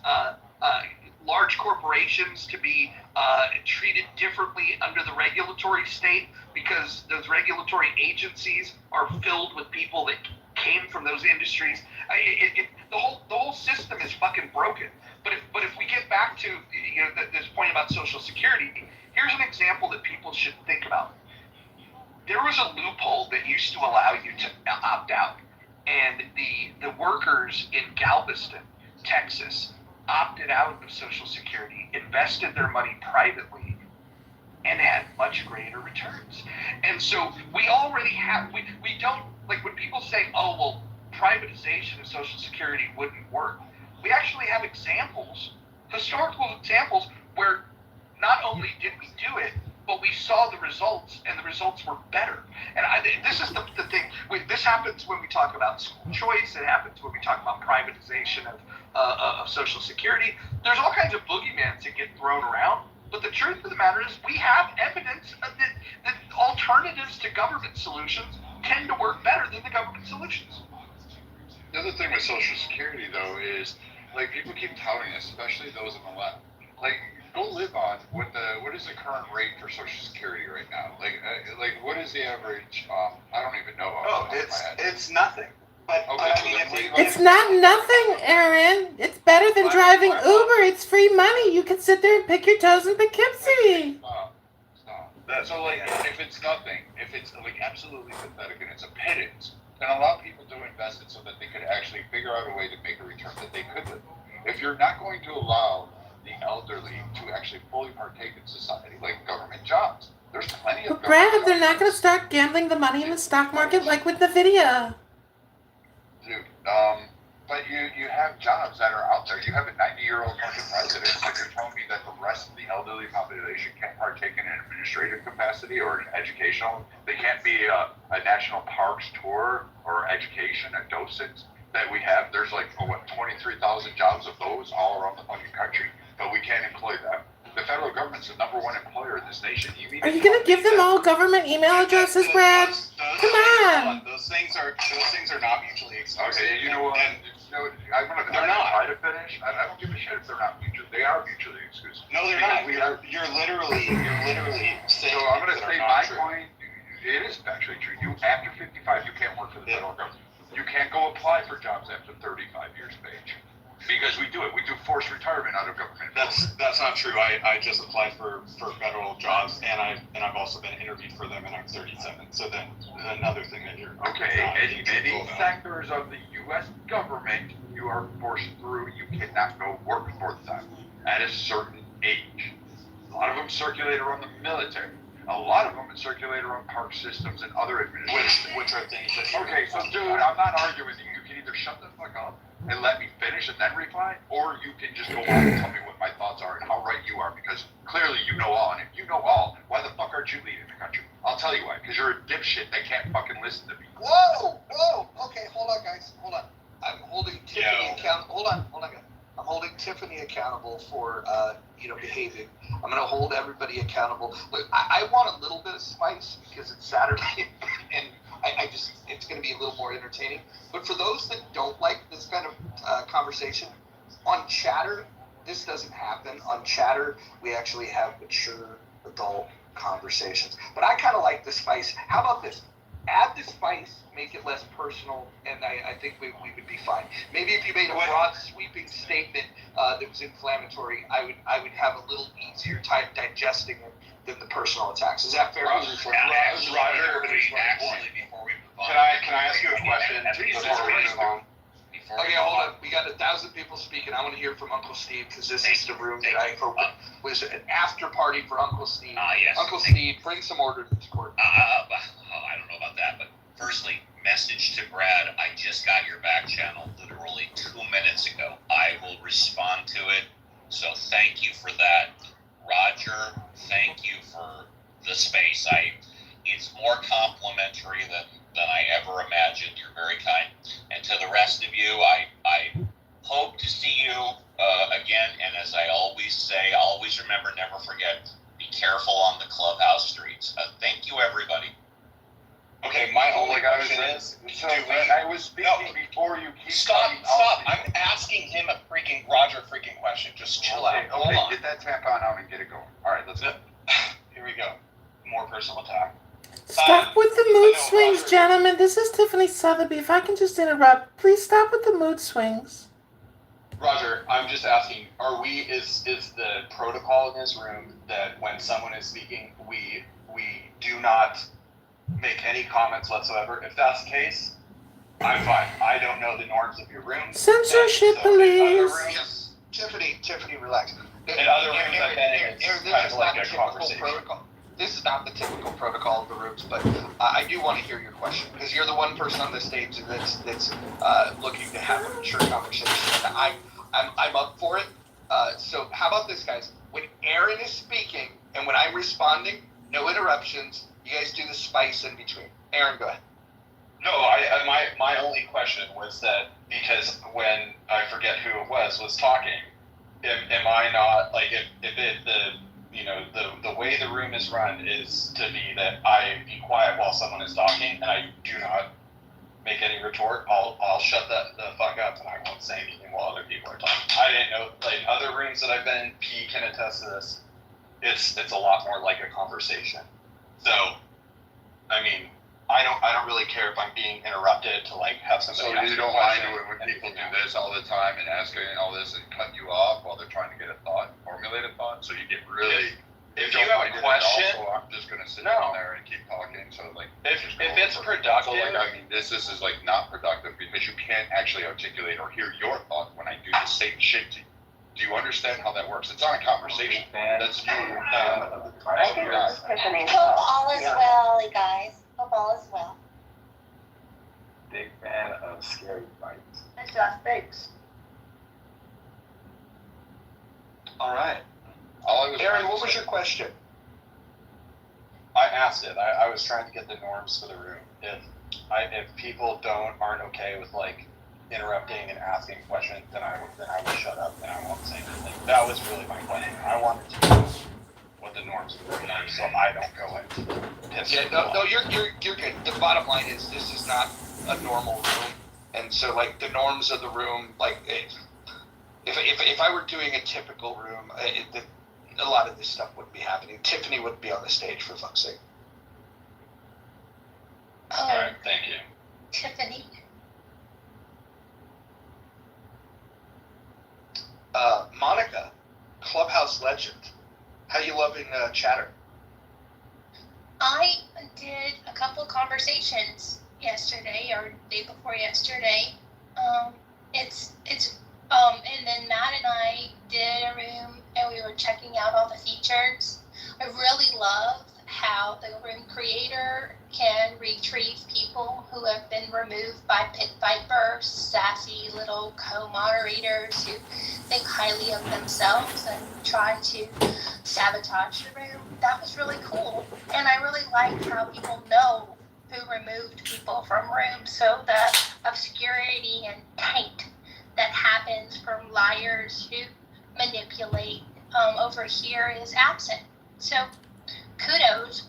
large corporations to be treated differently under the regulatory state because those regulatory agencies are filled with people that came from those industries. The whole system is fucking broken. But if we get back to this point about Social Security, here's an example that people should think about. There was a loophole that used to allow you to opt out, and the workers in Galveston, Texas, opted out of Social Security, invested their money privately, and had much greater returns. And so we already have, we don't, like when people say, oh, well, privatization of Social Security wouldn't work, we actually have examples, historical examples, where not only did we do it, but we saw the results, and the results were better. And this is the thing. This happens when we talk about school choice. It happens when we talk about privatization of Social Security. There's all kinds of boogeymans that get thrown around. But the truth of the matter is we have evidence that alternatives to government solutions tend to work better than the government solutions. The other thing with Social Security, though, is, like, people keep touting this, especially those on the left. Like, go live on what is the current rate for Social Security right now? Like what is the average? I don't even know. It's nothing. But okay, I mean, it's not nothing, Aaron. It's better than driving Uber. It's free money. You can sit there and pick your toes in Poughkeepsie. Stop. So like, if it's nothing, if it's like absolutely pathetic and it's a pittance, then allow people to invest it so that they could actually figure out a way to make a return that they could live. If you're not going to allow the elderly to actually fully partake in society, like government jobs. There's plenty of. But Brad, they're not going to start gambling the money in the stock market like with NVIDIA. Dude, but you have jobs that are out there. You have a 90-year-old fucking president, but you're telling me that the rest of the elderly population can't partake in an administrative capacity or an educational. They can't be a national parks tour or education, a docent that we have. There's like 23,000 jobs of those all around the fucking country. But we can't employ them. The federal government's the #1 employer in this nation. Are you gonna give them all government email addresses, Brad? Come on. Those things are not mutually exclusive. Okay, you know what? I'm gonna try to finish. I don't give a shit if they're not mutually. They are mutually exclusive. No, they're not. You're literally saying. So I'm gonna say my point. It is factually true. You after 55, you can't work for the federal government. You can't go apply for jobs after 35 years of age. Because we do it. We do forced retirement out of government. That's not true. I just applied for federal jobs, and I've also been interviewed for them, and I'm 37. So then another thing that you're in many sectors of the U.S. government, you are forced through. You cannot go work for them at a certain age. A lot of them circulate around the military. A lot of them circulate around park systems and other administrations. Which are things that. Okay, so dude, I'm not arguing with you. You can either shut the fuck up and let me finish and then reply, or you can just go on and tell me what my thoughts are and how right you are, because clearly you know all, and if you know all, why the fuck aren't you leading the country? I'll tell you why, because you're a dipshit that can't fucking listen to me. Whoa! Okay, hold on, guys. Hold on. I'm holding Tiffany accountable. Hold on, guys. I'm holding Tiffany accountable for, behaving. I'm going to hold everybody accountable. Look, I want a little bit of spice because it's Saturday, and it's going to be a little more entertaining. But for those that don't like this kind of conversation, on Chatter, this doesn't happen. On Chatter, we actually have mature adult conversations. But I kind of like the spice. How about this? Add the spice, make it less personal, and I think we would be fine. Maybe if you made a broad, sweeping statement that was inflammatory, I would have a little easier time digesting it than the personal attacks. Is that fair? Roger, before we move on. Can I ask you a question before we move on? Okay, hold on. We got 1,000 people speaking. I want to hear from Uncle Steve because this is the room that I hope was an after party for Uncle Steve. Yes. Uncle Steve, bring some order to the court. I don't know about that, but firstly, message to Brad. I just got your back channel literally 2 minutes ago. I will respond to it. So thank you for that. Roger, thank you for the space. It's more complimentary than I ever imagined. You're very kind. And to the rest of you, I hope to see you again. And as I always say, always remember, never forget, be careful on the clubhouse streets. Thank you, everybody. Okay, my only question is, I was speaking before you keep stop. I'm asking him a Roger freaking question. Just chill out. Hold on. Get that tampon out and get it going. All right, let's go. Here we go. More personal attack. Stop with the mood swings, gentlemen. This is Tiffany Sotheby. If I can just interrupt, please stop with the mood swings. Roger, I'm just asking, is the protocol in this room that when someone is speaking, we do not make any comments whatsoever? If that's the case, I'm fine. I don't know the norms of your room. Censorship, please. Tiffany, relax. In other rooms I've been in, it's kind of like a conversation. Protocol. This is not the typical protocol of the rooms, but I do want to hear your question because you're the one person on the stage that's looking to have a mature conversation, and I'm up for it. So how about this, guys? When Aaron is speaking and when I'm responding, no interruptions. You guys do the spice in between. Aaron, go ahead. No, my only question was that because when I forget who it was talking, am I not like if the way the room is run is to be that I be quiet while someone is talking and I do not make any retort, I'll shut the fuck up and I won't say anything while other people are talking. I didn't know, like other rooms that I've been in, P can attest to this. It's a lot more like a conversation. So, I mean, I don't really care if I'm being interrupted to like have somebody. So you don't mind when people do this all the time and asking all this and cut you off while they're trying to get a thought, formulate a thought, so you get really. If you have a question, I'm just gonna sit down there and keep talking. So like, if it's productive, so like I mean, this is like not productive because you can't actually articulate or hear your thought when I do the same shit to you. Do you understand how that works? It's not a conversation. That's you. Hope all is well, you guys. Hope all is well. Big fan of scary fights. And Josh Bakes. All right. Aaron, what was your question? I asked it. I was trying to get the norms for the room. If people aren't okay with like interrupting and asking questions, then I will shut up and I won't say anything. That was really my question. I wanted to know what the norms of the room are, so I don't go into piss. Yeah, no, you're good. The bottom line is this is not a normal room, and so like the norms of the room, like if I were doing a typical room, a lot of this stuff wouldn't be happening. Tiffany wouldn't be on the stage, for fuck's sake. Oh, all right, thank you. Tiffany. Monica, Clubhouse legend. How you loving Chatter? I did a couple of conversations yesterday or day before yesterday. And then Matt and I did a room and we were checking out all the features. I really love how the room creator can retrieve people who have been removed by Pit Vipers, sassy little co-moderators who think highly of themselves and try to sabotage the room. That was really cool. And I really liked how people know who removed people from rooms, so that obscurity and taint that happens from liars who manipulate over here is absent. So, kudos.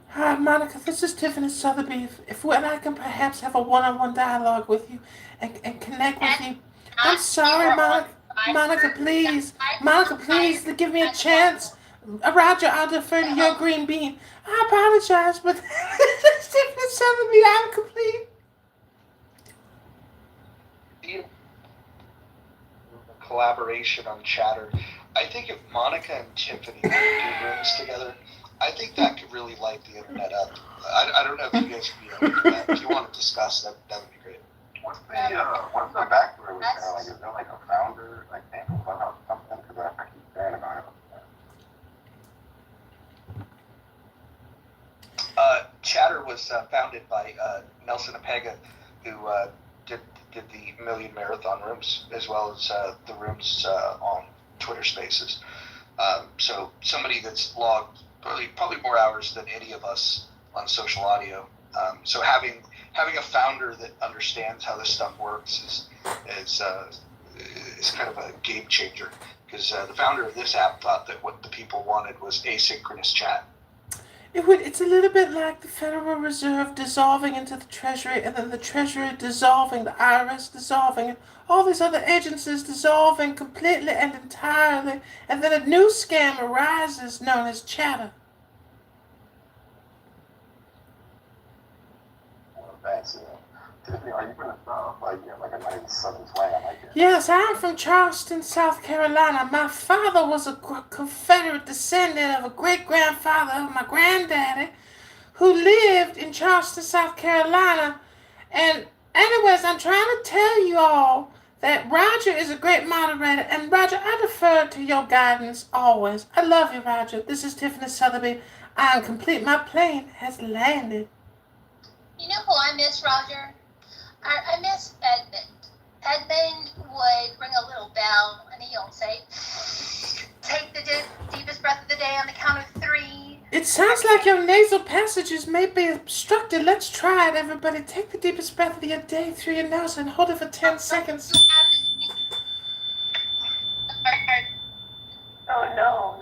Hi, Monica, this is Tiffany Sotheby. If I can perhaps have a one-on-one dialogue with you and connect with you. I'm sorry, Monica, please. Monica, please, give me a chance. Roger, I'll defer to your green bean. I apologize, but this is Tiffany Sotheby. I'm complete. Collaboration on Chatter. I think if Monica and Tiffany do rooms together, I think that could really light the internet up. I don't know if you guys would be open to that. If you want to discuss that, that would be great. What's the backstory with that? Like, is there like a founder, like name of Clubhouse or something? Because I keep hearing about it. Chatter was founded by Nelson Apega, who did the Million Marathon rooms as well as the rooms on Twitter Spaces. So somebody that's logged probably more hours than any of us on social audio. So having having a founder that understands how this stuff works is kind of a game changer. Because the founder of this app thought that what the people wanted was asynchronous chat. It's a little bit like the Federal Reserve dissolving into the Treasury, and then the Treasury dissolving, the IRS dissolving, and all these other agencies dissolving completely and entirely, and then a new scam arises known as chatter. Thanks. Tiffany, are you gonna like a nice southern twang? I like it. Yes, I'm from Charleston, South Carolina. My father was a Confederate descendant of a great-grandfather of my granddaddy who lived in Charleston, South Carolina. And anyways, I'm trying to tell you all that Roger is a great moderator. And Roger, I defer to your guidance always. I love you, Roger. This is Tiffany Sotheby. I am complete. My plane has landed. You know who I miss, Roger? I miss Edmund. Edmund would ring a little bell, and he'll say, take the deepest breath of the day on the count of 3. It sounds like your nasal passages may be obstructed. Let's try it, everybody. Take the deepest breath of your day through your nose and hold it for 10 seconds. Oh, no.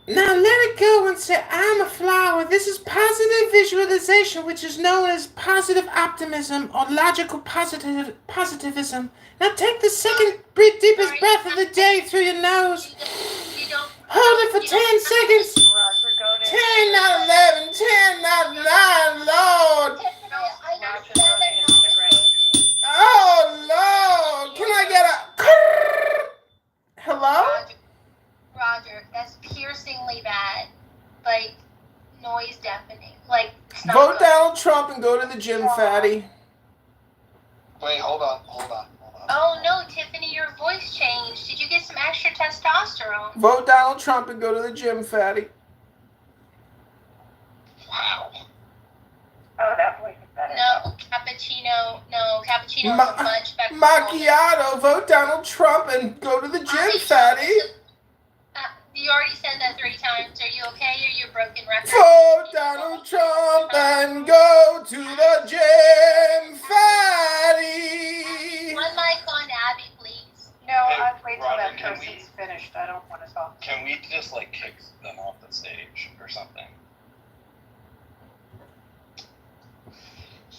Now let it go and say, I'm a flower. This is positive visualization, which is known as positive optimism or logical positivism. Now take the second deepest breath of the day through your nose. Hold it for 10 seconds. 10, not 11, 10, not 9, Lord. Oh, Lord. Can I get a... Hello? Roger, that's piercingly bad. Like, noise deafening. Like, Vote Donald Trump and go to the gym, fatty. Wait, hold on. Oh, no, Tiffany, your voice changed. Did you get some extra testosterone? Vote Donald Trump and go to the gym, fatty. Wow. Oh, that voice is better. No, cappuccino is a much better. Macchiato, vote Donald Trump and go to the gym, fatty. You already said that 3 times. Are you okay? Or you're broken record? Vote Donald Trump and go to the gym, fatty. One mic on Abby, please. No, Hey, I'd wait till Roger, that can person's finished. I don't want to talk. Can we just like kick them off the stage or something?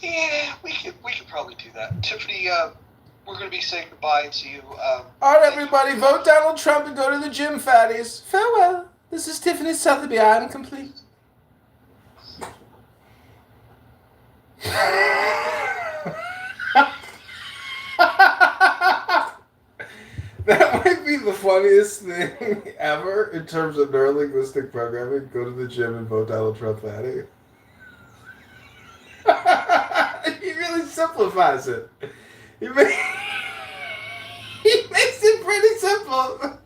Yeah, we could probably do that. Tiffany, we're going to be saying goodbye to you. All right, everybody, vote Donald Trump and go to the gym, fatties. Farewell. This is Tiffany Sotheby. I'm complete. That might be the funniest thing ever in terms of neurolinguistic programming. Go to the gym and vote Donald Trump, fatty. He really simplifies it. He makes it pretty simple.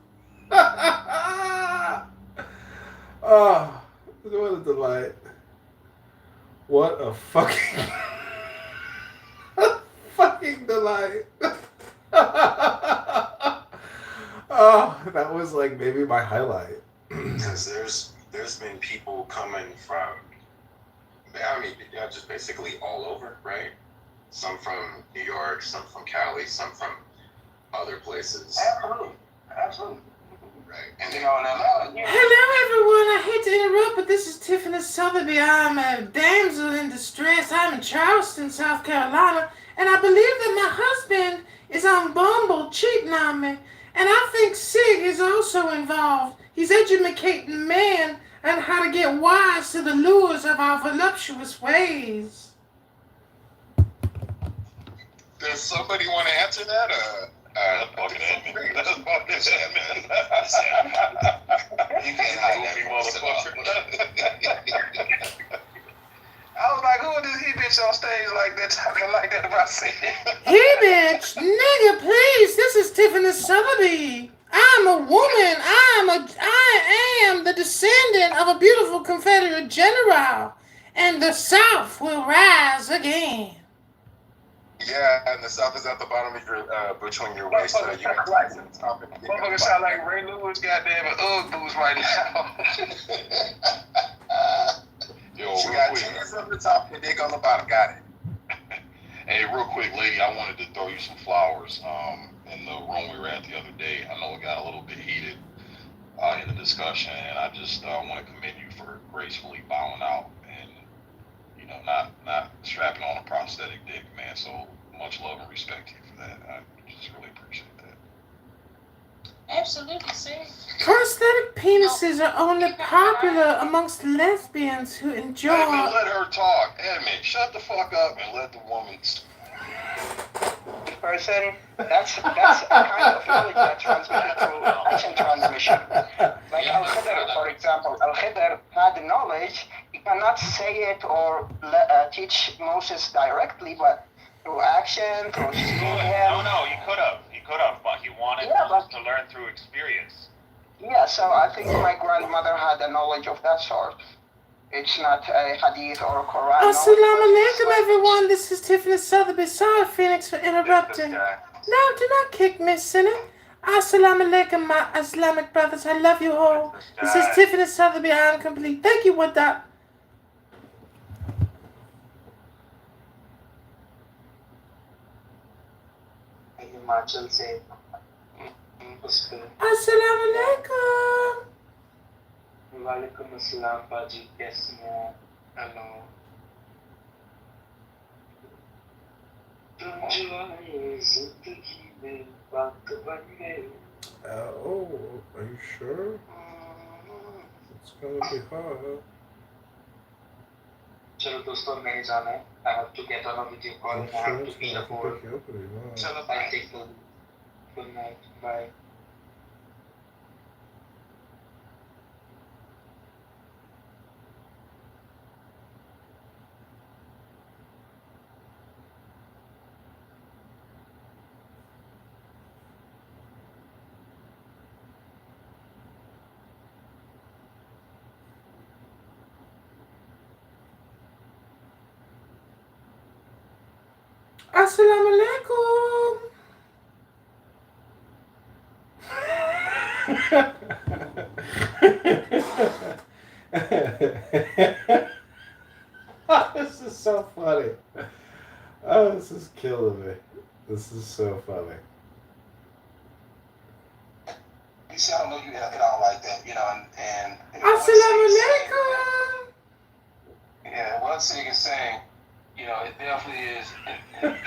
Oh, what a delight. What a fucking delight. Oh, that was like maybe my highlight. Because there's been people coming from, I mean, just basically all over, right? Some from New York, some from Cali, some from other places. Absolutely. Right. And Hello, everyone. I hate to interrupt, but this is Tiffany Sotheby. I'm a damsel in distress. I'm in Charleston, South Carolina, and I believe that my husband is on Bumble cheating on me. And I think Sig is also involved. He's educating men on how to get wise to the lures of our voluptuous ways. Does somebody want to answer that? Fucking admin. That's fucking admin. You can't hide that, motherfucker. I was like, who is this he bitch on stage like that, talking like that about Sig? Hey, bitch, nigga, please. This is Tiffany Sotheby. I'm a woman. I am the descendant of a beautiful Confederate general, and the South will rise again. Yeah, and the South is at the bottom of your, between your waist. So you have to the top and Motherfucker sound like Ray Lewis, goddamn, and Ugg boots right now. Yo, you got jeans on the top and dick on the bottom. Got it. Hey, real quick, lady, I wanted to throw you some flowers. In the room we were at the other day, I know it got a little bit heated in the discussion, and I just want to commend you for gracefully bowing out and not strapping on a prosthetic dick, man. So much love and respect to you for that. I just really appreciate that. Absolutely, sir. Prosthetic penises are only popular amongst lesbians who enjoy. Edmund, let her talk. Edmund, shut the fuck up and let the woman. Person, that's a kind of knowledge that transmitted through action transmission. Like Al-Khidr, for example, Al-Khidr had the knowledge. He cannot say it or teach Moses directly, but through action, through seeing him. No, he could have, but he wanted to learn through experience. Yeah, so I think my grandmother had a knowledge of that sort. It's not a hadith or a Quran. Assalamu alaikum, everyone. This is Tiffany Sotheby. Sorry, Phoenix, for interrupting. No, do not kick me, sinner. Assalamu alaikum, my Islamic brothers. I love you all. This is Tiffany Sotheby. I am complete. Thank you, with that. Himachal से उस पे Assalamu alaikum. वालेकुम अस्सलाम बाजी, कैसी हैं? Hello. तुम जो आए जिंदगी में बात बन गए। Oh, are you sure? It's gonna be hard. चलो दोस्तों, मैंने जाना है. I have to get on a video call and I have to be aboard. चलो, I'll take the good night. Bye. Assalamu alaikum. This is so funny. Oh, this is killing me. This is so funny. You see, I don't know you get on like that, and Assalamu alaikum. Yeah, what Sig is saying, it definitely is kind of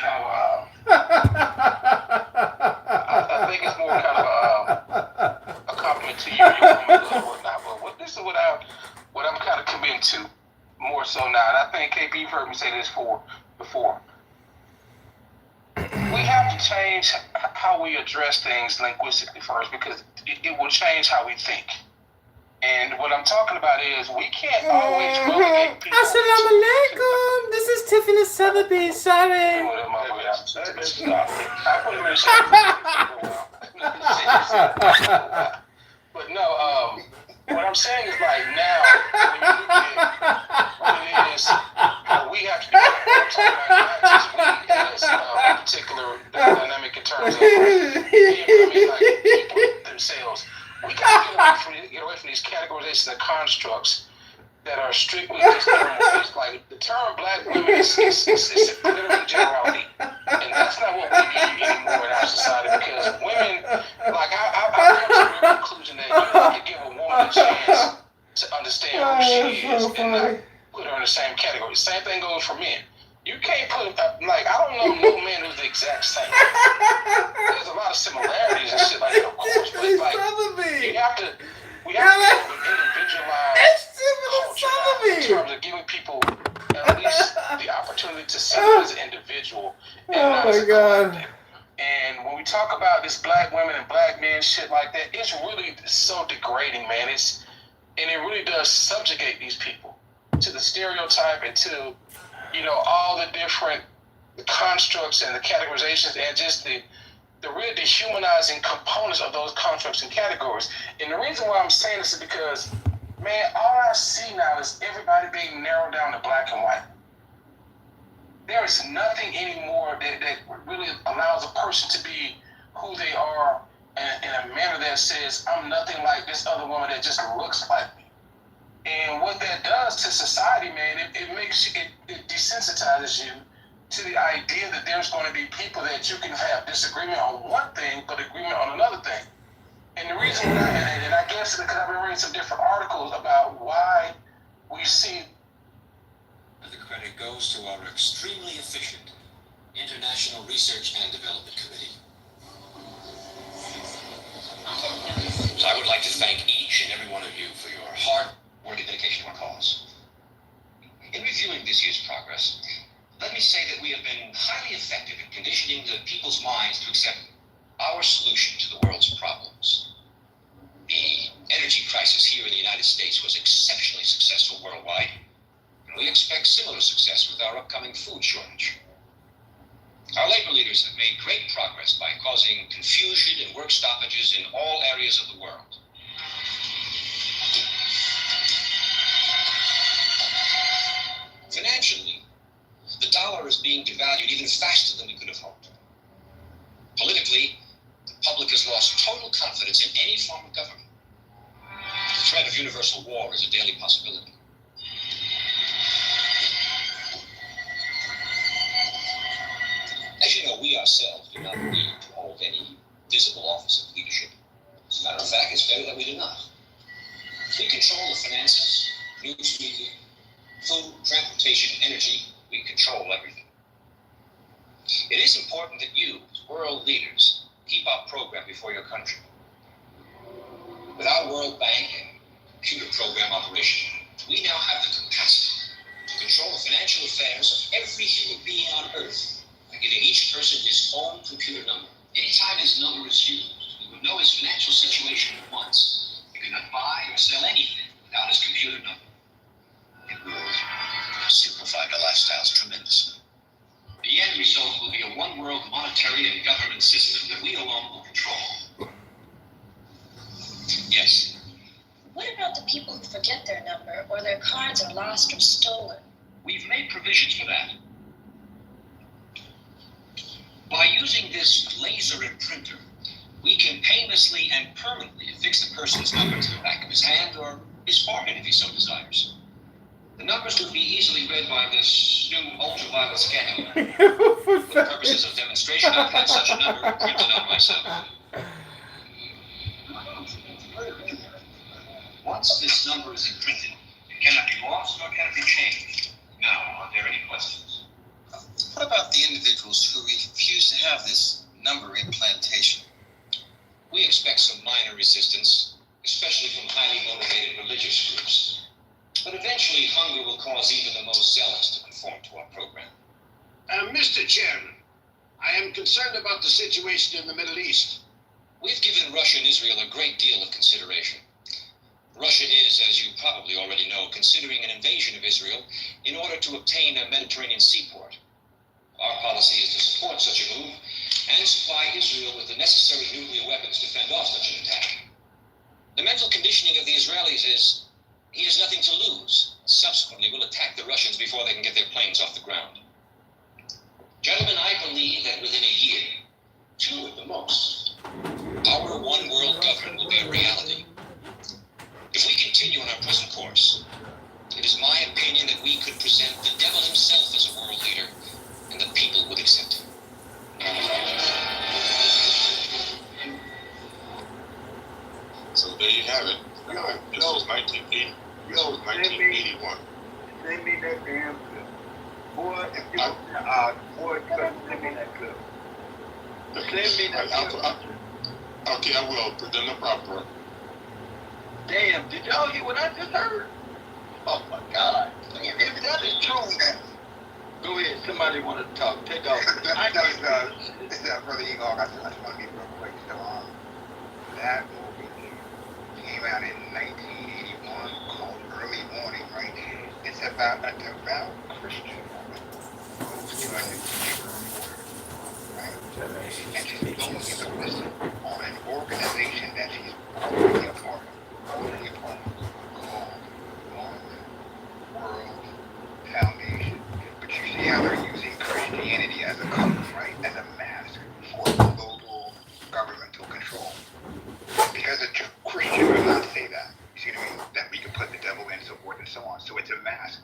I think it's more kind of a compliment to you, your woman and whatnot. But this is what I'm kind of committing to more so now. And I think KP, you've heard me say this before. We have to change how we address things linguistically first, because it will change how we think. And what I'm talking about is we can't always relegate people. Assalamu alaikum. This is Tiffany Sotheby. Sorry. But no, what I'm saying is like now, when you look at what it is, we have to be not just we as a particular dynamic in terms of people themselves. We got to get away from these categorizations and constructs that are strictly just term-based. Like the term black women is literally generality, and that's not what we need anymore in our society. Because women, like I've come to the conclusion that you have to give a woman a chance to understand who she is and not put her in the same category. Same thing goes for men. You can't put like I don't know no man who's the exact same. There's a lot of similarities and shit like that, of course, but like we have to individualize culture in terms of giving people at least the opportunity to see them as an individual and not as a collective. And when we talk about this black women and black men shit like that, it's really so degrading, man. And it really does subjugate these people to the stereotype and to all the different constructs and the categorizations and just the real dehumanizing components of those constructs and categories. And the reason why I'm saying this is because, man, all I see now is everybody being narrowed down to black and white. There is nothing anymore that really allows a person to be who they are in a manner that says, I'm nothing like this other woman that just looks like me. And what that does to society, man, it makes it desensitizes you to the idea that there's going to be people that you can have disagreement on one thing, but agreement on another thing. And the reason why, and I guess because I've been reading some different articles about why we see The credit goes to our extremely efficient International Research and Development Committee. So I would like to thank each and every one of you for your hard-working dedication to our cause. In reviewing this year's progress, let me say that we have been highly effective in conditioning the people's minds to accept our solution to the world's problems. The energy crisis here in the United States was exceptionally successful worldwide, and we expect similar success with our upcoming food shortage. Our labor leaders have made great progress by causing confusion and work stoppages in all areas of the world. Financially, the dollar is being devalued even faster than we could have hoped. Politically, the public has lost total confidence in any form of government. The threat of universal war is a daily possibility. As you know, we ourselves do not need to hold any visible office of leadership. As a matter of fact, it's better that we do not. We control the finances, news media, food, transportation, energy. We control everything. It is important that you, as world leaders, keep our program before your country. With our World Bank and computer program operation, we now have the capacity to control the financial affairs of every human being on Earth by giving each person his own computer number. Anytime his number is used, we will know his financial situation at once. He cannot buy or sell anything without his computer number. It will simplify the lifestyles tremendously. The end result will be a one-world monetary and government system that we alone will control. Yes. What about the people who forget their number or their cards are lost or stolen? We've made provisions for that. By using this laser imprinter, we can painlessly and permanently affix the person's number to the back of his hand or his forehead if he so desires. The numbers would be easily read by this new ultraviolet scanning. For the purposes of demonstration, I've had such a number imprinted on myself. Once this number is imprinted, it cannot be lost nor can it be changed. Now, are there any questions? What about the individuals who refuse to have this number implantation? We expect some minor resistance, especially from highly motivated religious groups. But eventually, hunger will cause even the most zealous to conform to our program. Mr. Chairman, I am concerned about the situation in the Middle East. We've given Russia and Israel a great deal of consideration. Russia is, as you probably already know, considering an invasion of Israel in order to obtain a Mediterranean seaport. Our policy is to support such a move and supply Israel with the necessary nuclear weapons to fend off such an attack. The mental conditioning of the Israelis is he has nothing to lose. Subsequently, we'll attack the Russians before they can get their planes off the ground. Gentlemen, I believe that within a year, 2 at the most, our one world government will be a reality. If we continue on our present course, it is my opinion that we could present the devil himself as a world leader, and the people would accept him. So there you have it. This was 1980. This was 1981. Send me that damn clip. Boy, if you boy, send me that clip. Send me that clip. Okay, I will. Put them up proper. Damn, did y'all hear what I just heard? Oh my God. If that is true, go ahead. Somebody want to talk. Take off. This is Brother Eagle. I just want to be real quick. So, that movie came out in 1981 called Early Morning, right? It's about a devout Christian woman who goes to a newspaper reporter, right? And she's going to listen on an organization that she's already a part of. Called One World Foundation. But you see how they're using Christianity as a cover, right? As a mask for global governmental control. Because a Christian will not say that. You see what I mean? That we can put the devil in, so forth and so on. So it's a mask.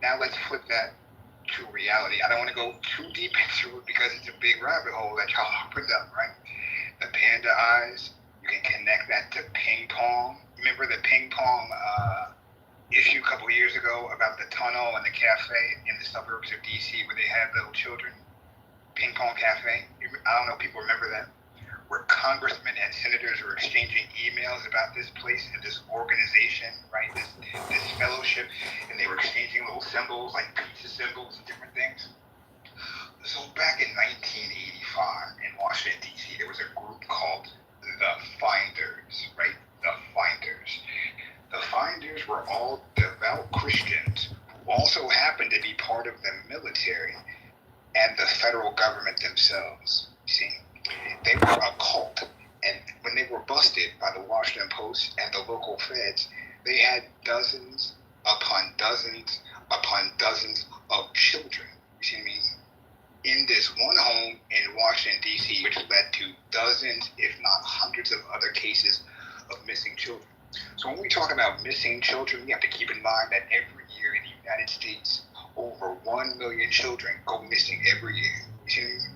Now let's flip that to reality. reality. I don't want to go too deep into it because it's a big rabbit hole that y'all opened up, right? The panda eyes, you can connect that to ping pong. Remember the ping pong issue a couple years ago about the tunnel and the cafe in the suburbs of DC where they had little children? Ping pong cafe. I don't know if people remember that. Where congressmen and senators were exchanging emails about this place and this organization, right? This fellowship, and they were exchanging little symbols like pizza symbols and different things. So back in 1985 in Washington, D.C., there was a group called the Finders, right? The Finders. The Finders were all devout Christians who also happened to be part of the military and the federal government themselves. See, they were a cult, and when they were busted by the Washington Post and the local feds, they had dozens upon dozens upon dozens of children. You see what I mean? In this one home in Washington, D.C., which led to dozens, if not hundreds of other cases of missing children. So when we talk about missing children, we have to keep in mind that every year in the United States, over 1 million children go missing every year. You see what I mean?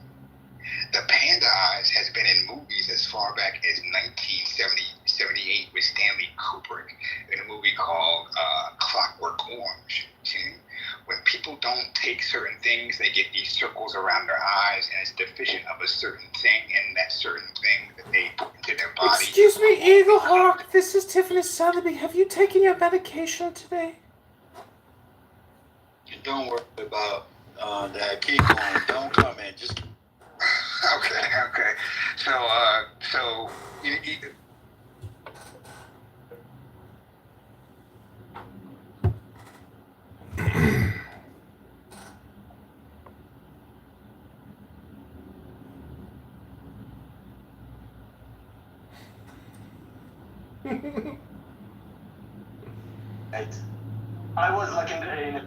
The Panda Eyes has been in movies as far back as 1978 with Stanley Kubrick in a movie called Clockwork Orange. See? When people don't take certain things, they get these circles around their eyes, and it's deficient of a certain thing, and that certain thing that they put into their body. Excuse me, Eagle Hawk. This is Tiffany Sotheby. Have you taken your medication today? Don't worry about that. Keep going. Don't come in. Just. Okay. So you I was like in a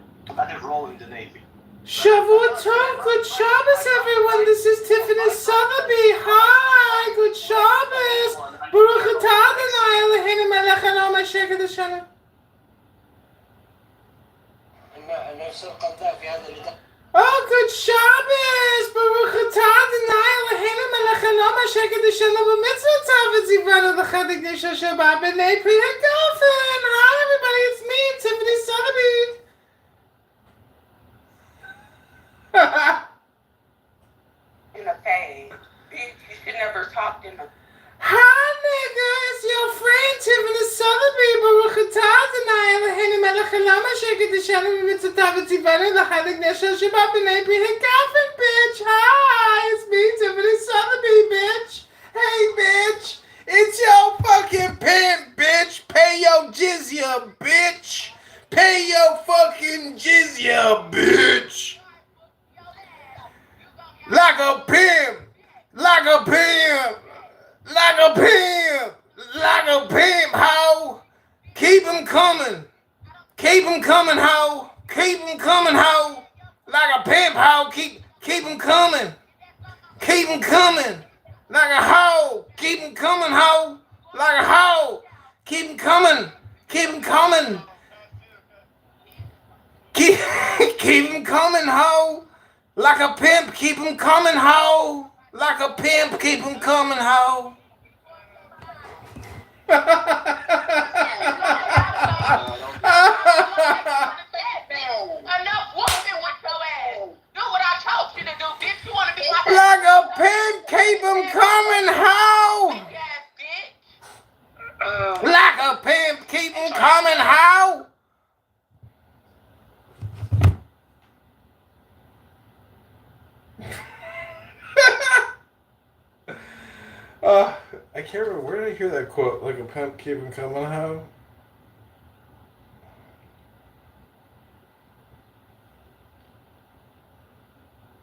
role in the Navy. Shavuot, good Shabbos, everyone. This is Tiffany Sotheby. Hi, good Shabbos. Baruch atah Adonai Eloheinu melech haolam asher kadoshanu. Oh, good Shabbos. Baruch atah Adonai Eloheinu melech haolam asher kadoshanu b'mitzvotav v'tzivanu l'chadikdish asher ba b'nei pri hagafen. Hi, everybody. It's me, Tiffany Sotheby. In a phase. Bitch, you should never talk in a... Hi, nigga. It's your friend, Tiffany Sotheby. Baruch atah Adonai Eloheinu melech haolam asher kadoshanu b'mitzvotav v'tzivanu l'chadikdish asher ba b'nei pri hagafen, bitch. Hi, it's me, Tiffany Sotheby, bitch. Hey, bitch. It's your fucking pimp, bitch. Pay your jizya, bitch. Pay your fucking jizya, bitch. Like a pimp, like a pimp, like a pimp, like a pimp, ho. Keep 'em coming, ho. Keep 'em coming, ho. Like a pimp, ho. Keep 'em coming, like a hoe. Keep 'em coming, ho. Like a hoe. Keep 'em coming, keep 'em coming. Keep 'em coming, ho. Like a pimp, keep 'em coming, ho. Like a pimp, keep 'em coming, ho. Enough walking with your ass. Do what I told you to do, bitch. You want to be my... Like a pimp, keep 'em coming, ho. Like a pimp, keep 'em coming, ho. I can't remember, where did I hear that quote? Like a pimp, keep 'em coming, ho?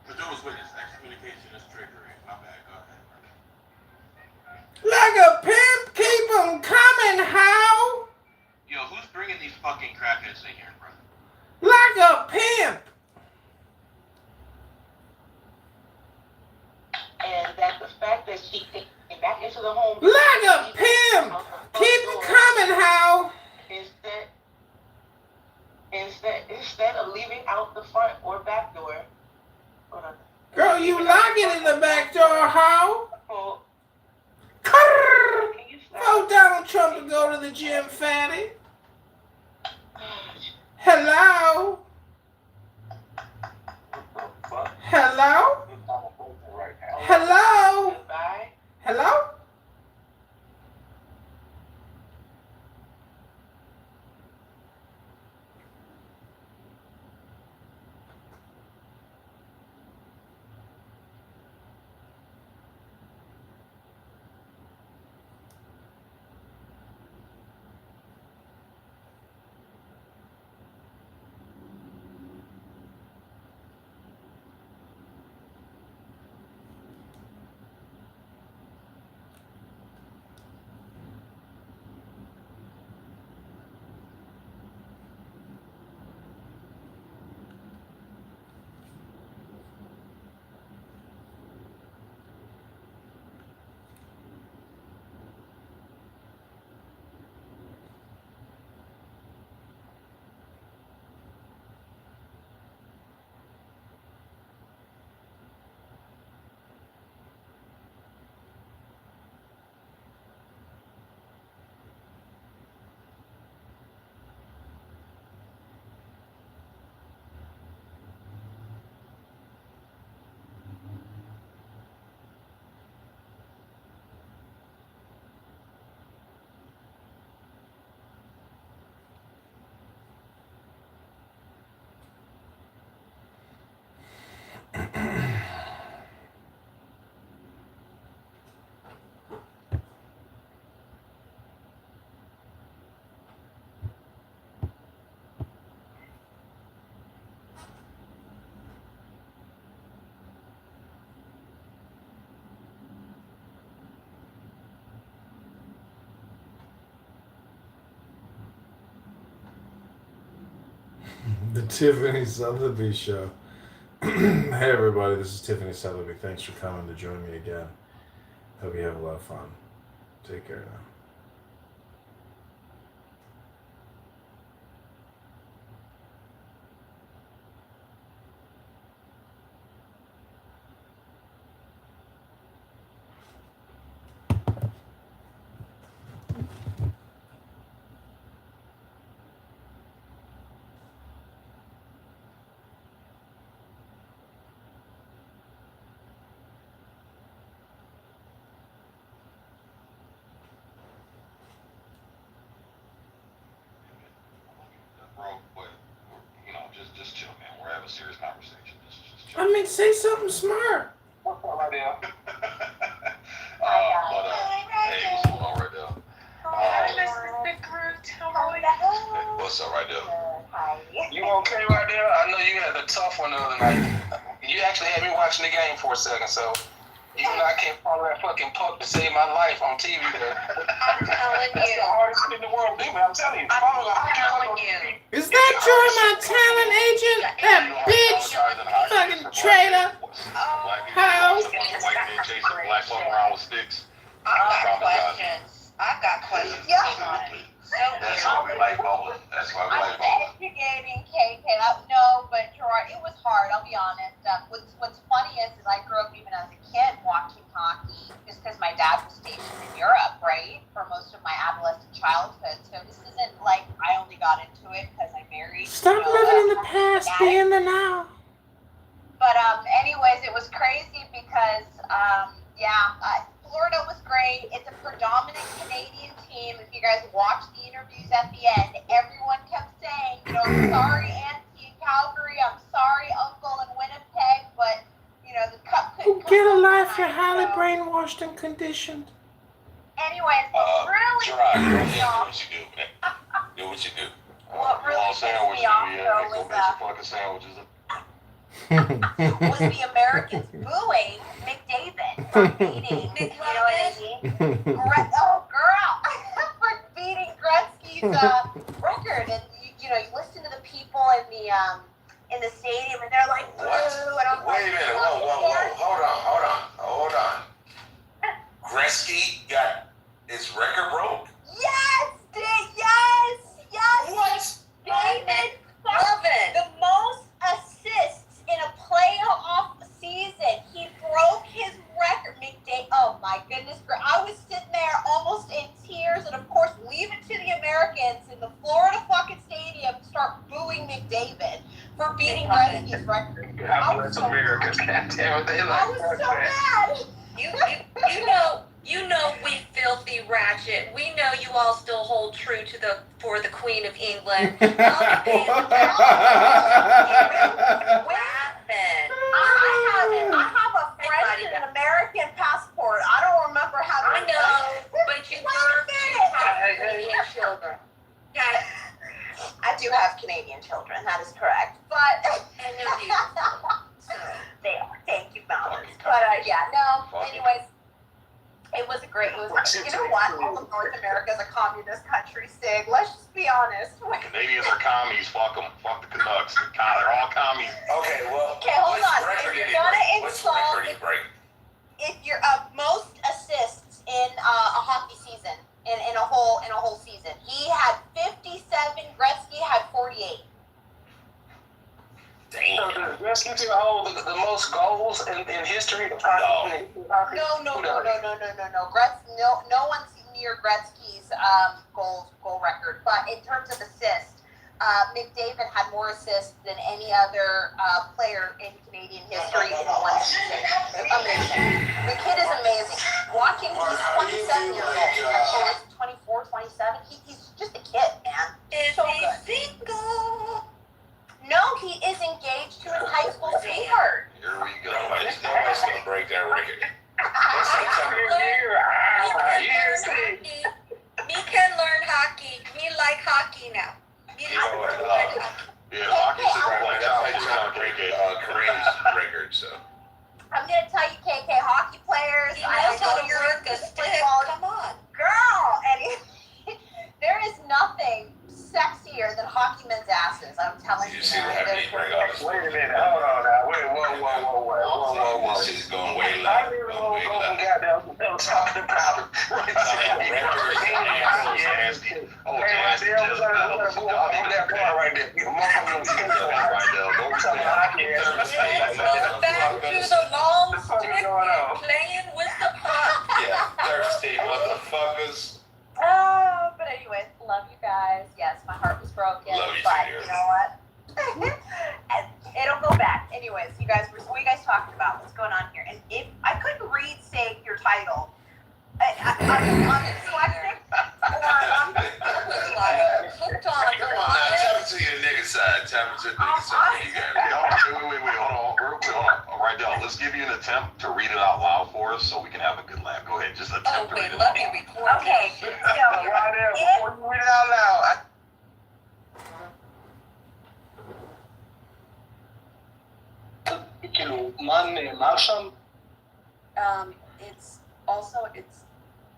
The Jehovah's Witness, excommunication is triggering. My bad, go ahead. Like a pimp, keep 'em coming, ho. Yo, who's bringing these fucking crackheads in here, bro? Like a pimp. And that the fact that she came back into the home... Like a pimp. Keep 'em coming, ho. Instead of leaving out the front or back door, the gym, fatty? Hello? Hello? Hello? Hello? The Tiffany Sotheby Show. Hey everybody, this is Tiffany Sotheby. Thanks for coming to join me again. Hope you have a lot of fun. Take care now. Bro, but just chill, man. We're having a serious conversation. Just chill. I mean, say something smart. What's up right there? Hey, what's going on right there? What's up right there? You okay right there? I know you had a tough one the other night. You actually had me watching the game for a second, so even though I can't follow that fucking puck to save my life on TV, but I'm telling that's the you. hardest thing in the world, dude, man. I'm telling you. I'm telling you. Is that you're my talent agent? That bitch? Fucking traitor? How? White men chasing black folk around with sticks. I've got questions. That's why we like bowling. That's why we like bowling. Investigating KK. No, but Gerard, it was hard. I'll be honest. What's funny is I grew up even as a kid watching hockey, just because my dad was stationed in Europe, right, for most of my adolescent childhood. So this isn't like I only got into it because I married. Stop living in the past, be in the now. But anyways, it was crazy because Florida was great. It's a predominant Canadian team. If you guys watch the interviews at the end, everyone kept saying, I'm sorry, Auntie in Calgary. I'm sorry, Uncle in Winnipeg. But, the cup couldn't come. Get a life, you're highly brainwashed and conditioned. Anyways, really Gerard, do what you do, man. Do what you do. What really pissed me off, though, go make some fucking sandwiches. was the Americans booing McDavid for beating, you know what I mean? Girl, for beating Gretzky's record, and you listen to the people in the stadium, and they're like, boo, and I'm Wait a minute, whoa, hold on. Gretzky got his record broke? Yes! What? David, the most assists in a playoff season. He broke his record. Oh my goodness, I was sitting there almost in tears, and of course, leave it to the beating Gretzky's record. God bless America. God damn it, they like I was so mad. You know we filthy ratchet. We know you all still hold true to for the Queen of England. I have a French and an American passport. I don't remember how to. I know, but you have Canadian children. Okay. I do have Canadian children. That is correct. But and they're beautiful. So they are. Thank you, Balance. But yeah, no. Anyways. It was a great. You know what? All of North America is a communist country, Sig. Let's just be honest. Canadians are commies. Fuck them. Fuck the Canucks. They're all commies. Okay, well. Okay, hold on. If you're gonna install, if you're most assists in a hockey season, in a whole season, he had 57. Gretzky had 48. So does Gretzky hold the most goals in history? No. No one's near Gretzky's goal record. But in terms of assists, McDavid had more assists than any other player in Canadian history in one season. Amazing. The kid is amazing. Watching, he's 27 years old. 24, 27. He's just a kid, man. Is so he good. single? No, he is engaged to his high school sweetheart. Here we go. Nobody's going to break that record. We can learn hockey. We like hockey now. Hockey's going to break Kareem's record, so. I'm going to tell you, KK, hockey players. He knows how to work a stick. Come on. Girl. And there is nothing sexier than hockey men's asses. I'm telling you. You see what happened? He bring up. Wait a minute. Hold on now. Whoa. This is going way I left. didn't know what goddamn talking about. Back to the long stick playing with the puck. Yeah, thirsty motherfuckers. Oh, but anyways, love you guys. Yes, my heart was broken. Love you but too, you know what? And it'll go back. Anyways, what are you guys talking about? What's going on here? And if I couldn't read, say, your title, I'm dyslexic or I'm hooked on. Come on now, tap it to your nigga side. Tap it to the nigga side. You got it. Wait, hold on. All right, Del, let's give you an attempt to read it out loud for us so we can have a good laugh. Go ahead, just attempt to read it out loud. Okay, so Right there, before you read it out loud.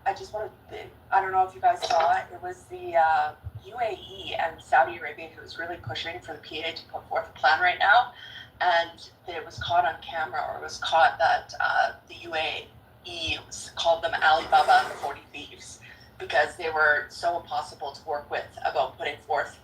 I just wanted to, I don't know if you guys saw it. It was the UAE and Saudi Arabia who was really pushing for the PA to put forth a plan right now. And it was caught on camera, or it was caught that the UAE called them Alibaba and the 40 Thieves because they were so impossible to work with about putting forth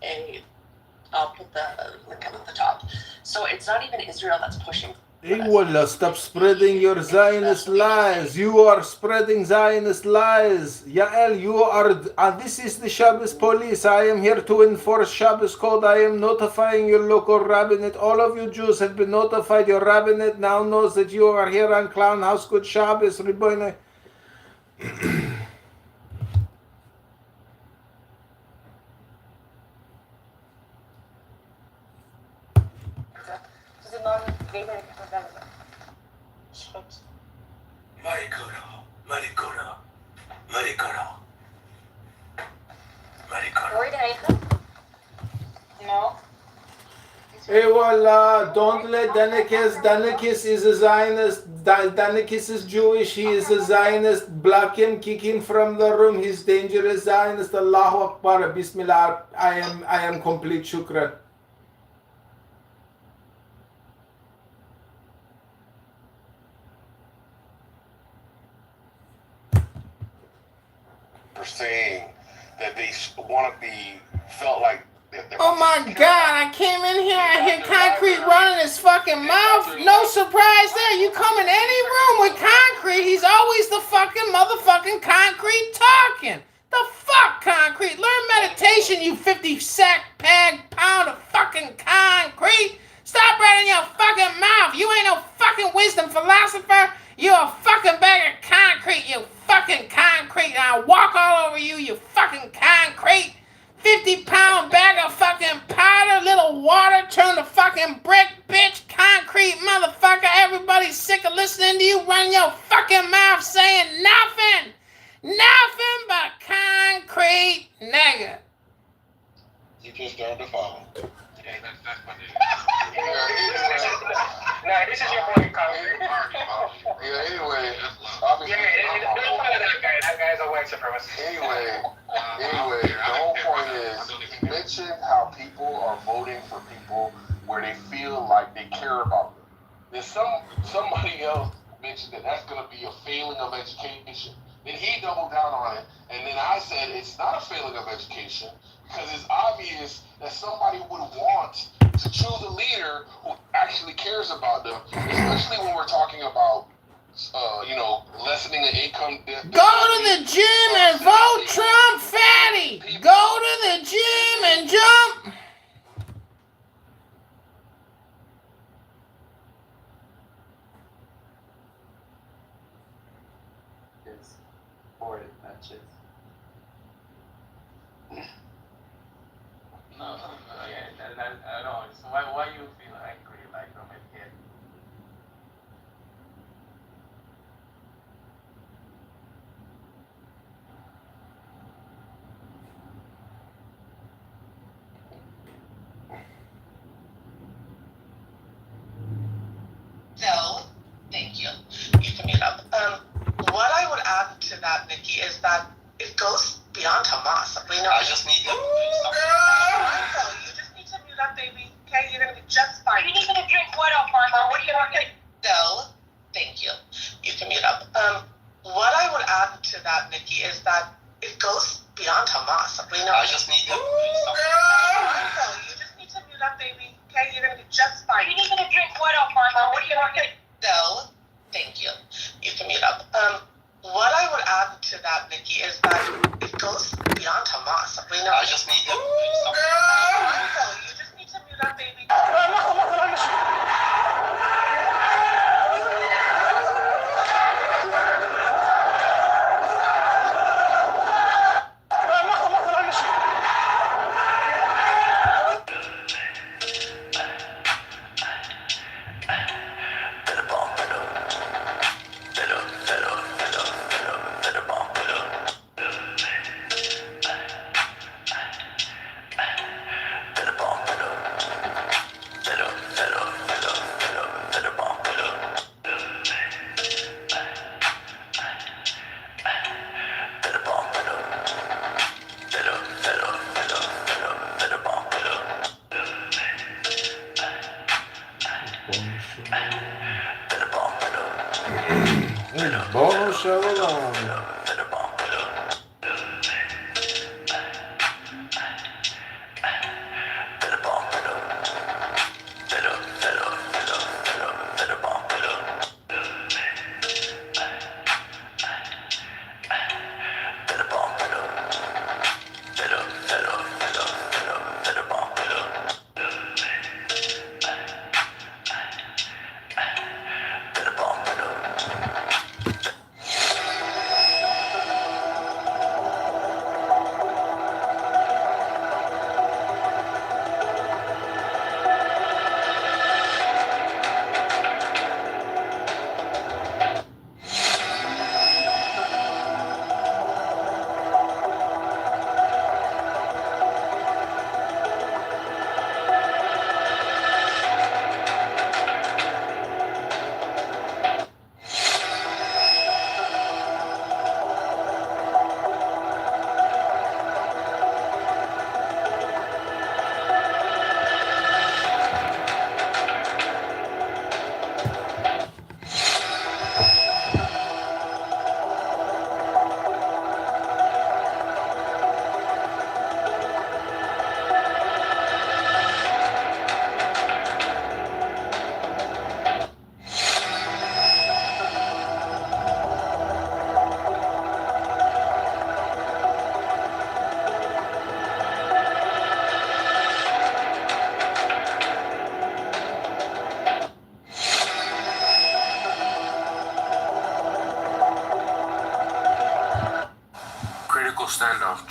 I'll put the link up at the top. So it's not even Israel that's pushing. Wallah, stop spreading your Zionist lies. You are spreading Zionist lies. Yael, you are, this is the Shabbos police. I am here to enforce Shabbos code. I am notifying your local rabbinate. All of you Jews have been notified. Your rabbinate now knows that you are here on Clown House. Good Shabbos, Ribono. No. Hey, wallah, don't let Danikis is a Zionist. Danikis is Jewish. He is a Zionist. Block him, kick him from the room. He's dangerous Zionist. Allahu Akbar. Bismillah. I am complete. Shukran. Saying that they want to be felt like. Oh my God, I came in here, I hear Concrete running his fucking mouth. No surprise there. You come in any room with Concrete, he's always the fucking motherfucking Concrete talking. The fuck, Concrete? Learn meditation, you 50 sack pound of fucking Concrete. Stop right in your fucking mouth. You ain't no fucking wisdom philosopher. You a fucking bag of concrete, you fucking concrete. And I'll walk all over you, you fucking concrete. 50-pound bag of fucking powder, little water, turn to fucking brick, bitch, concrete, motherfucker. Everybody's sick of listening to you run your fucking mouth saying nothing. Nothing but concrete, nigga. You just turned the phone. Yeah, that's funny. Nah, this is your boy, Kyle. Yeah, anyway, that guy's a white supremacist. Anyway, the whole point is, he mentioned how people are voting for people where they feel like they care about them. Then somebody else mentioned that that's going to be a failing of education. Then he doubled down on it, and then I said it's not a failing of education because it's obvious that somebody would want to choose a leader who actually cares about them, especially when we're talking about, lessening the income. Go to the gym and vote Trump, fatty. Go to the gym and jump. His board matches. No, yeah, no. So why you feel angry like from it here? No, thank you. You can mute up. What I would add to that, Nikki, is that it goes beyond Hamas. We know. I just need to. You just need to mute up, baby. Okay, you're gonna be just fine. You need to drink water, Mama. What do you want to do? No, thank you. You can mute up. What I would add to that, Nikki, is that it goes beyond Hamas. We know. I just need to. You just need to mute up, baby. Okay, you're gonna be just fine. You need to drink water, Mama. What do you want to do? No, thank you. You can mute up. What I would add to that, Nikki, is that it goes beyond Hamas. We know. I just need to. You just need to mute up, baby. Bono Shalom.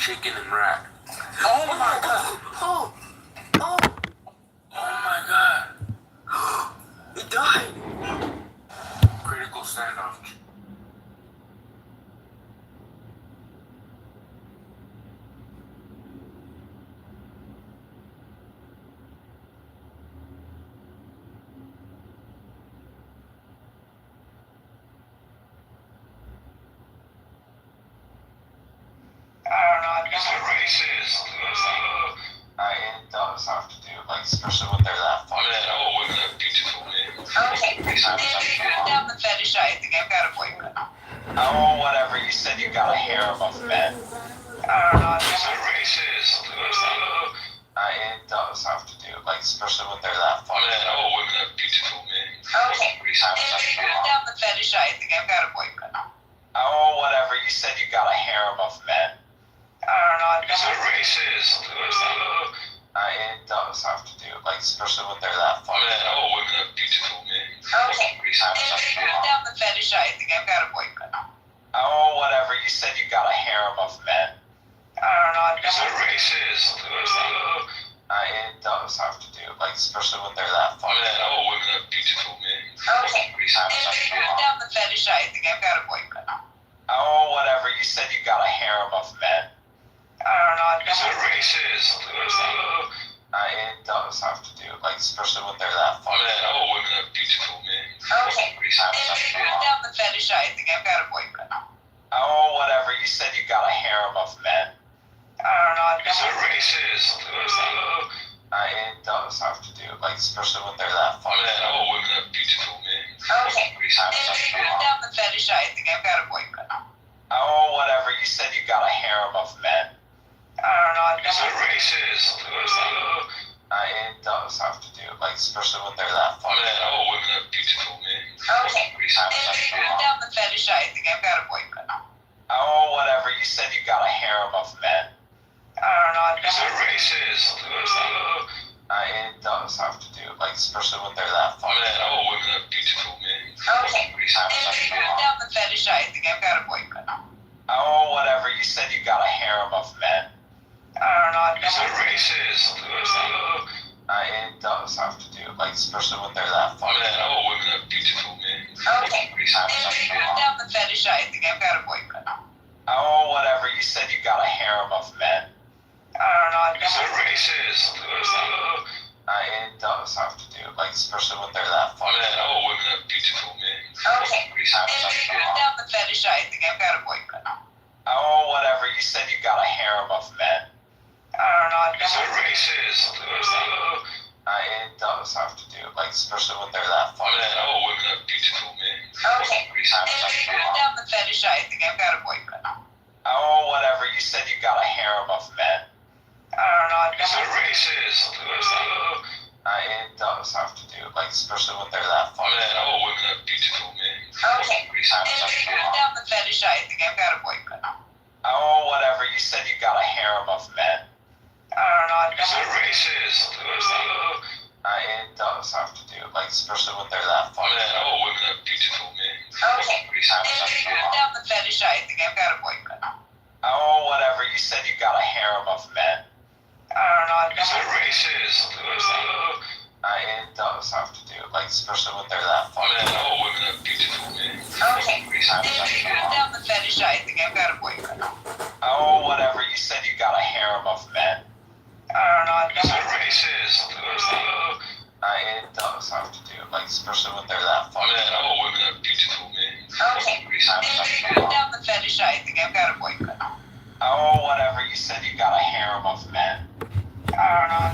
chicken and rat. Oh my god. Oh. Oh. Oh my god. He died. Critical standoff. It's a racist. It does have to do, like, especially when they're that fucking. Oh, women are beautiful men. Okay. Down the fetishizing. I've got a boyfriend. Oh, whatever. You said you got a harem of men. It's a racist. It does have to do, like, especially when they're that fucking. Oh, women are beautiful men. Okay. Down the fetishizing. I've got a boyfriend. Oh, whatever. You said you got a harem of men. It's a racist. It does have to do, like, especially when they're that fucking. Oh, women are beautiful men. Okay. Down the fetishizing. I've got a boyfriend. Oh, whatever. You said you got a harem of men. It's a racist. It does have to do, like, especially when they're that fucking. Oh, women are beautiful men. Okay. Down the fetishizing. I've got a boyfriend. Oh, whatever. You said you got a harem of men. It's a racist. It does have to do, like, especially when they're that fucking. Oh, women are beautiful men. Okay. Down the fetishizing. I've got a boyfriend. Oh, whatever. You said you got a harem of men. It's a racist. It does have to do, like, especially when they're that fucking. Oh, women are beautiful men. Okay. Down the fetishizing. I've got a boyfriend. Oh, whatever. You said you got a harem of men. It's a racist. It does have to do, like, especially when they're that fucking. Oh, women are beautiful men. Okay. Down the fetishizing. I've got a boyfriend. Oh, whatever. You said you got a harem of men. It's a racist. It does have to do, like, especially when they're that fucking. Oh, women are beautiful men. Okay. Down the fetishizing. I've got a boyfriend. Oh, whatever. You said you got a harem of men. It's a racist. It does have to do, like, especially when they're that fucking. Oh, women are beautiful men. Okay. Down the fetishizing. I've got a boyfriend. Oh, whatever. You said you got a harem of men. It's a racist. It does have to do, like, especially when they're that fucking. Oh, women are beautiful men. Okay. Down the fetishizing. I've got a boyfriend. Oh, whatever. You said you got a harem of men. It's a racist. It does have to do, like, especially when they're that fucking. Oh, women are beautiful men. Okay. Down the fetishizing. I've got a boyfriend. Oh, whatever. You said you got a harem of men. It's a racist. It does have to do, like, especially when they're that fucking. Oh, women are beautiful men. Okay. Down the fetishizing. I've got a boyfriend. Oh, whatever. You said you got a harem of men. It's a racist. It does have to do, like, especially when they're that fucking. Oh, women are beautiful men. Okay. Down the fetishizing. I've got a boyfriend. Oh, whatever. You said you got a harem of men. It's a racist. It does have to do, like, especially when they're that fucking. Oh, women are beautiful men. Okay. Down the fetishizing. I've got a boyfriend. Oh, whatever. You said you got a harem of men. It's a racist. It does have to do, like, especially when they're that fucking. Oh, women are beautiful men. Okay. Down the fetishizing. I've got a boyfriend. Oh, whatever. You said you got a harem of men.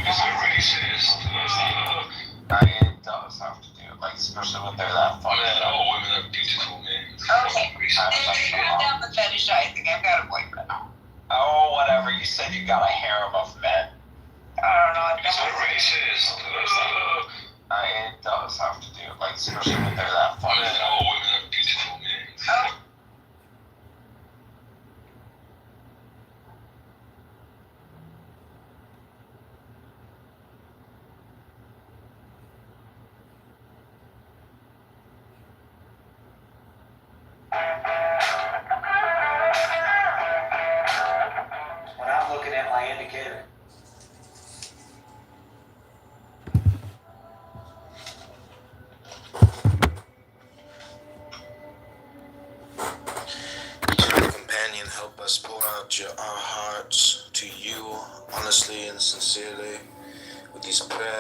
It's a racist. It does have to do, like, especially when they're that fucking. Oh, women are beautiful men. Okay. Down the fetishizing. I've got a boyfriend. Oh, whatever. You said you got a harem of men. It's a racist. It does have to do, like, especially when they're that fucking. Oh, women are beautiful men. When us pour out our hearts to you honestly and sincerely with these prayers.